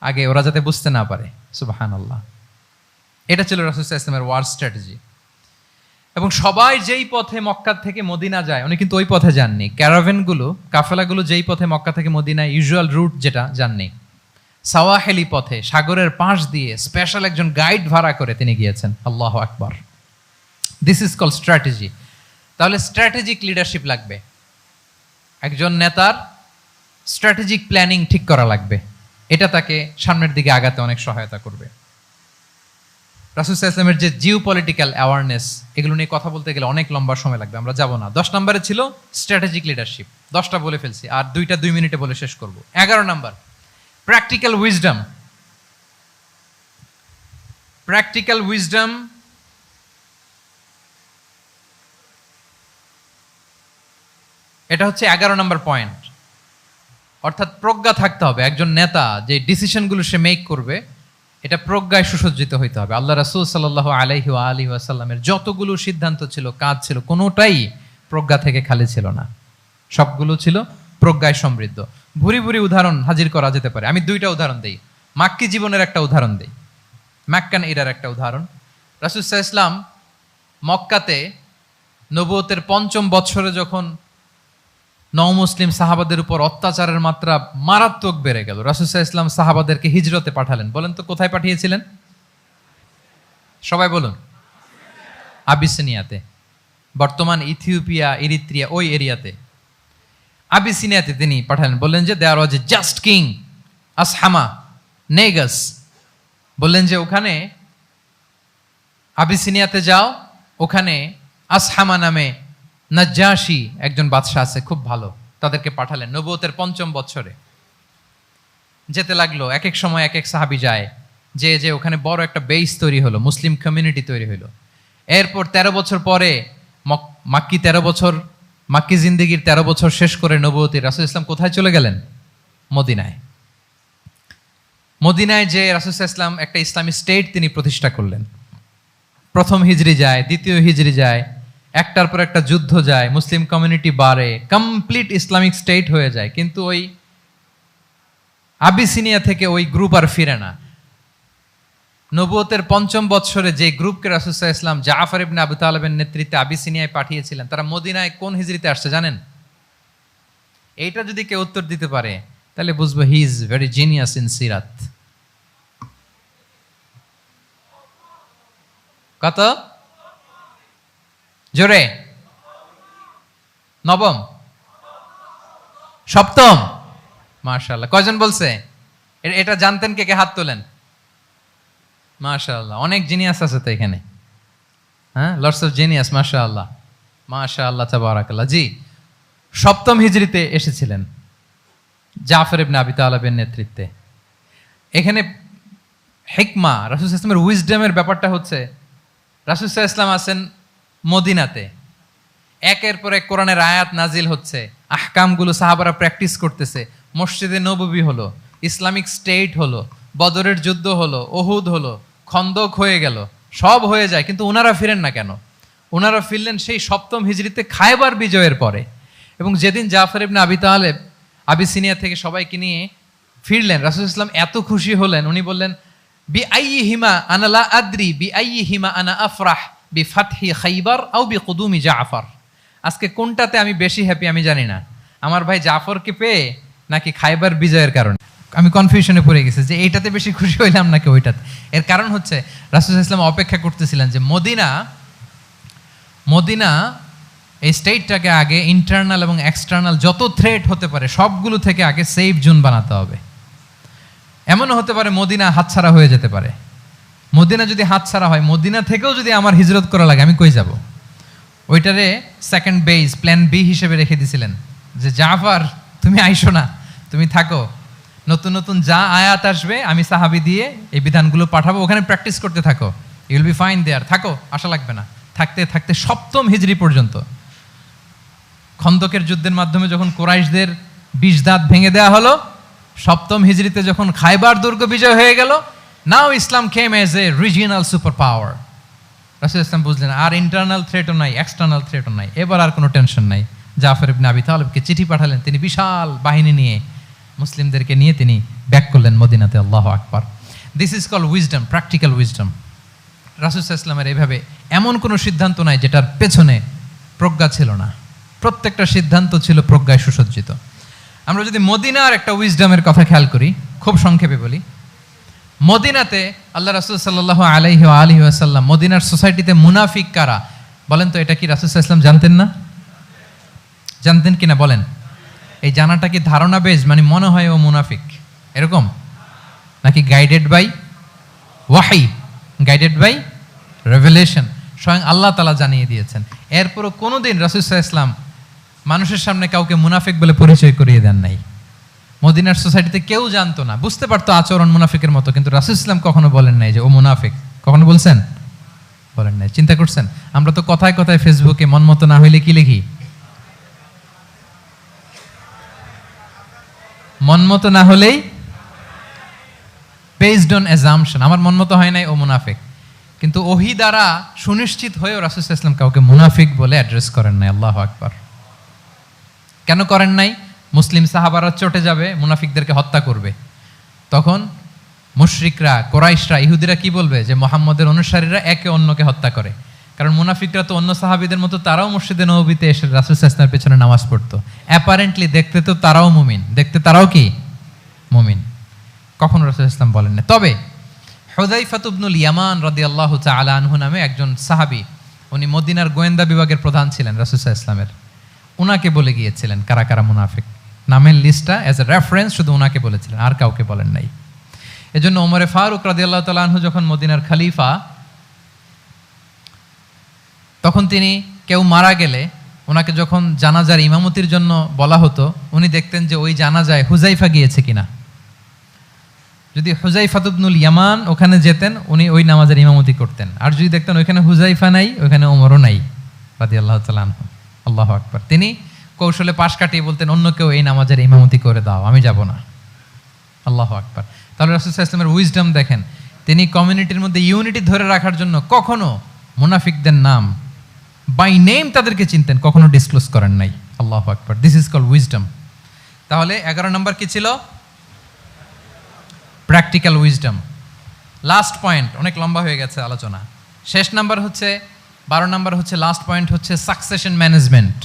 [SPEAKER 2] আগে, ওরা যাতে বুঝতে না পারে। সুবহানাল্লাহ। এটা ছিল রাসূল সাল্লাল্লাহু আলাইহি ওয়াসাল্লামের ওয়ার স্ট্র্যাটেজি। এবং সবাই যেই পথে মক্কা থেকে মদিনা যায় উনি কিন্তু ওই পথে যাননি। ক্যারাভেনগুলো, কাফেলাগুলো যেই পথে মক্কা থেকে মদিনা ইউজুয়াল রুট যেটা, যাননি। সাওয়াহেলি পথে, সাগরের পাশ দিয়ে স্পেশাল একজন গাইড ভাড়া করে তিনি গিয়েছেন। আল্লাহু আকবার। This is called strategy. তাহলে স্ট্র্যাটেজিক লিডারশিপ লাগবে। একজন নেতার স্ট্র্যাটেজিক প্ল্যানিং ঠিক করা লাগবে। এটা তাকে সামনের দিকে আগাতে অনেক সহায়তা করবে। রাসূল সাল্লাল্লাহু আলাইহি ওয়াসাল্লামের যে জিও পলিটিক্যাল অ্যাওয়ারনেস, এগুলো নিয়ে কথা বলতে গেলে অনেক লম্বা সময় লাগবে, আমরা যাব না। 10 নম্বরে ছিল স্ট্র্যাটেজিক লিডারশিপ, 10টা বলে ফেলছি, আর 2টা 2 মিনিটে বলে শেষ করব। 11 নম্বর প্র্যাকটিক্যাল উইজডম। প্র্যাকটিক্যাল উইজডম এটা হচ্ছে 11 নম্বর পয়েন্ট। অর্থাৎ প্রজ্ঞা থাকতে হবে। একজন নেতা যে ডিসিশনগুলো সে মেক করবে, এটা প্রজ্ঞায় সুসজ্জিত হইতে হবে। আল্লাহ রাসূল সাল্লাল্লাহু আলাইহি ওয়া আলিহি ওয়াসাল্লামের যতগুলো সিদ্ধান্ত ছিল, কাজ ছিল, কোনোটাই প্রজ্ঞা থেকে খালি ছিল না, সবগুলো ছিল প্রজ্ঞায় সমৃদ্ধ। ভুরি ভুরি উদাহরণ হাজির করা যেতে পারে। আমি 2টা উদাহরণ দেই, মাক্কি জীবনের একটা উদাহরণ দেই, মাক্কান এরার একটা উদাহরণ। রাসূল সাল্লাল্লাহু আলাইহি ওয়াসাল্লাম মক্কাতে নবুয়তের 5ম বছরে যখন নও-মুসলিম সাহাবাদের উপর অত্যাচারের মাত্রা মারাত্মক বেড়ে গেল, রাসূল সাল্লাল্লাহু আলাইহি ওয়াসাল্লাম সাহাবাদেরকে হিজরতে পাঠালেন। বলেন তো কোথায় পাঠিয়েছিলেন? সবাই বলুন। আবিসিনিয়াতে, বর্তমান ইথিওপিয়া, ইরিত্রিয়া, ওই এরিয়াতে আবিসিনিয়াতে তিনি পাঠালেন। বললেন যে দেয়ার ওয়াজ এ জাস্ট কিং আসহামা নেগাস। বললেন যে ওখানে আবিসিনিয়াতে যাও, ওখানে আসহামা নামে নাজ্জাশী একজন বাদশা আছে, খুব ভালো। তাদেরকে পাঠালেন নবুয়তের 5ম বছরে। যেতে লাগলো, এক এক সময় এক এক সাহাবী যায়, যে ওখানে বড় একটা বেস তৈরি হলো, মুসলিম কমিউনিটি তৈরি হলো। এরপর 13 বছর পরে মাক্কি জিন্দেগির 13 বছর শেষ করে নবুয়তি রাসূল ইসলাম কোথায় চলে গেলেন? মদিনায়। মদিনায় যে রাসূল ইসলাম একটা ইসলামী স্টেট তিনি প্রতিষ্ঠা করলেন। প্রথম হিজরি যায়, দ্বিতীয় হিজরি যায়, একটার পর একটা যুদ্ধ যায়, মুসলিম কমিউনিটি বাড়ে, কমপ্লিট ইসলামিক স্টেট হয়ে যায়। কিন্তু ওই আবিসিনিয়া থেকে ওই গ্রুপ আর ফিরে না। নবুয়তের 5ম বছরে যে গ্রুপকে রাসূল সাল্লাল্লাহু আলাইহি ওয়াসাল্লাম জাফর ইবনে আবু তালেবের নেতৃত্বে আবিসিনিয়ায় পাঠিয়েছিলেন, তারা মদিনায় কোন হিজরিতে আসছে জানেন? এইটা যদি কেউ উত্তর দিতে পারে তাহলে বুঝবো he is very genius in সিরাত। কত জোরে? নবম, সপ্তম। মাশাআল্লাহ। কয়জন বলছে? এটা জানতেন কে কে? হাত তোলেন। মাশাআল্লাহ, অনেক জিনিয়াস আছে তো এখানে। হ্যাঁ, লটস অফ জিনিয়াস। মাশাআল্লাহ, মাশাআল্লাহ, তাবারাকাল্লাহ। জি, 7ম হিজরিতে এসেছিলেন জাফর ইবনে আবি তালেবের নেতৃত্বে। এখানে হিকমা, রাসূল সাল্লাল্লাহু আলাইহি ওয়াসাল্লামের উইজডমের ব্যাপারটা হচ্ছে, রাসূল সাল্লাল্লাহু আলাইহি ওয়াসাল্লাম আছেন মদিনাতে, একের পর এক কোরআনের আয়াত নাজিল হচ্ছে, আহকামগুলো সাহাবারা প্র্যাকটিস করতেছে, মসজিদে নববী হলো, ইসলামিক স্টেট হলো, বদরের যুদ্ধ হলো, উহুদ হলো, খন্দক হয়ে গেল, সব হয়ে যায়। কিন্তু ওনারা ফিরেন না কেন? ওনারা ফিরলেন সেই 7ম হিজরিতে খায়বার বিজয়ের পরে। এবং যেদিন জাফর ইবনে আবি তালেব আবিসিনিয়া থেকে সবাইকে নিয়ে ফিরলেন, রাসূল ইসলাম এত খুশি হলেন, উনি বললেন বি আইয়িহিমা আনা লা আদরি বি আইয়িহিমা আনা আফরাহ বি ফাতহি খাইবার আও বি কুদুমি জাফর। আজকে কোনটাতে আমি বেশি হ্যাপি আমি জানি না, আমার ভাই জাফরকে পেয়ে নাকি খাইবার বিজয়ের কারণে। আমি কনফিউশনে পড়ে গেছি যে এইটাতে বেশি খুশি হইলাম নাকি ওইটাতে। এর কারণ হচ্ছে রাসূল ইসলাম অপেক্ষা করতেছিলেন যে মদিনা এই স্টেটটাকে আগে ইন্টারনাল এবং এক্সটার্নাল যত থ্রেট হতে পারে সবগুলো থেকে আগে সেফ জোন বানাতে হবে। এমনও হতে পারে মদিনা হাতছাড়া হয়ে যেতে পারে। মদিনা যদি হাতছাড়া হয়, মদিনা থেকেও যদি আমার হিজরত করা লাগে, আমি কই যাব? ওইটারে সেকেন্ড বেস, প্ল্যান বি হিসেবে রেখে দিয়েছিলেন যে জাফর তুমি আইসো না, তুমি থাকো, নতুন নতুন যা আয়াত আসবে আমি সাহাবী দিয়ে এই বিধানগুলো পাঠাবো, ওখানে প্র্যাকটিস করতে থাকো, ইউ উইল বি ফাইন দেয়ার, থাকো, আশা লাগবে না। থাকতে থাকতে 7ম হিজরি পর্যন্ত, খন্দকের যুদ্ধের মাধ্যমে যখন কুরাইশদের 20 দাঁত ভেঙে দেওয়া হলো, 7ম হিজরিতে যখন খায়বার দুর্গ বিজয় হয়ে গেল, now Islam came as a regional super power. রাসূল ইসলাম বুঝলেন আর ইন্টারনাল থ্রেটও নাই, এক্সটার্নাল থ্রেটও নাই, এবার আর কোনো টেনশন নাই। জাফর ইবনে আবি তালেবকে চিঠি পাঠালেন, তিনি বিশাল বাহিনী নিয়ে মুসলিমদেরকে নিয়ে তিনি ব্যাক করলেন মদিনাতে। আল্লাহু আকবার। This is called wisdom, practical wisdom. রাসূল সাল্লাল্লাহু আলাইহি ওয়াসাল্লামের এইভাবে এমন কোনো সিদ্ধান্ত নাই যেটার পেছনে প্রজ্ঞা ছিল না, প্রত্যেকটা সিদ্ধান্ত ছিল প্রজ্ঞায় সুসজ্জিত। আমরা যদি মদিনার একটা উইজডমের কথা খেয়াল করি, খুব সংক্ষেপে বলি। মদিনাতে আল্লাহ রাসূল সাল্লাল্লাহু আলাইহি ওয়া আলিহি ওয়াসাল্লাম, মদিনার সোসাইটিতে মুনাফিক কারা বলেন তো? এটা কি রাসূল সাল্লাল্লাহু আলাইহি ওয়াসাল্লাম জানতেন না? জানতেন কিনা বলেন? এই জানাটা কি ধারণা বেজ, মানে মনে হয় ও মুনাফিক এরকম, নাকি গাইডেড বাই ওয়াহি,
[SPEAKER 3] গাইডেড বাই রেভেলেশন, স্বয়ং আল্লাহ তাআলা জানিয়ে দিয়েছেন। এরপরও কোনোদিন রাসূল সাল্লাল্লাহু আলাইহি ওয়াসাল্লাম মানুষের সামনে কাউকে মুনাফিক বলে পরিচয় করিয়ে দেন নাই। মদিনার সোসাইটিতে কেউ জানতো না, বুঝতে পারতো আচরণ মুনাফিকের মতো, কিন্তু রাসূল সাল্লাল্লাহু আলাইহি ওয়াসাল্লাম কখনো বলেন নাই যে ও মুনাফিক। কখনো বলছেন? বলেন নাই। চিন্তা করছেন? আমরা তো কথায় কথায় ফেসবুকে মন মতো না হইলে কি লিখি? মন মতো না হলেই বেসড অন অ্যাজাম্পশন, আমার মন মতো হয় নাই ও মুনাফিক। কিন্তু ওহী দ্বারা সুনিশ্চিত হয়েও রাসূল সাল্লাল্লাহু আলাইহি ওয়াসাল্লাম কাউকে মুনাফিক বলে অ্যাড্রেস করেন নাই। আল্লাহু আকবার। কেন করেন নাই? মুসলিম সাহাবারা চটে যাবে, মুনাফিকদেরকে হত্যা করবে। তখন মুশরিকরা, কোরাইশরা, ইহুদিরা কি বলবে? যে মুহাম্মদের অনুসারীরা একে অন্যকে হত্যা করে। কারণ মুনাফিকরা তো অন্য সাহাবীদের মতো তারাও মসজিদে নববীতে এসে রাসূল সাল্লাল্লাহু আলাইহি ওয়াসাল্লামের পেছনে নামাজ পড়তো। অ্যাপারেন্টলি দেখতে তো তারাও মুমিন, দেখতে তারাও কি মুমিন। কখনো রাসূল সাল্লাল্লাহু আলাইহি ওয়াসাল্লাম বলেন না। তবে হুযায়ফা ইবনুল ইয়ামান রাদিয়াল্লাহু তাআলা আনহু নামে একজন সাহাবী, উনি মদিনার গোয়েন্দা বিভাগের প্রধান ছিলেন রাসূল সাল্লাল্লাহু আলাইহি ওয়াসাল্লামের। উনাকে বলে গিয়েছিলেন কারা কারা মুনাফিক, নামের লিস্টটা অ্যাজ এ রেফারেন্স শুধু উনাকে বলেছিলেন, আর কাউকে বলেন নাই। এজন্য ওমরে ফারুক রাদিয়াল্লাহু তাআলা আনহু যখন মদিনার খলিফা, তখন তিনি কেউ মারা গেলে ওনাকে যখন জানাজার ইমামতির জন্য বলা হতো, উনি দেখতেন যে ওই জানাজায় হুযায়ফা গিয়েছে কিনা। যদি হুযায়ফা ইবনুল ইয়ামান ওখানে যেতেন, উনি ওই নামাজের ইমামতি করতেন। আর যদি দেখতেন ওইখানে হুযায়ফা নাই, ওইখানে ওমরও নাই রাদিয়াল্লাহু তাআলা আনহু, আল্লাহু আকবার, তিনি কৌশলে পাশ কাটিয়ে বলতেন অন্য কেউ এই নামাজের ইমামতি করে দাও, আমি যাব না। আল্লাহু আকবার। তাহলে রাসূল সাল্লাল্লাহু আলাইহি ওয়াসাল্লামের উইজডম দেখেন, তিনি কমিউনিটির মধ্যে ইউনিটি ধরে রাখার জন্য কখনো মুনাফিকদের নাম বাই নেম তাদেরকে চিনতেন, কখনো ডিসক্লোজ করেন নাই। আল্লাহু আকবার। This is called wisdom. তাহলে 11 নম্বর কি ছিল? Practical wisdom. লাস্ট পয়েন্ট, অনেক লম্বা হয়ে গেছে আলোচনা। শেষ নাম্বার হচ্ছে 12 নম্বর হচ্ছে, লাস্ট পয়েন্ট হচ্ছে succession management.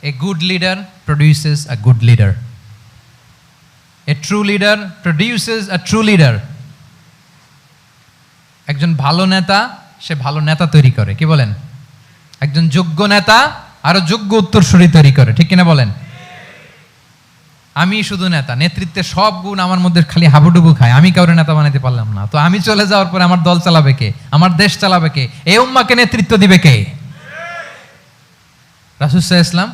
[SPEAKER 3] A good leader produces a good leader. A true leader produces a true leader. একজন ভালো নেতা, সে ভালো নেতা তৈরি করে। কি বলেন? একজন যোগ্য নেতা আরো যোগ্য উত্তরসূরি তৈরি করে। ঠিক কিনা বলেন? আমি শুধু নেতা, নেতৃত্বের সব গুণ আমার মধ্যে খালি হাবুডুবু খায়, আমি কাউরে নেতা বানাতে পারলাম না, তো আমি চলে যাওয়ার পরে আমার দল চালাবে কে? আমার দেশ চালাবে কে? এই উম্মাকে নেতৃত্ব দিবে কে? রাসূল সাল্লাল্লাহু আলাইহি ওয়াসাল্লাম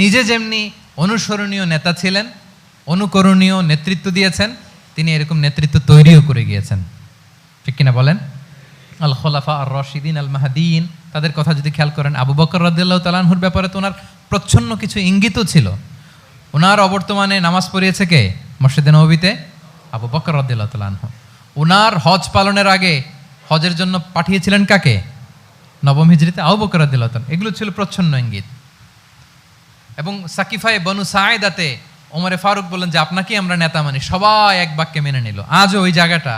[SPEAKER 3] নিজে যেমনি অনুসরণীয় নেতা ছিলেন, অনুকরণীয় নেতৃত্ব দিয়েছেন, তিনি এরকম নেতৃত্ব তৈরিও করে গিয়েছেন। ঠিক কিনা বলেন? আল খোলাফা আর রশিদিন আল মাহদিন, তাদের কথা যদি খেয়াল করেন, আবু বকর রাদিয়াল্লাহু তাআলা আনহুর ব্যাপারে তো ওনার প্রচ্ছন্ন কিছু ইঙ্গিতও ছিল। ওনার অবর্তমানে নামাজ পড়িয়েছে কে মসজিদে নববীতে? আবু বকর রাদিয়াল্লাহু তাআলা আনহু। ওনার হজ পালনের আগে হজের জন্য পাঠিয়েছিলেন কাকে? নবম হিজরিতে আবু বকর রাদিয়াল্লাহু তাআলা। এগুলো ছিল প্রচ্ছন্ন ইঙ্গিত। এবং সাকিফায়ে বনু সাঈদাতে ওমরে ফারুক বললেন যে আপনাকেই আমরা নেতা মানি, সবাই এক বাক্যে মেনে নিল। আজও ওই জায়গাটা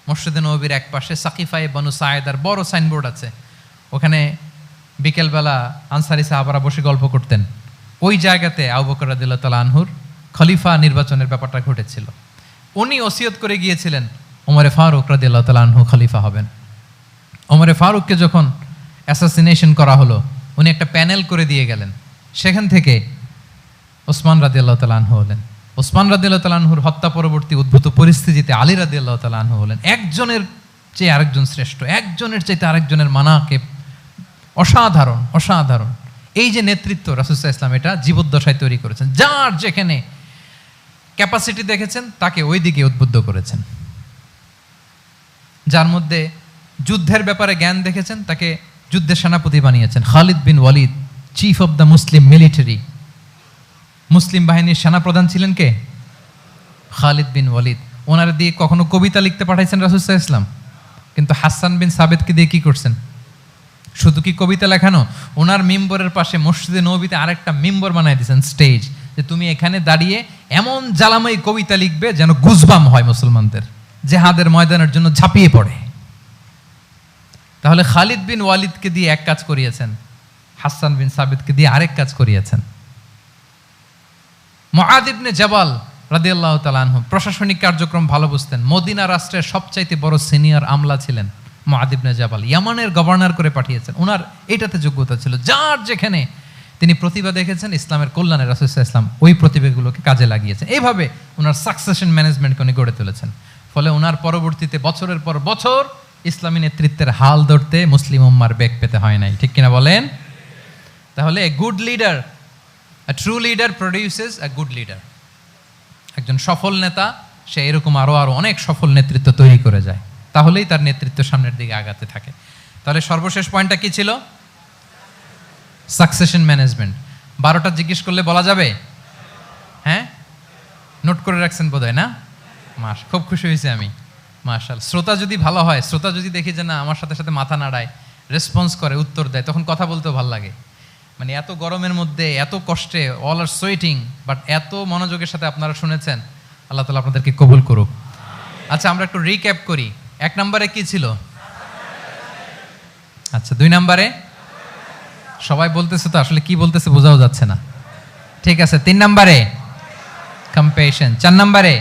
[SPEAKER 3] মসজিদে নববীর এক পাশে সাকিফায়ে বনু সাঈদার বড় সাইনবোর্ড আছে, ওখানে বিকেলবেলা আনসারি সাহাবারা বসে গল্প করতেন। ওই জায়গাতে আবু বকর রাদিয়াল্লাহু তাআলা আনহুর খলিফা নির্বাচনের ব্যাপারটা ঘটেছিল। উনি ওসিয়ত করে গিয়েছিলেন ওমরে ফারুক রাদিয়াল্লাহু তাআলা আনহু খলিফা হবেন। ওমরে ফারুককে যখন অ্যাসাসিনেশন করা হলো, উনি একটা প্যানেল করে দিয়ে গেলেন। সেখান থেকে ওসমান রাদিয়াল্লাহু তাআলা আনহু হলেন। ওসমান রাদিয়াল্লাহু তাআলা আনহুর হত্যা পরবর্তী উদ্ভূত পরিস্থিতিতে আলী রাদিয়াল্লাহু তাআলা আনহু হলেন। একজনের চেয়ে আরেকজন শ্রেষ্ঠ, একজনের চাইতে আরেকজনের মানাকে অসাধারণ, অসাধারণ। এই যে নেতৃত্ব রাসূল সাল্লাল্লাহু আলাইহি ওয়াসাল্লাম এটা জীবদ্দশায় তৈরি করেছেন। যার যেখানে ক্যাপাসিটি দেখেছেন তাকে ওই দিকে উদ্বুদ্ধ করেছেন। যার মধ্যে যুদ্ধের ব্যাপারে জ্ঞান দেখেছেন তাকে যুদ্ধের সেনাপতি বানিয়েছেন। Khalid bin Walid, chief of the Muslim military, Muslim বাহিনীর সেনাপ্রধান ছিলেন কে? খালিদ বিন ওয়ালিদ। ওনার দিয়ে কখনো কবিতা লিখতে পাঠাইছেন রাসূল সাল্লাল্লাহু আলাইহি ওয়াসাল্লাম, কিন্তু হাসান বিন সাবেতকে দিয়ে কি করছেন? শুধু কি কবিতা লেখানো, ওনার মিম্বরের পাশে মসজিদে নববীতে আরেকটা মিম্বর বানাই দিয়েছেন, স্টেজ, যে তুমি এখানে দাঁড়িয়ে এমন জ্বালাময়ী কবিতা লিখবে যেন গুজবাম হয় মুসলমানদের, জেহাদের ময়দানের জন্য ঝাঁপিয়ে পড়ে। তাহলে খালিদ বিন ওয়ালিদকে দিয়ে এক কাজ করিয়েছেন, হাসান বিন সাবিতকে দিয়ে আরেক কাজ করিয়েছেন। মুআদ ইবনে জাবাল রাদিয়াল্লাহু তাআলা আনহু প্রশাসনিক কার্যক্রম ভালো বুঝতেন। মদিনা রাষ্ট্রের সবচাইতে বড় সিনিয়র আমলা ছিলেন মুআদ ইবনে জাবাল, ইয়ামানের গভর্নর করে পাঠিয়েছেন। ওনার এটাতে যোগ্যতা ছিল। যার যেখানে তিনি প্রতিভা দেখেছেন ইসলামের কল্যাণে রাসূল সাল্লাল্লাহু আলাইহি ওয়াসাল্লাম ওই প্রতিভাগুলোকে কাজে লাগিয়েছেন। এইভাবে ওনার সাকসেশন ম্যানেজমেন্টকে উনি গড়ে তুলেছেন। ফলে ওনার পরবর্তীতে বছরের পর বছর ইসলামী নেতৃত্বের হাল ধরতে মুসলিম উম্মার বেগ পেতে হয় নাই, ঠিক কিনা বলেন? তাহলে a good leader, a true leader produces a good leader. একজন সফল নেতা সে এরকম আরো অনেক সফল নেতৃত্ব তৈরি করে যায়, তাহলেই তার নেতৃত্ব সামনের দিকে আগাতে থাকে। তাহলে সর্বশেষ পয়েন্টটা কি ছিল? Succession management. 12টা জিজ্ঞেস করলে বলা যাবে? হ্যাঁ, নোট করে রাখছেন বোধহয় না? খুব খুশি হয়েছে আমি, মাশাআল্লাহ। শ্রোতা যদি ভালো হয়, শ্রোতা যদি দেখি যে না আমার সাথে সাথে মাথা নাড়ায়, রেসপন্স করে, উত্তর দেয়, তখন কথা বলতেও ভালো লাগে। মানে এত গরমের মধ্যে, এত কষ্টে, অল আর সোয়েটিং, বাট এত মনোযোগের সাথে আপনারা শুনেছেন, আল্লাহ তাআলা আপনাদেরকে কবুল করুক। আচ্ছা, আমরা একটু রিক্যাপ করি। 1 নম্বরে কি ছিল? আচ্ছা, 2 নম্বরে সবাই বলতেছে তো, আসলে কি বলতেছে বোঝাও যাচ্ছে না, ঠিক আছে। 3 নম্বরে কম্প্যাশন। 4 নম্বরে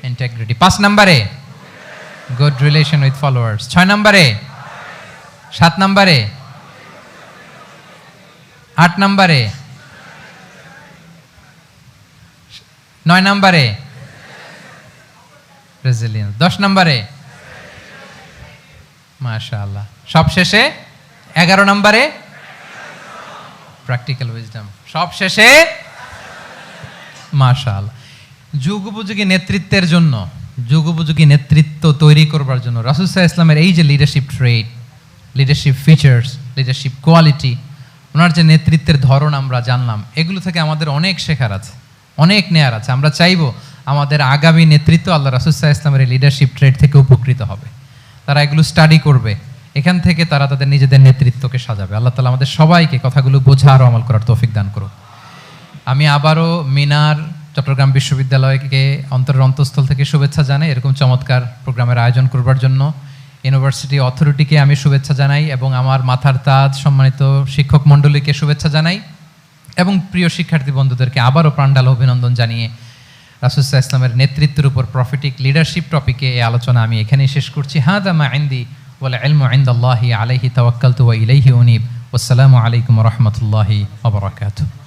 [SPEAKER 3] ইন্টিগ্রিটি। 5 নম্বরে গুড রিলেশন উইথ ফলোয়ার্স। 6 নম্বরে, 7 নম্বরে, 8 নম্বরে, 9 নম্বরে রেজিলিয়েন্স। 10 নম্বরে মাশাআল্লাহ। সব শেষে 11 নম্বরে প্র্যাকটিক্যাল উইজডম। সব শেষে মাশাআল্লাহ। যুগোপযোগী নেতৃত্বের জন্য, যুগোপযোগী নেতৃত্ব তৈরি করবার জন্য রাসূল সাল্লাল্লাহু আলাইহি ওয়াসাল্লামের এই যে লিডারশিপ ট্রেট, লিডারশিপ ফিচার্স, লিডারশিপ কোয়ালিটি, ওনার যে নেতৃত্বের ধরন আমরা জানলাম, এগুলো থেকে আমাদের অনেক শেখার আছে, অনেক নেয়ার আছে। আমরা চাইবো আমাদের আগামী নেতৃত্ব আল্লাহ রাসূল সাল্লাল্লাহু আলাইহি ওয়াসাল্লামের লিডারশিপ ট্রেট থেকে উপকৃত হবে। তারা এগুলো স্টাডি করবে, এখান থেকে তারা তাদের নিজেদের নেতৃত্বকে সাজাবে। আল্লাহ তাআলা আমাদের সবাইকে কথাগুলো বোঝা আর আমল করার তৌফিক দান করুক। আমি আবারও মিনার চট্টগ্রাম বিশ্ববিদ্যালয়কে অন্তরের অন্তঃস্থল থেকে শুভেচ্ছা জানাই এরকম চমৎকার প্রোগ্রামের আয়োজন করবার জন্য। ইউনিভার্সিটি অথরিটিকে আমি শুভেচ্ছা জানাই এবং আমার মাথার তাজ সম্মানিত শিক্ষক মণ্ডলীকে শুভেচ্ছা জানাই এবং প্রিয় শিক্ষার্থী বন্ধুদেরকে আবারও প্রাণঢাল অভিনন্দন জানিয়ে রাসূল সাল্লাল্লাহু আলাইহি ওয়াসাল্লামের নেতৃত্বের উপর প্রফিটিক লিডারশিপ টপিকে এই আলোচনা আমি এখানেই শেষ করছি। হাযা মা ইনদি ওয়াল ইলমু ইনদাল্লাহি আলাইহি তাওয়াক্কালতু ওয়া ইলাইহি উনীব। ওয়াসসালামু আলাইকুম ওয়া রাহমাতুল্লাহি ওয়া বারাকাতুহু।